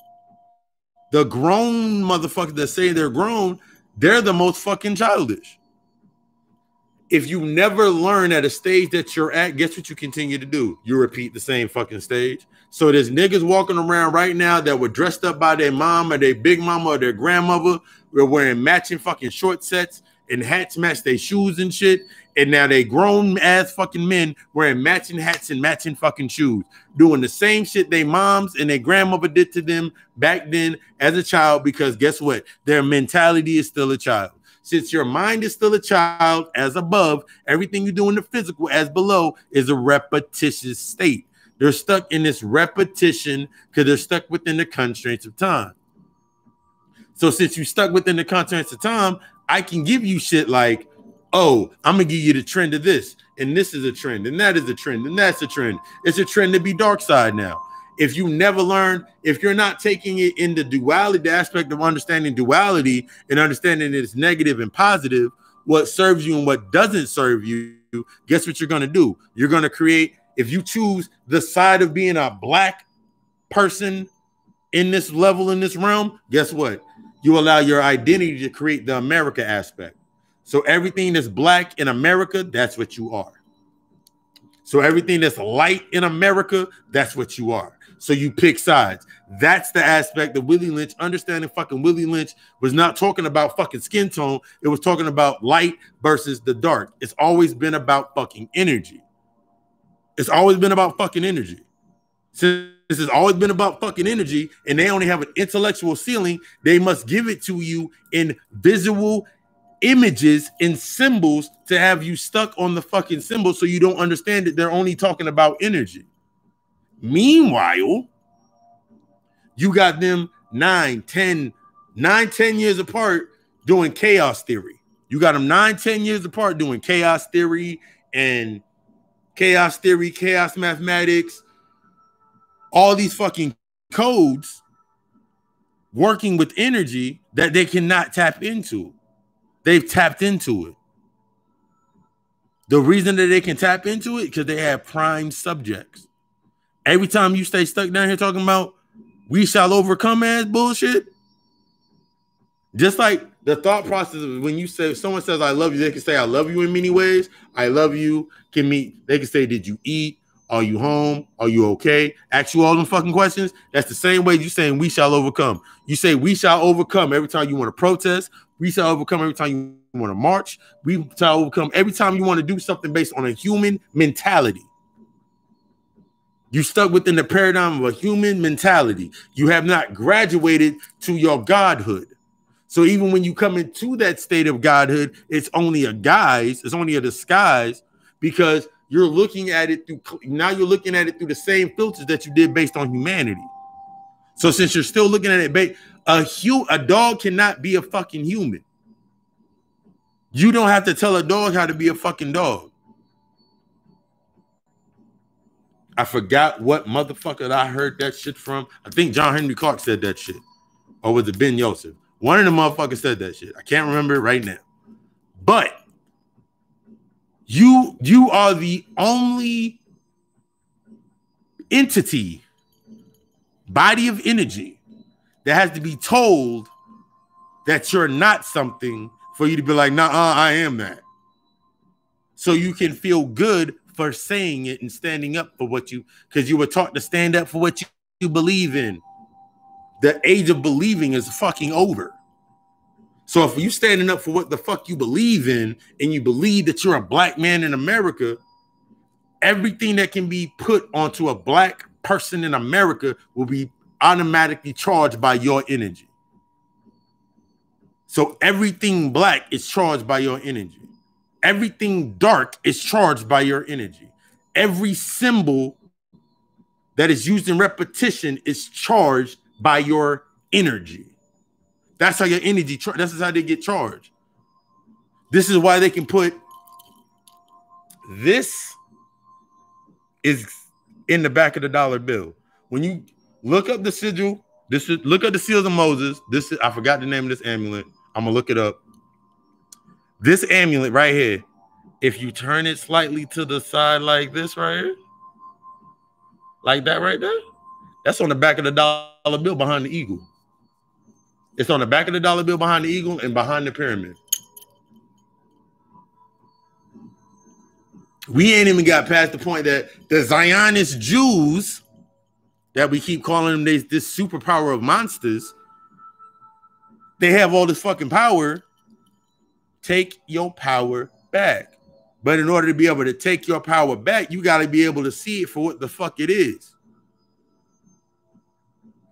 Speaker 1: the grown motherfuckers that say they're grown, they're the most fucking childish. If you never learn at a stage that you're at, guess what you continue to do? You repeat the same fucking stage. So there's niggas walking around right now that were dressed up by their mom or their big mama or their grandmother. We're wearing matching fucking short sets and hats match their shoes and shit. And now they grown ass fucking men wearing matching hats and matching fucking shoes, doing the same shit they moms and their grandmother did to them back then as a child, because guess what? Their mentality is still a child. Since your mind is still a child as above, everything you do in the physical as below is a repetitious state. They're stuck in this repetition because they're stuck within the constraints of time. So since you're stuck within the constraints of time, I can give you shit like, oh, I'm going to give you the trend of this, and this is a trend, and that is a trend, and that's a trend. It's a trend to be dark side now. If you never learn, if you're not taking it in the duality, the aspect of understanding duality and understanding that it's negative and positive, what serves you and what doesn't serve you, guess what you're going to do? You're going to create, if you choose the side of being a black person in this level, in this realm, guess what? You allow your identity to create the America aspect. So everything that's black in America, that's what you are. So everything that's light in America, that's what you are. So you pick sides. That's the aspect of Willie Lynch. Understanding fucking Willie Lynch was not talking about fucking skin tone. It was talking about light versus the dark. It's always been about fucking energy. It's always been about fucking energy. Since this has always been about fucking energy, and they only have an intellectual ceiling, they must give it to you in visual images and symbols to have you stuck on the fucking symbol so you don't understand that they're only talking about energy. Meanwhile, you got them 9-10 years apart doing chaos theory. You got them 9-10 years apart doing chaos theory, chaos mathematics, all these fucking codes working with energy that they cannot tap into. They've tapped into it. The reason that they can tap into it because they have prime subjects. Every time you stay stuck down here talking about we shall overcome ass bullshit, just like the thought process of when you say, if someone says I love you, they can say I love you in many ways. I love you can mean, they can say, did you eat? Are you home? Are you okay? Ask you all them fucking questions. That's the same way you saying we shall overcome. You say we shall overcome every time you want to protest. We shall overcome every time you want to march. We shall overcome every time you want to do something based on a human mentality. You stuck within the paradigm of a human mentality. You have not graduated to your godhood. So even when you come into that state of godhood, it's only a guise. It's only a disguise because you're looking at it through, now you're looking at it through the same filters that you did based on humanity. So since you're still looking at it, a dog cannot be a fucking human. You don't have to tell a dog how to be a fucking dog. I forgot what motherfucker I heard that shit from. I think John Henry Clark said that shit. Or was it Ben Yosef? One of the motherfuckers said that shit. I can't remember it right now. But you are the only entity, body of energy, that has to be told that you're not something for you to be like, nah, I am that. So you can feel good for saying it and standing up for what you, because you were taught to stand up for what you believe in. The age of believing is fucking over. So if you standing up for what the fuck you believe in and you believe that you're a black man in America, everything that can be put onto a black person in America will be automatically charged by your energy. So everything black is charged by your energy. Everything dark is charged by your energy. Every symbol that is used in repetition is charged by your energy. That's how your energy, this is how they get charged. This is why they can put, this is in the back of the dollar bill. When you look up the sigil, look up the seals of Moses. This is, I forgot the name of this amulet. I'm gonna look it up. This amulet right here If you turn it slightly to the side like this right here, like that right there, that's on the back of the dollar bill behind the eagle. It's on the back of the dollar bill behind the eagle and behind the pyramid. We ain't even got past the point that the Zionist Jews that we keep calling them this superpower of monsters, they have all this fucking power. Take your power back. But in order to be able to take your power back, you got to be able to see it for what the fuck it is.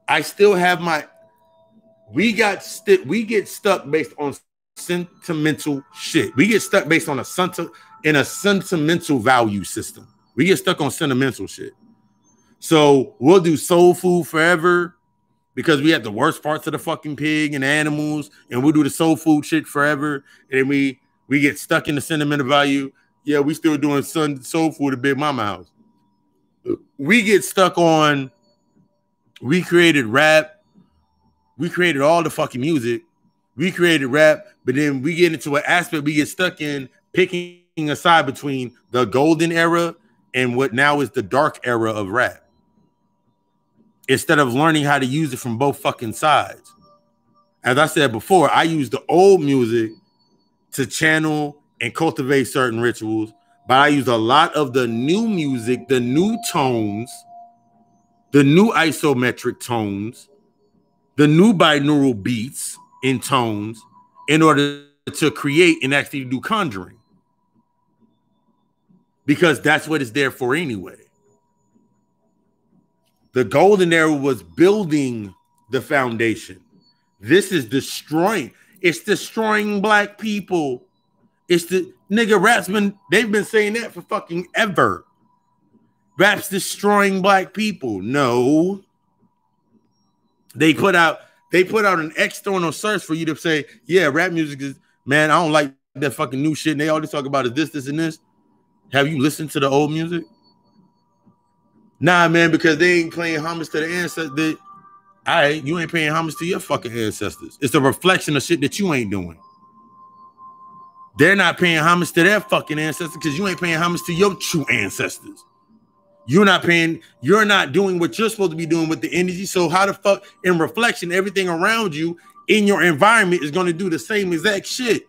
Speaker 1: I still have we get stuck based on sentimental shit. We get stuck based on a sentimental value system. We get stuck on sentimental shit. So we'll do soul food forever because we have the worst parts of the fucking pig and animals, and we'll do the soul food shit forever. And we get stuck in the sentimental value. Yeah, we still doing soul food at Big Mama house. We get stuck on, we created rap. We created all the fucking music. We created rap, but then we get into an aspect we get stuck in picking a side between the golden era and what now is the dark era of rap. Instead of learning how to use it from both fucking sides. As I said before, I use the old music to channel and cultivate certain rituals, but I use a lot of the new music, the new tones, the new isometric tones, the new binaural beats in tones in order to create and actually do conjuring. Because that's what it's there for anyway. The golden era was building the foundation. This is destroying. It's destroying black people. It's the nigga rap's they've been saying that for fucking ever. Rap's destroying black people. No. They put out an external search for you to say, yeah, rap music is, man, I don't like that fucking new shit. And they always talk about is this, and this. Have you listened to the old music? Nah, man, because they ain't playing homage to the ancestors. All right, you ain't paying homage to your fucking ancestors. It's a reflection of shit that you ain't doing. They're not paying homage to their fucking ancestors because you ain't paying homage to your true ancestors. You're not doing what you're supposed to be doing with the energy. So how the fuck, in reflection, everything around you in your environment is going to do the same exact shit.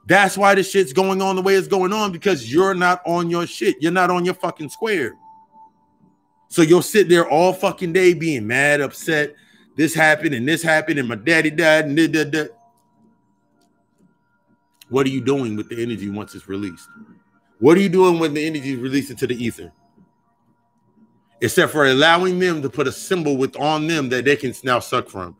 Speaker 1: That's why the shit's going on the way it's going on, because you're not on your shit. You're not on your fucking square. So you'll sit there all fucking day being mad, upset. This happened and my daddy died and da. What are you doing with the energy once it's released? What are you doing when the energy is released into the ether? Except for allowing them to put a symbol on them that they can now suck from.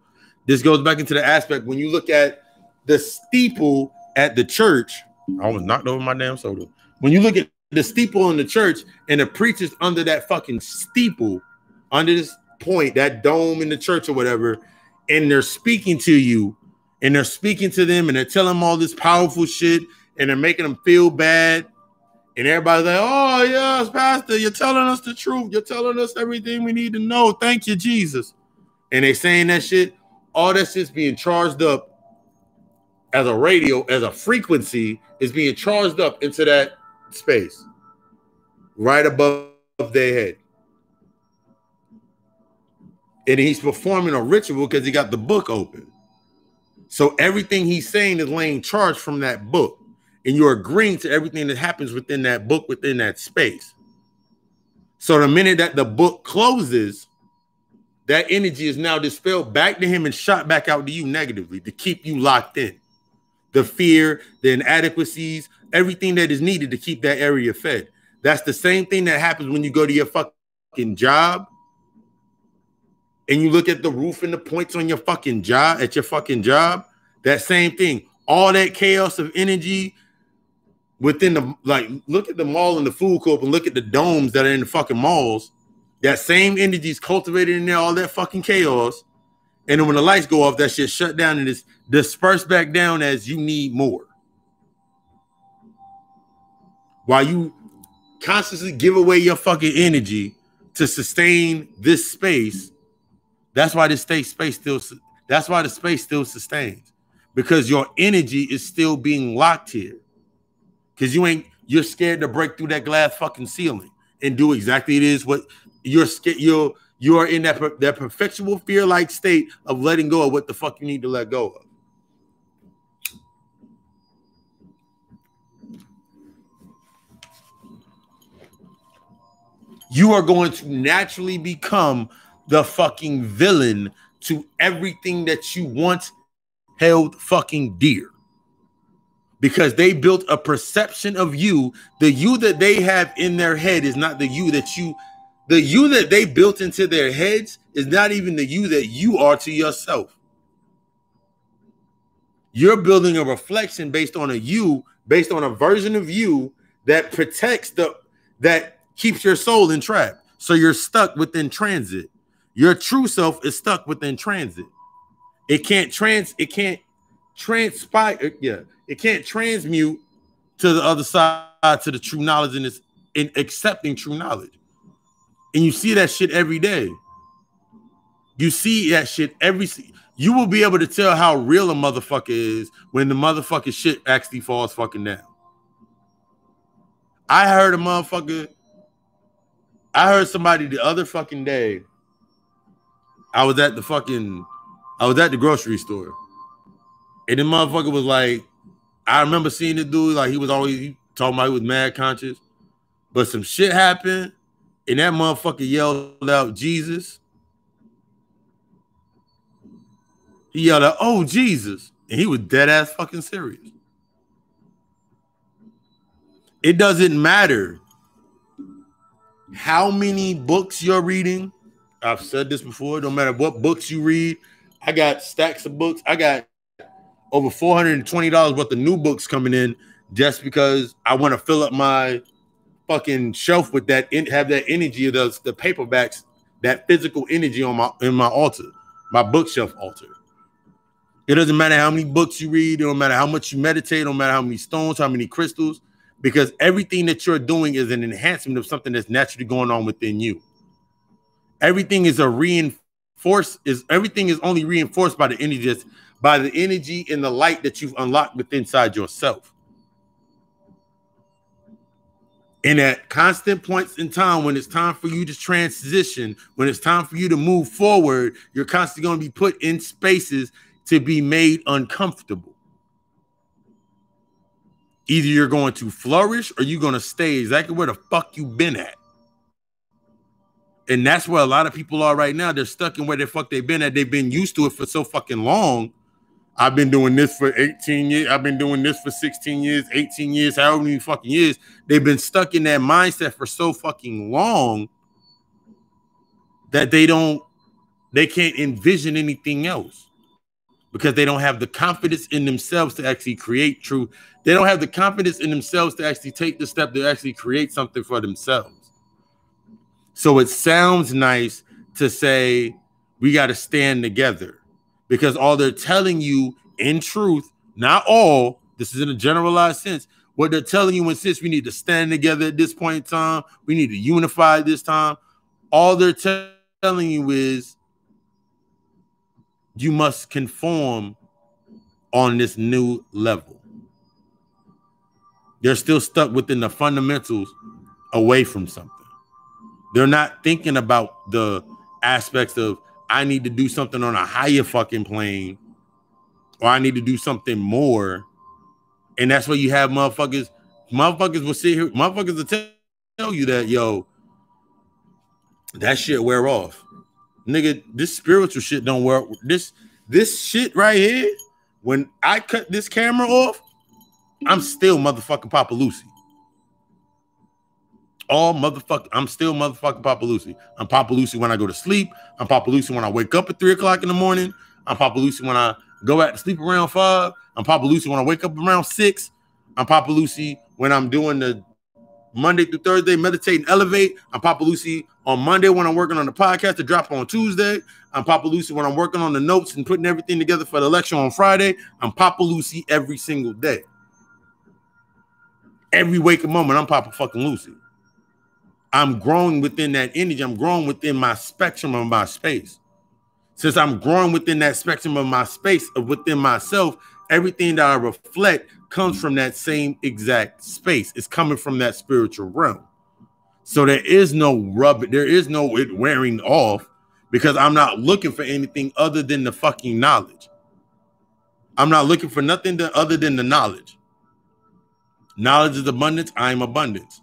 Speaker 1: This goes back into the aspect when you look at the steeple at the church. I almost knocked over my damn soda. When you look at the steeple in the church and the preachers under that fucking steeple, under this point, that dome in the church or whatever, and they're speaking to you, and they're speaking to them, and they're telling them all this powerful shit, and they're making them feel bad. And everybody's like, oh, yes, Pastor, you're telling us the truth. You're telling us everything we need to know. Thank you, Jesus. And they saying that shit. All that shit's being charged up as a radio, as a frequency, is being charged up into that space right above their head. And he's performing a ritual because he got the book open. So everything he's saying is laying charge from that book. And you're agreeing to everything that happens within that book, within that space. So the minute that the book closes, that energy is now dispelled back to him and shot back out to you negatively to keep you locked in. The fear, the inadequacies, everything that is needed to keep that area fed. That's the same thing that happens when you go to your fucking job and you look at the roof and the points on your fucking job, at your fucking job. That same thing. All that chaos of energy within the, like, look at the mall and the food court and look at the domes that are in the fucking malls. That same energy is cultivated in there, all that fucking chaos. And then when the lights go off, that shit shut down and it's dispersed back down as you need more. While you constantly give away your fucking energy to sustain this space, that's why the space still sustains. Because your energy is still being locked here. Because you're scared to break through that glass fucking ceiling and do exactly it is what you're scared. You are in that perpetual fear-like state of letting go of what the fuck you need to let go of. You are going to naturally become the fucking villain to everything that you once held fucking dear. Because they built a perception of you. The you that they have in their head is not the you that they built into their heads is not even the you that you are to yourself. You're building a reflection based on a version of you that protects that keeps your soul in trap. So you're stuck within transit. Your true self is stuck within transit. It can't transpire. Yeah, it can't transmute to the other side to the true knowledge and in accepting true knowledge. And you see that shit every day. You see that shit you will be able to tell how real a motherfucker is when the motherfucking shit actually falls fucking down. I heard somebody the other fucking day. I was at the grocery store. And the motherfucker was like, I remember seeing the dude, like he talking about he was mad conscious. But some shit happened, and that motherfucker yelled out, Jesus. He yelled out, oh, Jesus. And he was dead ass fucking serious. It doesn't matter how many books you're reading. I've said this before. No matter what books you read. I got stacks of books. I got over $420 worth of new books coming in just because I want to fill up my fucking shelf with that, have that energy of the paperbacks, that physical energy in my altar, my bookshelf altar. It doesn't matter how many books you read. It don't matter how much you meditate. It don't matter how many stones, how many crystals, because everything that you're doing is an enhancement of something that's naturally going on within you. Everything is everything is only reinforced by the energy and the light that you've unlocked within inside yourself. And at constant points in time, when it's time for you to transition, when it's time for you to move forward, you're constantly going to be put in spaces to be made uncomfortable. Either you're going to flourish or you're going to stay exactly where the fuck you've been at. And that's where a lot of people are right now. They're stuck in where the fuck they've been at. They've been used to it for so fucking long. I've been doing this for 18 years. I've been doing this for 16 years, 18 years, however many fucking years. They've been stuck in that mindset for so fucking long that they can't envision anything else because they don't have the confidence in themselves to actually create truth. They don't have the confidence in themselves to actually take the step to actually create something for themselves. So it sounds nice to say we got to stand together because all they're telling you in truth, not all, this is in a generalized sense, what they're telling you insists we need to stand together at this point in time. We need to unify this time. All they're telling you is you must conform on this new level. They're still stuck within the fundamentals away from something. They're not thinking about the aspects of I need to do something on a higher fucking plane or I need to do something more. And that's where you have motherfuckers will sit here. Motherfuckers will tell you that, yo, that shit wear off. Nigga, this spiritual shit don't work. This shit right here, when I cut this camera off, I'm still motherfucking Papa Lucy. I'm still motherfucking Papa Lucy. I'm Papa Lucy when I go to sleep. I'm Papa Lucy when I wake up at 3 o'clock in the morning. I'm Papa Lucy when I go back to sleep around 5. I'm Papa Lucy when I wake up around 6. I'm Papa Lucy when I'm doing the Monday through Thursday meditate and elevate. I'm Papa Lucy on Monday when I'm working on the podcast to drop on Tuesday. I'm Papa Lucy when I'm working on the notes and putting everything together for the lecture on Friday. I'm Papa Lucy every single day. Every waking moment, I'm Papa fucking Lucy. I'm growing within that energy. I'm growing within my spectrum of my space. Since I'm growing within that spectrum of my space, of within myself, Everything that I reflect comes from that same exact space. It's coming from that spiritual realm. So there is no rub, there is no it wearing off, because I'm not looking for anything other than the fucking knowledge. I'm not looking for nothing other than the knowledge. Knowledge is abundance, I am abundance.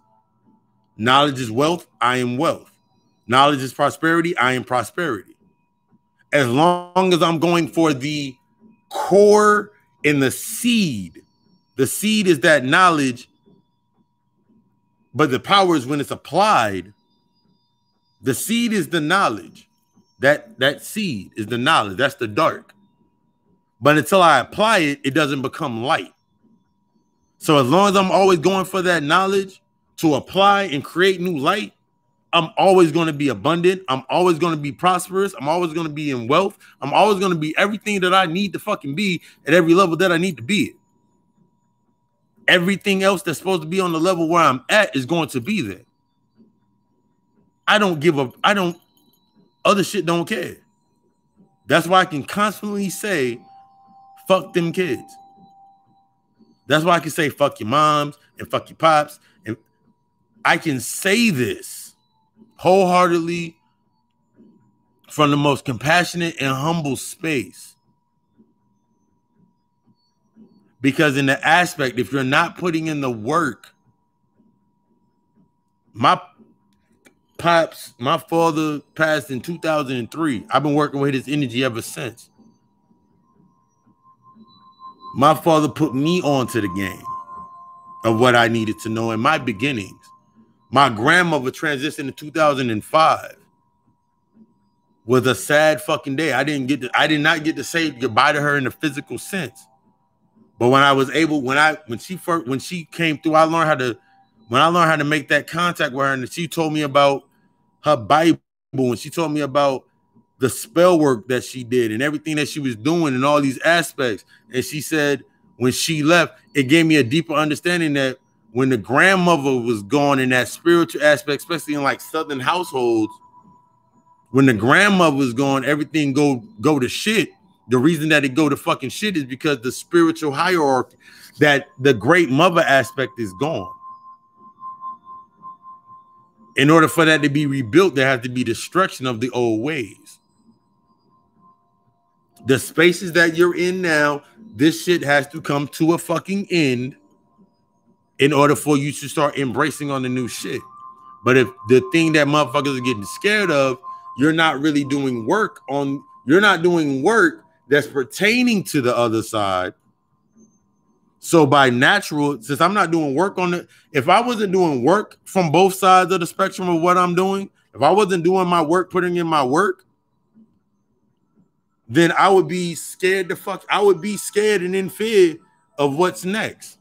Speaker 1: Knowledge is wealth, I am wealth. Knowledge is prosperity, I am prosperity. As long as I'm going for the core and the seed is that knowledge, but the power is when it's applied. The seed is the knowledge. That seed is the knowledge. That's the dark. But until I apply it, it doesn't become light. So as long as I'm always going for that knowledge to apply and create new light, I'm always going to be abundant. I'm always going to be prosperous. I'm always going to be in wealth. I'm always going to be everything that I need to fucking be at every level that I need to be at. Everything else that's supposed to be on the level where I'm at is going to be there. Other shit don't care. That's why I can constantly say, fuck them kids. That's why I can say, fuck your moms and fuck your pops. And I can say this wholeheartedly from the most compassionate and humble space. Because in the aspect, if you're not putting in the work, my father passed in 2003. I've been working with his energy ever since. My father put me onto the game of what I needed to know in my beginnings. My grandmother transitioned in 2005. Was a sad fucking day. I did not get to say goodbye to her in the physical sense. But when I was able, when she came through, I learned how to make that contact with her, and she told me about her Bible, and she told me about the spell work that she did and everything that she was doing and all these aspects. And she said when she left, it gave me a deeper understanding that when the grandmother was gone in that spiritual aspect, especially in like Southern households, when the grandmother was gone, everything go to shit. The reason that it go to fucking shit is because the spiritual hierarchy, that the great mother aspect is gone. In order for that to be rebuilt, there has to be destruction of the old ways. The spaces that you're in now, this shit has to come to a fucking end in order for you to start embracing on the new shit. But if the thing that motherfuckers are getting scared of, you're not really doing work on, you're not doing work that's pertaining to the other side. So by natural, since I'm not doing work on it, if I wasn't doing work from both sides of the spectrum of what I'm doing, if I wasn't doing my work, putting in my work, then I would be scared to fuck. I would be scared and in fear of what's next.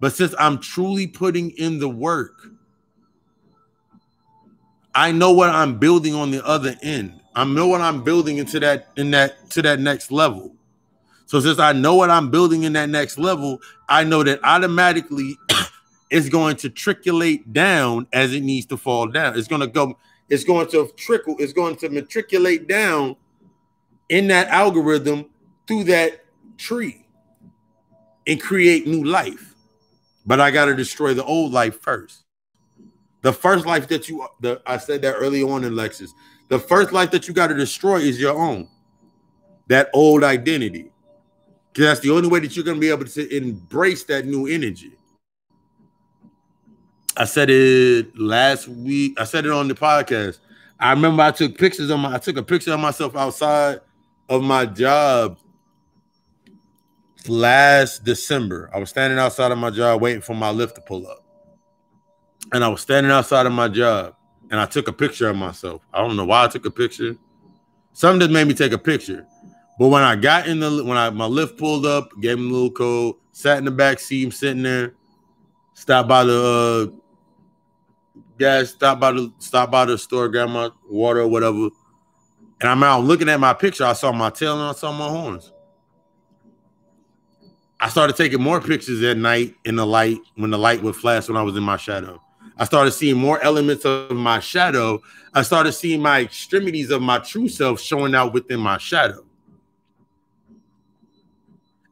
Speaker 1: But since I'm truly putting in the work, I know what I'm building on the other end. I know what I'm building to that next level. So since I know what I'm building in that next level, I know that automatically it's going to triculate down as it needs to fall down. It's going to matriculate down in that algorithm through that tree and create new life. But I got to destroy the old life first. The first life I said that earlier on in lectures, the first life that you got to destroy is your own, that old identity. Because that's the only way that you're going to be able to embrace that new energy. I said it last week. I said it on the podcast. I remember I took a picture of myself outside of my job last December. I was standing outside of my job waiting for my lift to pull up. And I was standing outside of my job and I took a picture of myself. I don't know why I took a picture. Something just made me take a picture. But when I got my lift pulled up, gave him a little code, sat in the back seat, I'm sitting there, stopped by the stopped by the store, got my water or whatever. And I'm out looking at my picture. I saw my tail and I saw my horns. I started taking more pictures at night in the light, when the light would flash when I was in my shadow. I started seeing more elements of my shadow. I started seeing my extremities of my true self showing out within my shadow.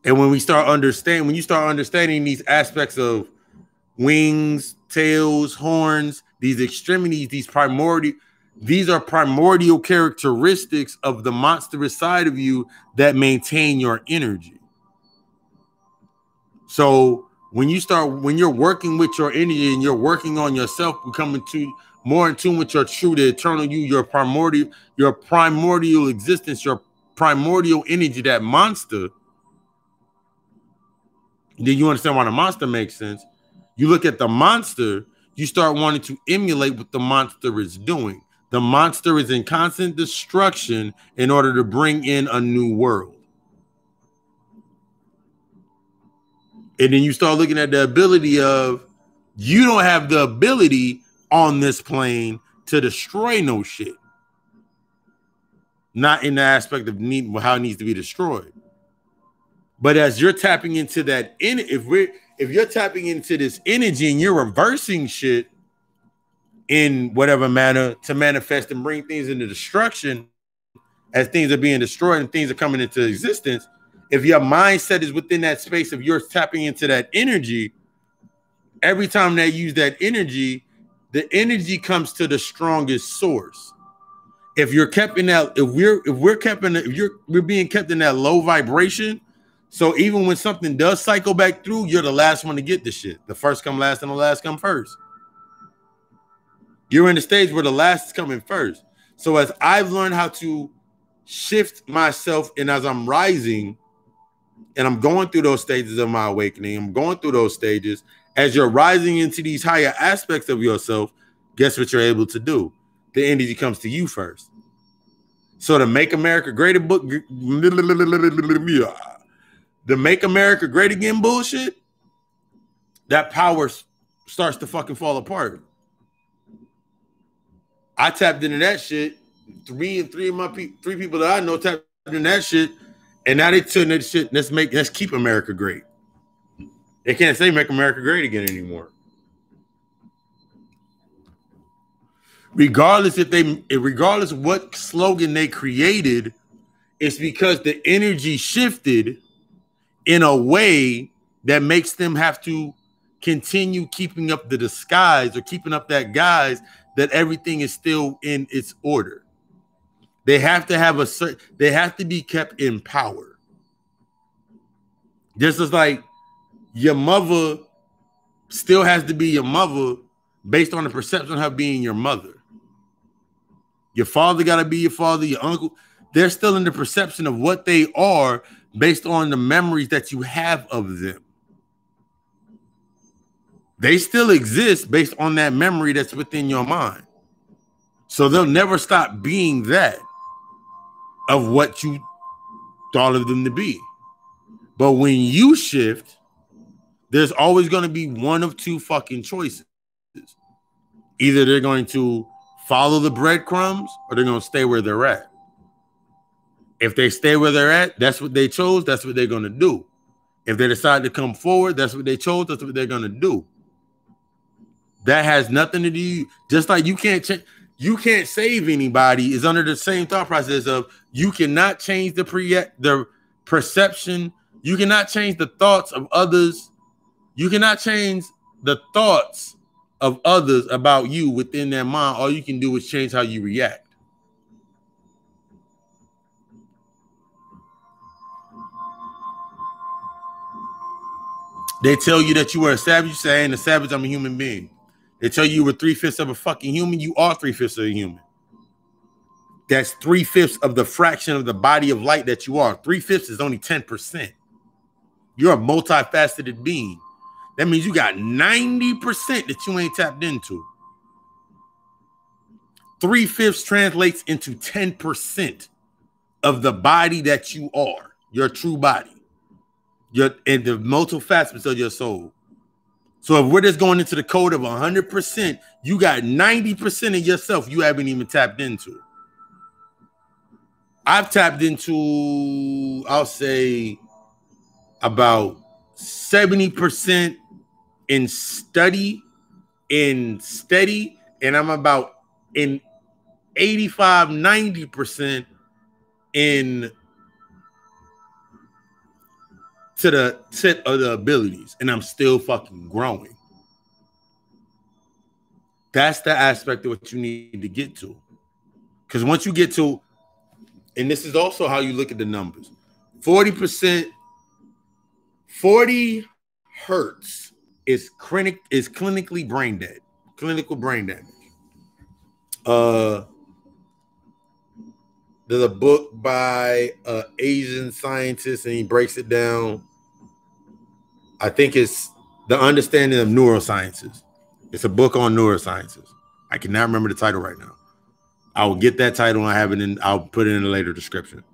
Speaker 1: And when you start understanding these aspects of wings, tails, horns, these extremities, these are primordial characteristics of the monstrous side of you that maintain your energy. So when you're working with your energy and you're working on yourself, becoming more in tune with your true, the eternal you, your primordial existence, your primordial energy, that monster. Then you understand why the monster makes sense. You look at the monster, you start wanting to emulate what the monster is doing. The monster is in constant destruction in order to bring in a new world. And then you start looking at the ability of, you don't have the ability on this plane to destroy no shit. Not in the aspect of how it needs to be destroyed. But as you're tapping into that, if you're tapping into this energy and you're reversing shit in whatever manner to manifest and bring things into destruction, as things are being destroyed and things are coming into existence, if your mindset is within that space of you're tapping into that energy, every time they use that energy, the energy comes to the strongest source. If you're kept in that, we're being kept in that low vibration. So even when something does cycle back through, you're the last one to get the shit. The first come last and the last come first. You're in the stage where the last is coming first. So as I've learned how to shift myself, and as I'm rising and I'm going through those stages of my awakening, I'm going through those stages, as you're rising into these higher aspects of yourself, guess what you're able to do? The energy comes to you first. So the Make America Great book, the Make America Great Again bullshit, that power starts to fucking fall apart. I tapped into that shit. Three people that I know tapped into that shit, and now they turn that shit. Let's keep America great. They can't say Make America Great Again anymore. Regardless of what slogan they created, it's because the energy shifted in a way that makes them have to continue keeping up the disguise or keeping up that guise that everything is still in its order. They have to they have to be kept in power. Just as like your mother still has to be your mother based on the perception of her being your mother. Your father got to be your father, your uncle. They're still in the perception of what they are based on the memories that you have of them. They still exist based on that memory that's within your mind. So they'll never stop being that of what you thought of them to be. But when you shift, there's always going to be one of two fucking choices. Either they're going to follow the breadcrumbs or they're going to stay where they're at. If they stay where they're at, that's what they chose. That's what they're going to do. If they decide to come forward, that's what they chose. That's what they're going to do. That has nothing to do. Just like you can't save anybody is under the same thought process of you cannot change the perception. You cannot change the thoughts of others. You cannot change the thoughts of others about you within their mind. All you can do is change how you react. They tell you that you are a savage. You say, I ain't a savage, I'm a human being. They tell you were 3/5 of a fucking human. You are 3/5 of a human. That's 3/5 of the fraction of the body of light that you are. 3/5 is only 10%. You're a multifaceted being. That means you got 90% that you ain't tapped into. 3/5 translates into 10% of the body that you are, your true body, and the multiple facets of your soul. So if we're just going into the code of 100%, you got 90% of yourself you haven't even tapped into. I've tapped into, I'll say, about 70% in steady, and I'm about in 85-90% in to the set of the abilities, and I'm still fucking growing. That's the aspect of what you need to get to. Because once you get to, and this is also how you look at the numbers, 40%, 40 hertz is clinically brain dead, clinical brain damage. There's a book by an Asian scientist, and he breaks it down. I think it's The Understanding of Neurosciences. It's a book on neurosciences. I cannot remember the title right now. I will get that title and I have it in. I'll put it in a later description.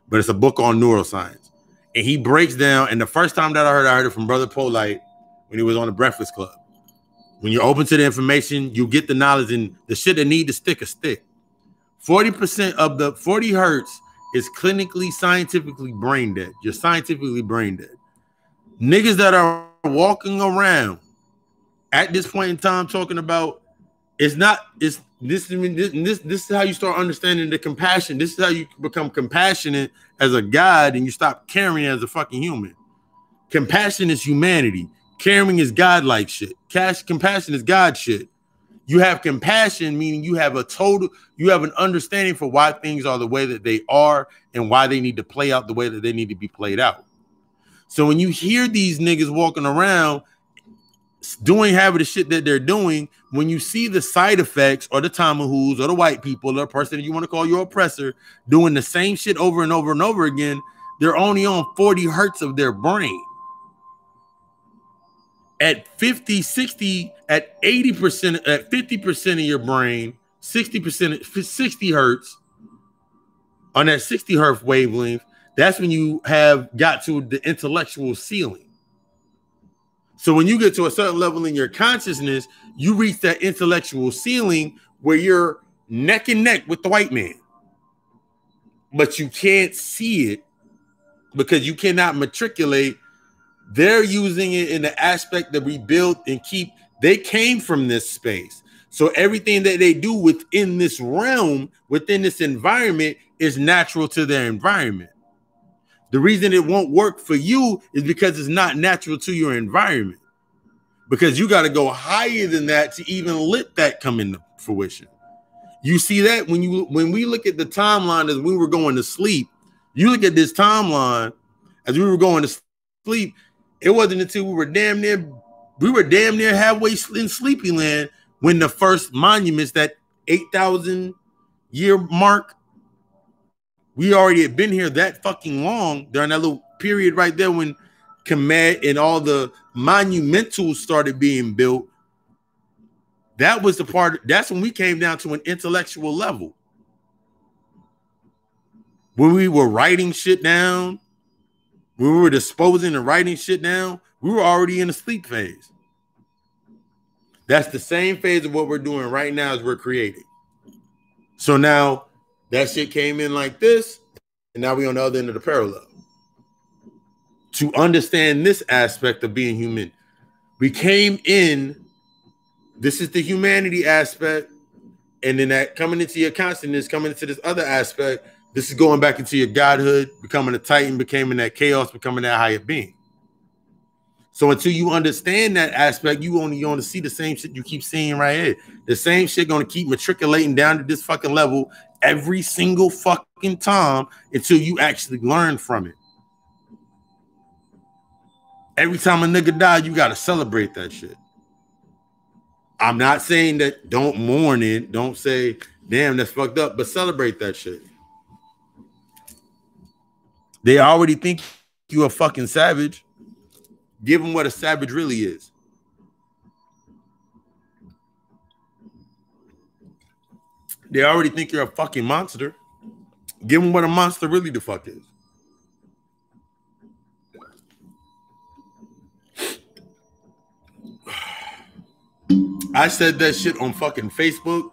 Speaker 1: But it's a book on neuroscience, and he breaks down. And the first time that I heard it from Brother Polite when he was on the Breakfast Club. When you're open to the information, you get the knowledge, and the shit that need to stick a stick. 40% of the 40 hertz is clinically, scientifically brain dead. You're scientifically brain dead. Niggas that are walking around at this point in time talking about this is how you start understanding the compassion. This is how you become compassionate as a God, and you stop caring as a fucking human. Compassion is humanity. Caring is God-like shit. Compassion is God shit. You have compassion, meaning you have an understanding for why things are the way that they are and why they need to play out the way that they need to be played out. So when you hear these niggas walking around doing half of the shit that they're doing, when you see the side effects or the Tomahawks or the white people or the person that you want to call your oppressor doing the same shit over and over and over again, they're only on 40 hertz of their brain. At 50, 60, at 80%, at 50% of your brain, 60%, 60 hertz, on that 60 hertz wavelength, that's when you have got to the intellectual ceiling. So when you get to a certain level in your consciousness, you reach that intellectual ceiling where you're neck and neck with the white man. But you can't see it because you cannot matriculate. They're using it in the aspect that we built and keep. They came from this space. So everything that they do within this realm, within this environment, is natural to their environment. The reason it won't work for you is because it's not natural to your environment. Because you got to go higher than that to even let that come into fruition. You see that when we look at the timeline as we were going to sleep, you look at this timeline as we were going to sleep. It wasn't until we were damn near halfway in Sleepy Land when the first monuments, that 8,000 year mark, we already had been here that fucking long during that little period right there when Kemet and all the monumentals started being built. That was the part. That's when we came down to an intellectual level. When we were writing shit down, when we were disposing and writing shit down, we were already in a sleep phase. That's the same phase of what we're doing right now as we're creating. So now that shit came in like this, and now we're on the other end of the parallel. To understand this aspect of being human, we came in, this is the humanity aspect, and then that coming into your consciousness, coming into this other aspect, this is going back into your godhood, becoming a titan, becoming that chaos, becoming that higher being. So until you understand that aspect, you only see the same shit you keep seeing right here. The same shit going to keep matriculating down to this fucking level every single fucking time until you actually learn from it. Every time a nigga die, you got to celebrate that shit. I'm not saying that don't mourn it. Don't say, damn, that's fucked up, but celebrate that shit. They already think you a fucking savage. Give them what a savage really is. They already think you're a fucking monster. Give them what a monster really the fuck is. I said that shit on fucking Facebook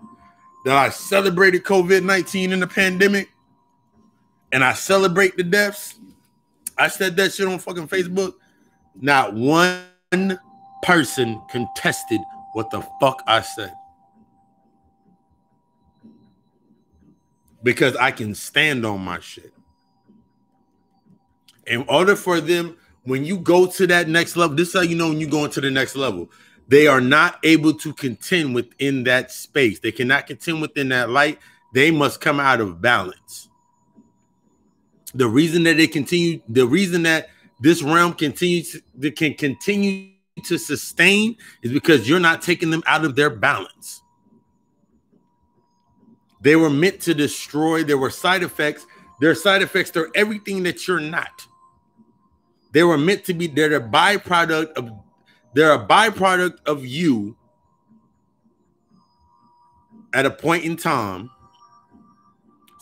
Speaker 1: that I celebrated COVID-19 in the pandemic and I celebrate the deaths. I said that shit on fucking Facebook. Not one person contested what the fuck I said. Because I can stand on my shit. In order for them, when you go to that next level, this is how you know when you go into the next level. They are not able to contend within that space. They cannot contend within that light. They must come out of balance. The reason that they continue, the reason that this realm can continue to sustain is because you're not taking them out of their balance. They were meant to destroy. There were side effects. Their side effects, they're everything that you're not. They were meant to be, they're a byproduct of you at a point in time.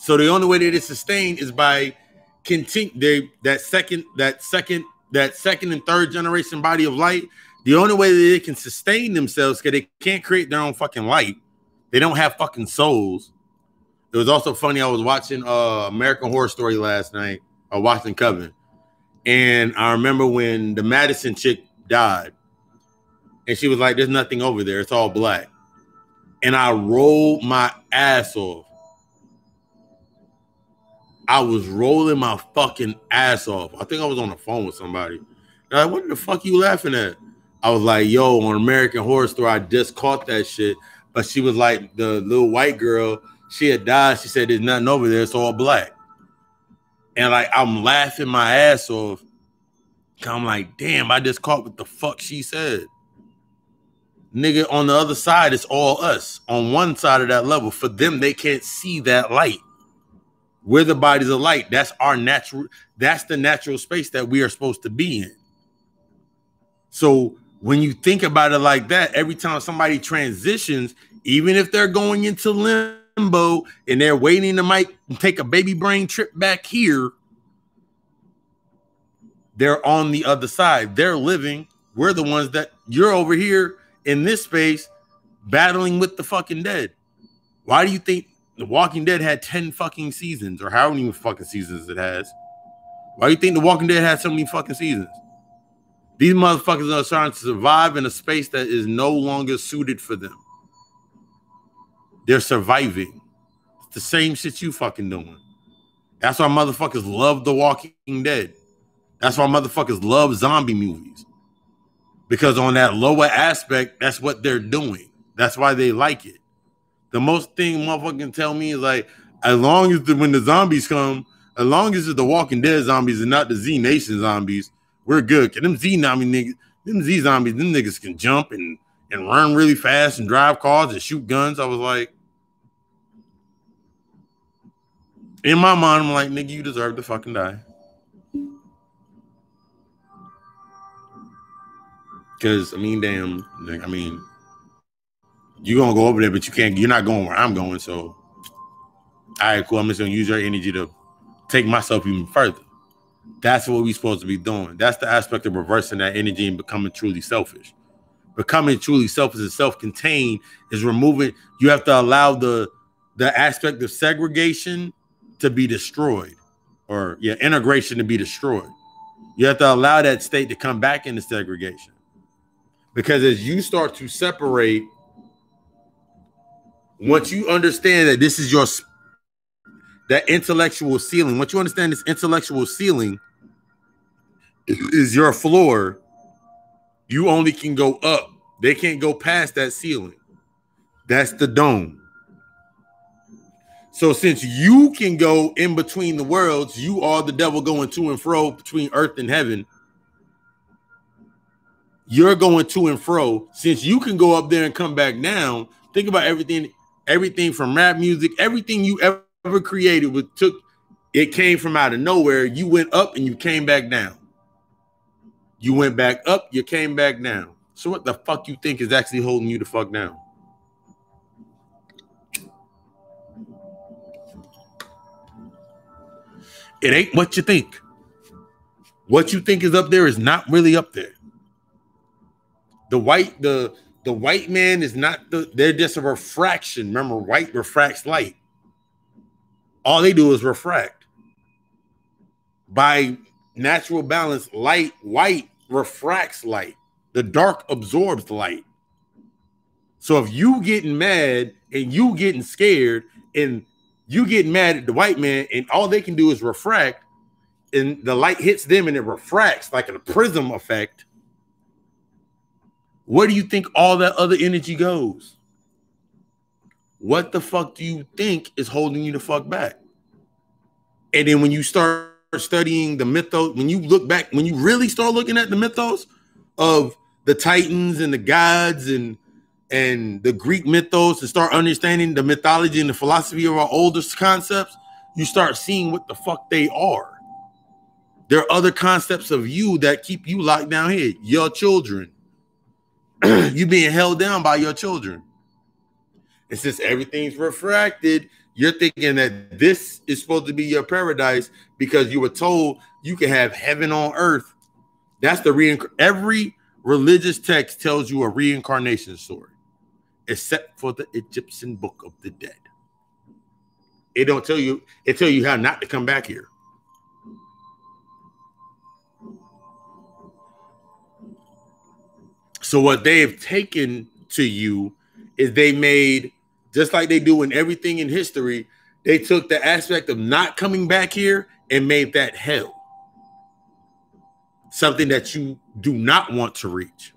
Speaker 1: So the only way that it's sustained is by that second and third generation body of light. The only way that they can sustain themselves, because they can't create their own fucking light. They don't have fucking souls. It was also funny. I was watching American Horror Story last night. I was watching Coven. And I remember when the Madison chick died. And she was like, there's nothing over there. It's all black. And I rolled my ass off. I was rolling my fucking ass off. I think I was on the phone with somebody. They're like, what the fuck you laughing at? I was like, yo, on American Horror Story, I just caught that shit. But she was like, the little white girl, she had died. She said, there's nothing over there. It's all black. And like, I'm laughing my ass off. I'm like, damn, I just caught what the fuck she said. Nigga, on the other side, it's all us. On one side of that level, for them, they can't see that light. We're the bodies of light. That's our natural, that's the natural space that we are supposed to be in. So when you think about it like that, every time somebody transitions, even if they're going into limbo and they're waiting to might take a baby brain trip back here, they're on the other side. They're living. We're the ones that you're over here in this space battling with the fucking dead. Why do you think The Walking Dead had 10 fucking seasons, or how many fucking seasons it has? Why do you think The Walking Dead had so many fucking seasons? These motherfuckers are trying to survive in a space that is no longer suited for them. They're surviving. It's the same shit you fucking doing. That's why motherfuckers love The Walking Dead. That's why motherfuckers love zombie movies. Because on that lower aspect, that's what they're doing. That's why they like it. The most thing motherfucker can tell me is like, as long as when the zombies come, as long as it's the Walking Dead zombies and not the Z Nation zombies, we're good. Cause them Z zombies, them niggas can jump and run really fast and drive cars and shoot guns. I was like, in my mind, I'm like, nigga, you deserve to fucking die. Cause I mean, damn, I mean, you're gonna go over there, but you're not going where I'm going. So, all right, cool. I'm just gonna use your energy to take myself even further. That's what we're supposed to be doing. That's the aspect of reversing that energy and becoming truly selfish. Becoming truly selfish and self-contained is removing. You have to allow the aspect of segregation to be destroyed, or integration to be destroyed. You have to allow that state to come back into segregation. Because as you start to separate, once you understand that this is that intellectual ceiling, once you understand this intellectual ceiling is your floor, you only can go up. They can't go past that ceiling. That's the dome. So since you can go in between the worlds, you are the devil going to and fro between earth and heaven. You're going to and fro. Since you can go up there and come back down, think about everything from rap music, everything you ever created it came from out of nowhere. You went up and you came back down. You went back up, you came back down. So what the fuck you think is actually holding you the fuck down? It ain't what you think. What you think is up there is not really up there. The white man is not they're just a refraction. Remember, white refracts light. All they do is refract. By natural balance, white refracts light. The dark absorbs light. So if you getting mad and you getting scared and you getting mad at the white man and all they can do is refract, and the light hits them and it refracts like a prism effect, where do you think all that other energy goes? What the fuck do you think is holding you the fuck back? And then when you start studying the mythos, when you look back, when you really start looking at the mythos of the Titans and the gods and the Greek mythos, and start understanding the mythology and the philosophy of our oldest concepts, you start seeing what the fuck they are. There are other concepts of you that keep you locked down here. Your children. You being held down by your children. And since everything's refracted, you're thinking that this is supposed to be your paradise because you were told you can have heaven on earth. That's the every religious text tells you a reincarnation story, except for the Egyptian Book of the Dead. It don't tell you, it tell you how not to come back here. So what they've taken to you is they made, just like they do in everything in history, they took the aspect of not coming back here and made that hell. Something that you do not want to reach.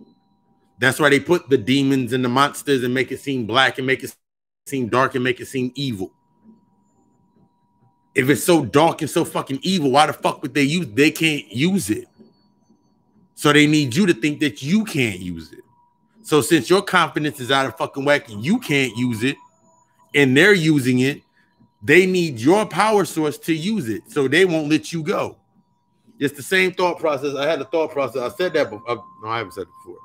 Speaker 1: That's why they put the demons and the monsters and make it seem black and make it seem dark and make it seem evil. If it's so dark and so fucking evil, why the fuck would they use? They can't use it. So they need you to think that you can't use it. So since your confidence is out of fucking whack and you can't use it, and they're using it, they need your power source to use it. So they won't let you go. It's the same thought process. I had a thought process. I said that before. No, I haven't said it before.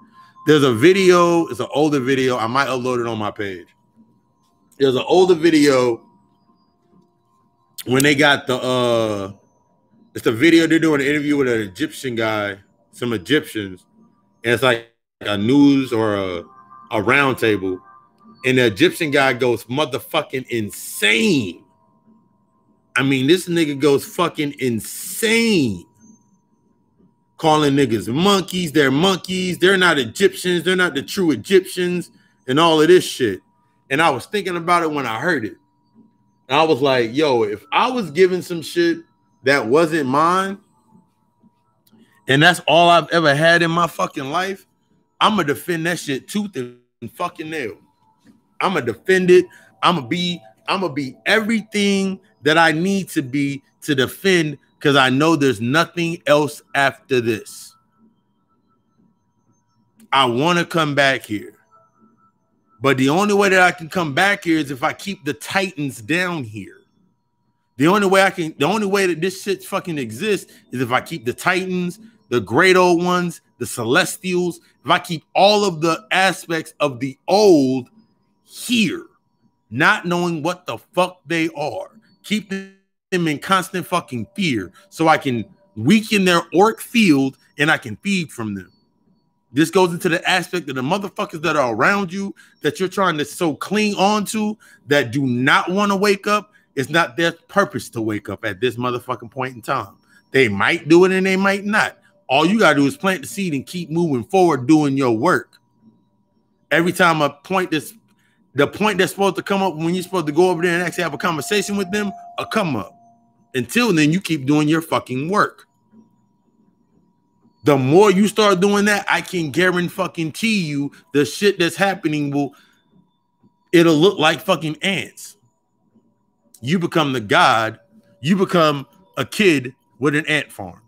Speaker 1: There's a video. It's an older video. I might upload it on my page. There's an older video when they got the it's a video they're doing an interview with an Egyptian guy, some Egyptians, and it's like a news or a round table, and the Egyptian guy goes motherfucking insane. I mean, this nigga goes fucking insane, calling niggas monkeys. They're monkeys. They're not Egyptians. They're not the true Egyptians, and all of this shit. And I was thinking about it when I heard it. And I was like, yo, if I was given some shit that wasn't mine, and that's all I've ever had in my fucking life, I'm going to defend that shit tooth and fucking nail. I'm going to defend it. I'm going to be everything that I need to be to defend, because I know there's nothing else after this. I want to come back here. But the only way that I can come back here is if I keep the Titans down here. The only way that this shit fucking exists is if I keep the Titans, the great old ones, the Celestials, if I keep all of the aspects of the old here, not knowing what the fuck they are, keep them in constant fucking fear so I can weaken their auric field and I can feed from them. This goes into the aspect of the motherfuckers that are around you that you're trying to so cling on to that do not want to wake up. It's not their purpose to wake up at this motherfucking point in time. They might do it and they might not. All you got to do is plant the seed and keep moving forward doing your work. Every time the point that's supposed to come up when you're supposed to go over there and actually have a conversation with them, a come up. Until then, you keep doing your fucking work. The more you start doing that, I can guarantee you the shit that's happening it'll look like fucking ants. You become the god. You become a kid with an ant farm.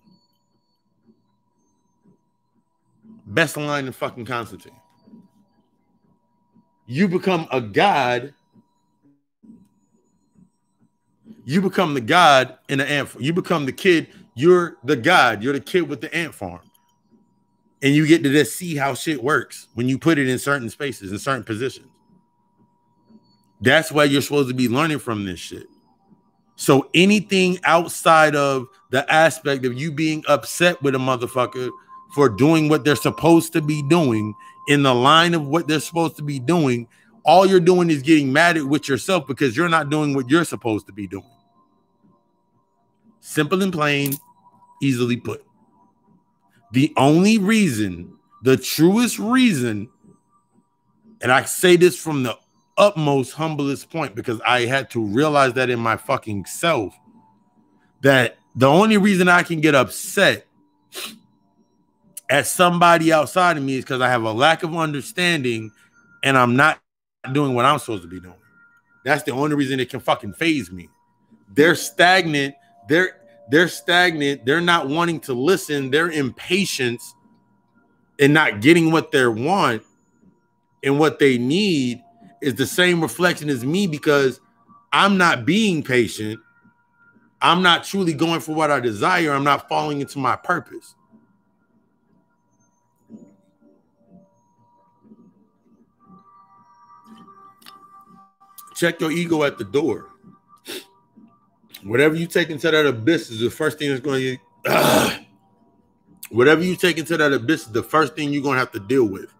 Speaker 1: Best line in fucking Constantine. You become a god. You become the god in the ant farm. You become the kid. You're the god. You're the kid with the ant farm. And you get to just see how shit works when you put it in certain spaces, in certain positions. That's why you're supposed to be learning from this shit. So anything outside of the aspect of you being upset with a motherfucker for doing what they're supposed to be doing in the line of what they're supposed to be doing, all you're doing is getting mad at with yourself because you're not doing what you're supposed to be doing. Simple and plain, easily put. The only reason, the truest reason, and I say this from the utmost humblest point because I had to realize that in my fucking self, that The only reason I can get upset at somebody outside of me is because I have a lack of understanding and I'm not doing what I'm supposed to be doing. That's the only reason it can fucking phase me. They're stagnant. They're stagnant. They're not wanting to listen. Their impatience and not getting what they want and what they need is the same reflection as me, because I'm not being patient. I'm not truly going for what I desire. I'm not falling into my purpose. Check your ego at the door. Whatever you take into that abyss is the first thing that's going to whatever you take into that abyss is the first thing you're going to have to deal with.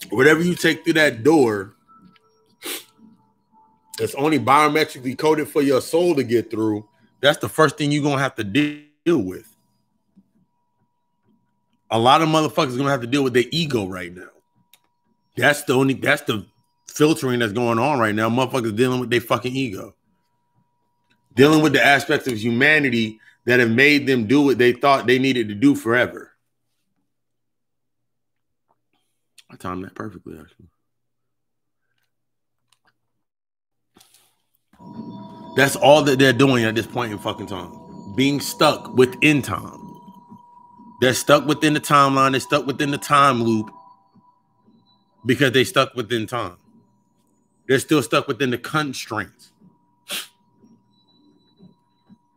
Speaker 1: Whatever you take through that door that's only biometrically coded for your soul to get through, that's the first thing you're going to have to deal with. A lot of motherfuckers are going to have to deal with their ego right now. That's the filtering that's going on right now. Motherfuckers dealing with their fucking ego. Dealing with the aspects of humanity that have made them do what they thought they needed to do forever. I timed that perfectly, actually. That's all that they're doing at this point in fucking time. Being stuck within time. They're stuck within the timeline. They're stuck within the time loop because they stuck within time. They're still stuck within the constraints.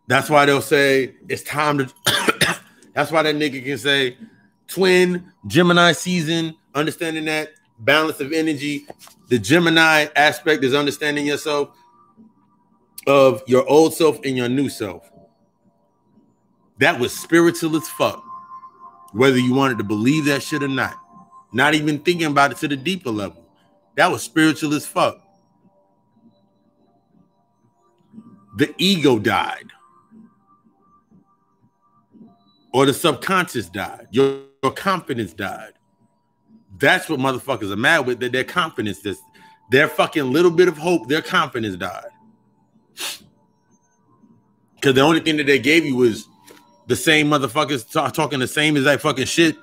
Speaker 1: That's why they'll say it's time to. That's why that nigga can say twin Gemini season, understanding that balance of energy. The Gemini aspect is understanding yourself, of your old self and your new self. That was spiritual as fuck, whether you wanted to believe that shit or not. Not even thinking about it to the deeper level. That was spiritual as fuck. The ego died. Or the subconscious died. Your confidence died. That's what motherfuckers are mad with, that their confidence, their fucking little bit of hope, their confidence died. Because the only thing that they gave you was the same motherfuckers talking the same exact fucking shit,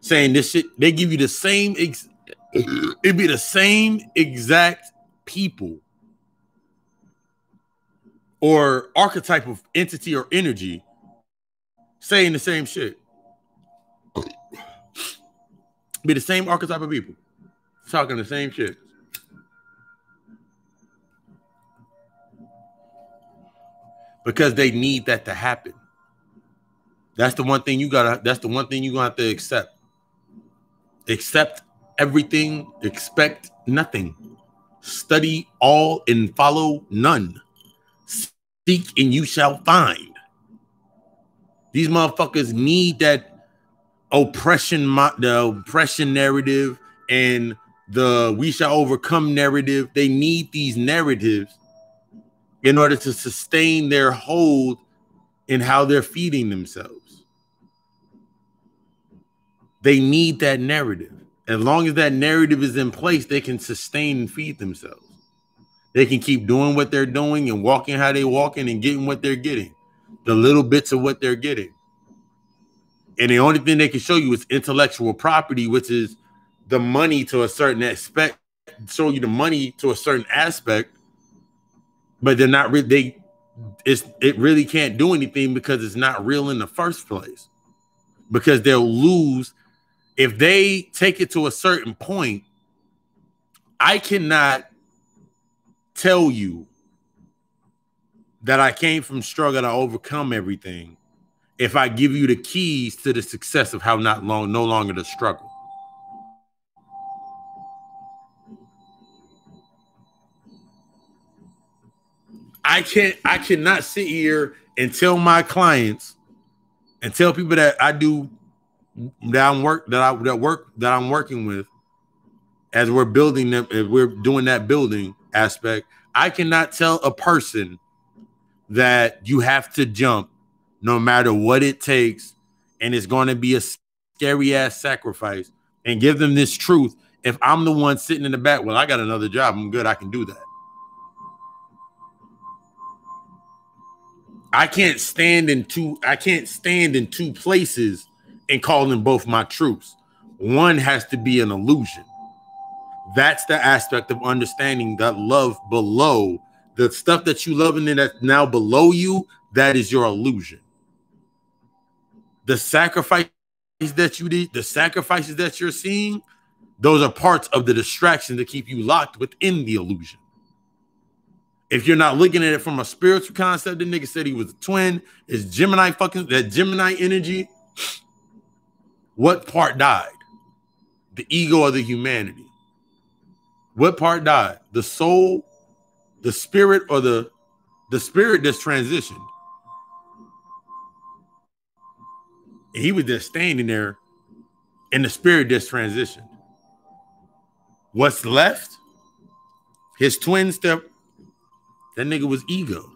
Speaker 1: saying this shit. They give you the same, it'd be the same exact people or archetype of entity or energy saying the same shit. Be the same archetype of people talking the same shit. Because they need that to happen. That's the one thing that's the one thing you're gonna have to accept. Accept everything, expect nothing. Study all and follow none. Seek and you shall find. These motherfuckers need that oppression, the oppression narrative and the we shall overcome narrative. They need these narratives in order to sustain their hold in how they're feeding themselves. They need that narrative. As long as that narrative is in place, they can sustain and feed themselves. They can keep doing what they're doing and walking how they're walking and getting what they're getting. The little bits of what they're getting. And the only thing they can show you is intellectual property, which is the money to a certain aspect, show you the money to a certain aspect, but they're not really, it really can't do anything because it's not real in the first place. Because they'll lose if they take it to a certain point. I cannot tell you that I came from struggle to overcome everything if I give you the keys to the success of how no longer to struggle. I cannot sit here and tell my clients and tell people that I do that I'm working with as we're building them, as we're doing that building aspect. I cannot tell a person that you have to jump no matter what it takes, and it's going to be a scary ass sacrifice, and give them this truth. If I'm the one sitting in the back, well, I got another job, I'm good, I can do that. I can't stand in two places and call them both my truths. One has to be an illusion. That's the aspect of understanding that love below the stuff that you love and then that's now below you, that is your illusion. The sacrifice that you did, the sacrifices that you're seeing, those are parts of the distraction to keep you locked within the illusion. If you're not looking at it from a spiritual concept, the nigga said he was a twin, is Gemini that Gemini energy. What part died? The ego or the humanity? What part died? The soul, the spirit, or the spirit that's transitioned? And he was just standing there and the spirit just transitioned. What's left? His twin step. That nigga was ego.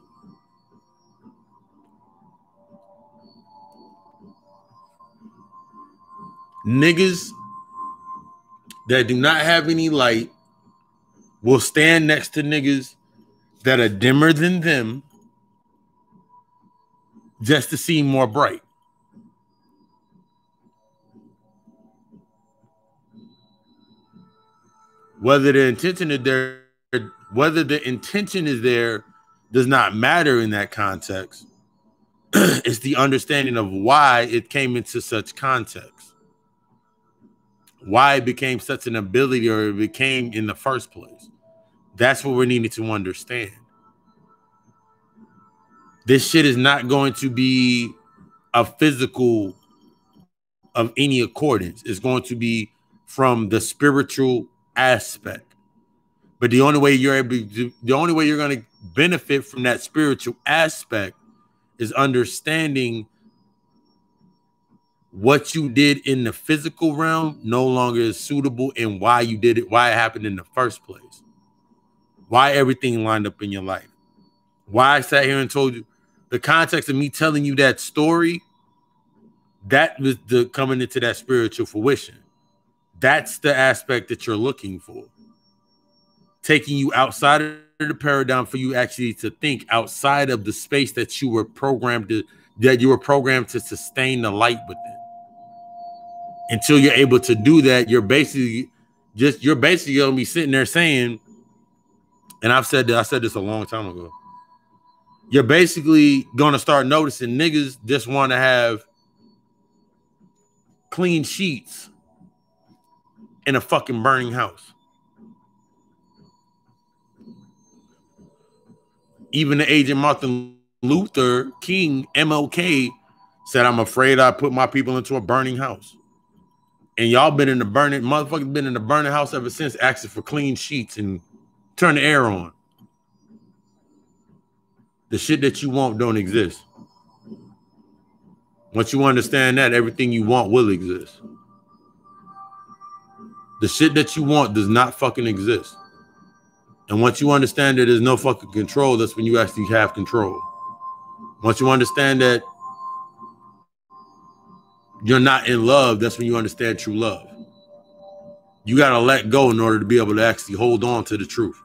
Speaker 1: Niggas that do not have any light will stand next to niggas that are dimmer than them just to seem more bright. Whether the intention is there does not matter in that context. It's the understanding of why it came into such context. Why it became such an ability, or it became in the first place. That's what we're needing to understand. This shit is not going to be a physical of any accordance. It's going to be from the spiritual aspect. But the only way you're going to benefit from that spiritual aspect is understanding what you did in the physical realm no longer is suitable, and why you did it, why it happened in the first place, why everything lined up in your life, why I sat here and told you the context of me telling you that story. That was the coming into that spiritual fruition. That's the aspect that you're looking for, taking you outside of the paradigm for you actually to think outside of the space that you were programmed to sustain the light within. Until you're able to do that, you're basically gonna be sitting there saying, and I said this a long time ago. You're basically gonna start noticing niggas just want to have clean sheets in a fucking burning house. Even the agent Martin Luther King, MLK, said, "I'm afraid I put my people into a burning house." And y'all motherfuckers been in the burning house ever since, asking for clean sheets and turn the air on. The shit that you want don't exist. Once you understand that, everything you want will exist. The shit that you want does not fucking exist. And once you understand that there's no fucking control, that's when you actually have control. Once you understand that you're not in love, that's when you understand true love. You got to let go in order to be able to actually hold on to the truth.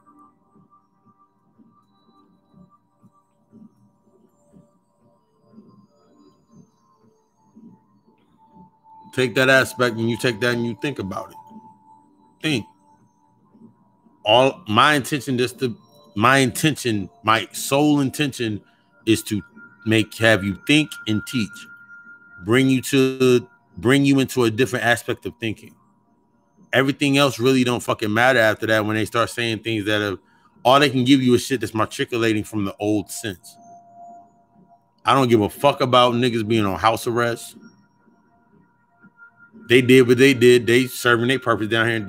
Speaker 1: Take that aspect and you take that and you think about it. Think. My sole intention is to have you think and teach. Bring you into a different aspect of thinking. Everything else really don't fucking matter after that when they start saying things that are all they can give you is shit that's matriculating from the old sense. I don't give a fuck about niggas being on house arrest. They did what they did. They serving their purpose down here, and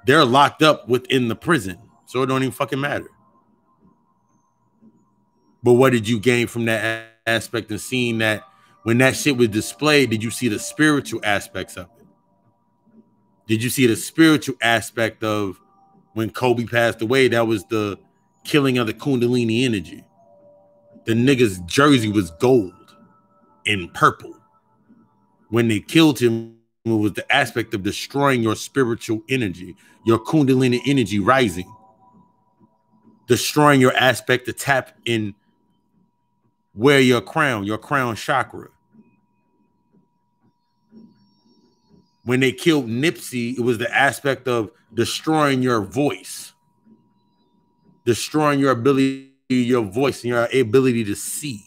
Speaker 1: they're locked up within the prison. So it don't even fucking matter. But what did you gain from that aspect and seeing that when that shit was displayed? Did you see the spiritual aspects of it? Did you see the spiritual aspect of when Kobe passed away? That was the killing of the Kundalini energy. The nigga's jersey was gold and purple. When they killed him, it was the aspect of destroying your spiritual energy, your Kundalini energy rising, destroying your aspect to tap in wear your crown chakra. When they killed Nipsey, it was the aspect of destroying your voice, destroying your ability, your voice, and your ability to see.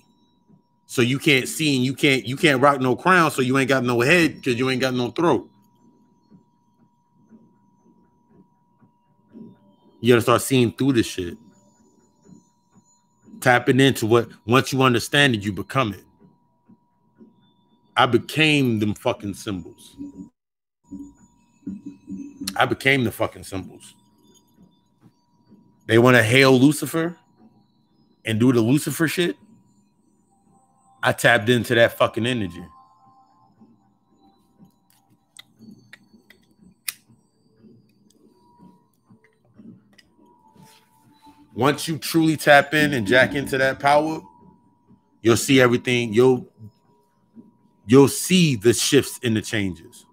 Speaker 1: So you can't see and you can't rock no crown, so you ain't got no head because you ain't got no throat. You gotta start seeing through this shit. Tapping into what, once you understand it, you become it. I became them fucking symbols. I became the fucking symbols. They want to hail Lucifer and do the Lucifer shit. I tapped into that fucking energy. Once you truly tap in and jack into that power, you'll see everything. You'll see the shifts and the changes.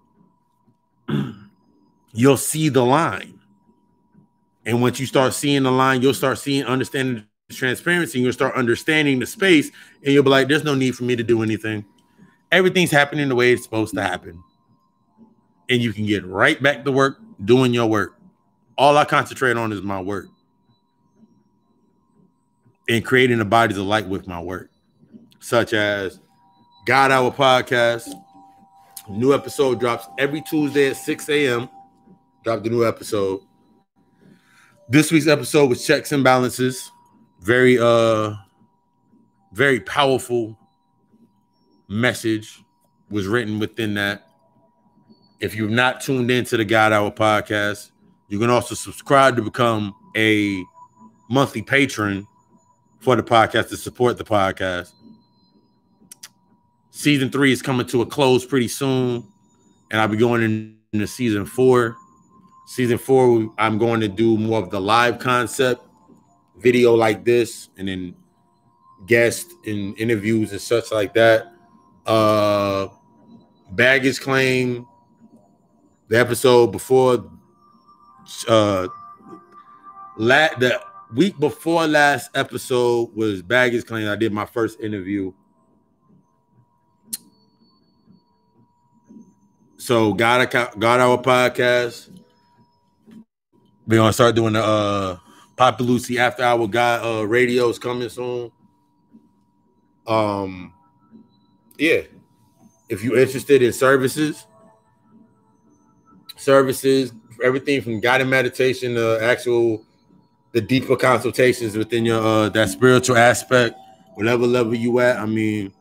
Speaker 1: You'll see the line. And once you start seeing the line, you'll start understanding the transparency, and you'll start understanding the space, and you'll be like, there's no need for me to do anything. Everything's happening the way it's supposed to happen. And you can get right back to work doing your work. All I concentrate on is my work. And creating the bodies of light with my work. Such as God Hour Podcast. New episode drops every Tuesday at 6 a.m. Drop the new episode. This week's episode was Checks and Balances. Very powerful message was written within that. If you've not tuned into the God Hour Podcast, you can also subscribe to become a monthly patron for the podcast to support the podcast. Season 3 is coming to a close pretty soon, and I'll be going into season 4. Season 4, I'm going to do more of the live concept, video like this, and then guests and interviews and such like that. Baggage claim, the episode before, the week before last episode was baggage claim. I did my first interview. So God Hour Podcast. We're gonna start doing the Papa Lucy After Hour God radios coming soon. Yeah. If you're interested in services, everything from guided meditation to the deeper consultations within your that spiritual aspect, whatever level you at, I mean,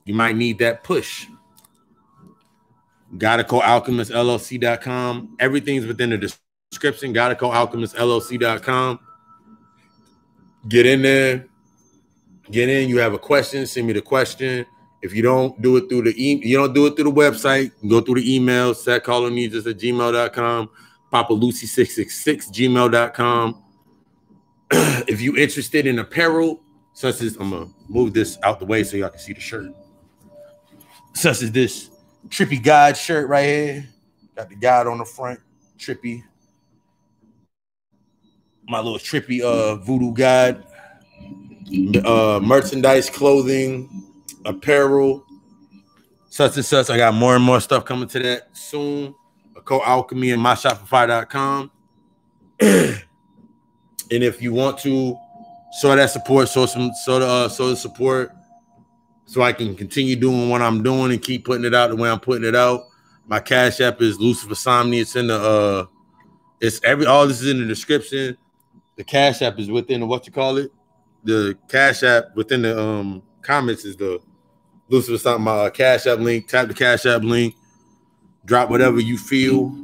Speaker 1: you might need that push. GottaCoAlchemistLLC.com. Everything's within the description. GottaCoAlchemistLLC.com. Get in there. Get in. You have a question, send me the question. If you don't do it through you don't do it through the website, go through the email, setcarlonegus@gmail.com, papalucy666@gmail.com. If you're interested in apparel, such as, I'm gonna move this out the way so y'all can see the shirt. Such as this trippy God shirt right here. Got the God on the front. Trippy. My little trippy voodoo God. Merchandise, clothing, apparel, such and such. I got more and more stuff coming to that soon. Co-alchemy and myshopify.com. And if you want to show that support, show the support, so I can continue doing what I'm doing and keep putting it out the way I'm putting it out. My Cash App is Lucifer Somni. It's in the all this is in the description. The Cash App is within the the Cash App within the comments is the Lucifer Somni, my Cash App link. Tap the Cash App link. Drop whatever you feel.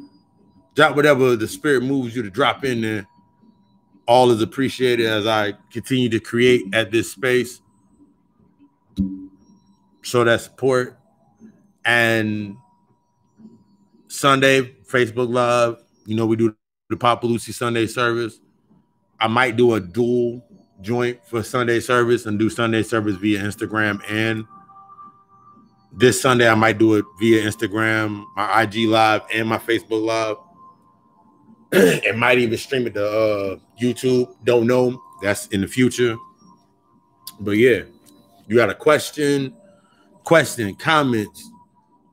Speaker 1: Drop whatever the spirit moves you to drop in there. All is appreciated as I continue to create at this space. Show that support. And Sunday, Facebook Live, we do the Papa Lucy Sunday service. I might do a dual joint for Sunday service and do Sunday service via Instagram. And this Sunday, I might do it via Instagram, my IG Live, and my Facebook Live. It might even stream it to YouTube. Don't know. That's in the future. But yeah, you got a question, comments,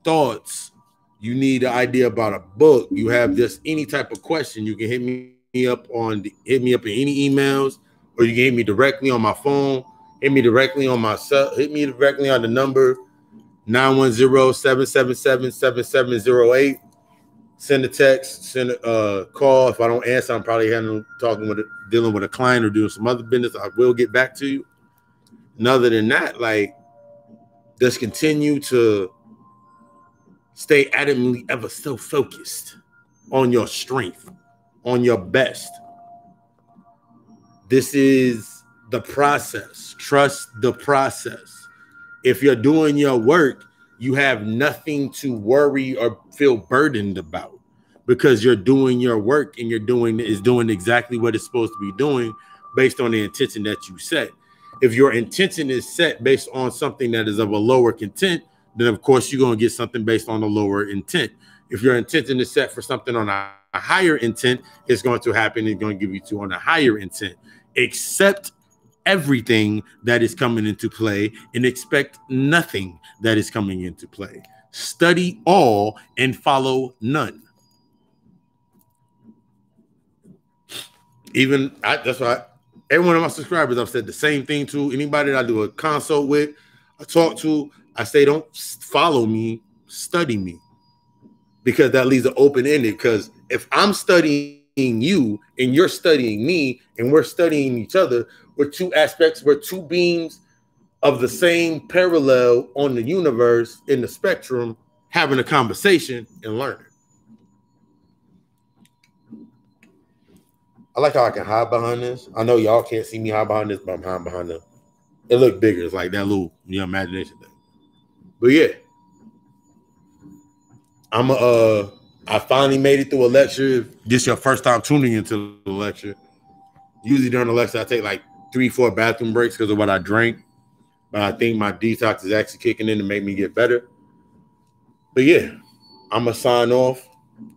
Speaker 1: thoughts. You need an idea about a book. You have just any type of question. You can hit me up in any emails, or you can hit me directly on my phone. Hit me directly on my cell. Hit me directly on the number 910-777-7708. Send a text, send a call. If I don't answer, I'm probably dealing with a client or doing some other business. I will get back to you. And other than that, like, just continue to stay adamantly ever so focused on your strength, on your best. This is the process. Trust the process. If you're doing your work, you have nothing to worry or feel burdened about, because you're doing your work and doing exactly what it's supposed to be doing based on the intention that you set. If your intention is set based on something that is of a lower content, then of course you're going to get something based on a lower intent. If your intention is set for something on a higher intent, it's going to happen. It's going to give you to on a higher intent. Accept everything that is coming into play and expect nothing that is coming into play. Study all and follow none. That's why every one of my subscribers, I've said the same thing to. Anybody that I do a consult with, I talk to, I say, don't follow me, study me. Because that leaves it open-ended. Because if I'm studying you and you're studying me and we're studying each other, we're two beams of the same parallel on the universe in the spectrum, having a conversation and learning. I like how I can hide behind this. I know y'all can't see me hide behind this, but I'm hiding behind them. It looked bigger. It's like that little, imagination thing. But yeah, I finally made it through a lecture. If this is your first time tuning into the lecture, usually during the lecture I take like 3-4 bathroom breaks because of what I drank. But I think my detox is actually kicking in to make me get better. But yeah, I'm going to sign off.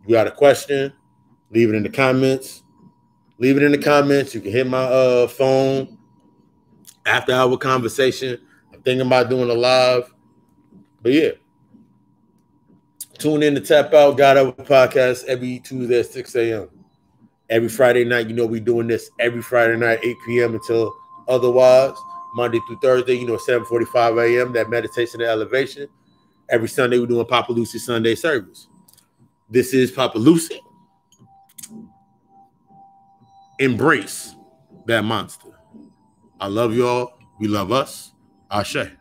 Speaker 1: You got a question, leave it in the comments. Leave it in the comments. You can hit my phone after our conversation. I'm thinking about doing a live. But yeah, tune in to Tap Out God Hour Podcast every Tuesday at 6 a.m. Every Friday night, we're doing this every Friday night, 8 p.m. until otherwise. Monday through Thursday, 7:45 a.m., that meditation and elevation. Every Sunday, we're doing Papa Lucy Sunday service. This is Papa Lucy. Embrace that monster. I love y'all. We love us. Ashe.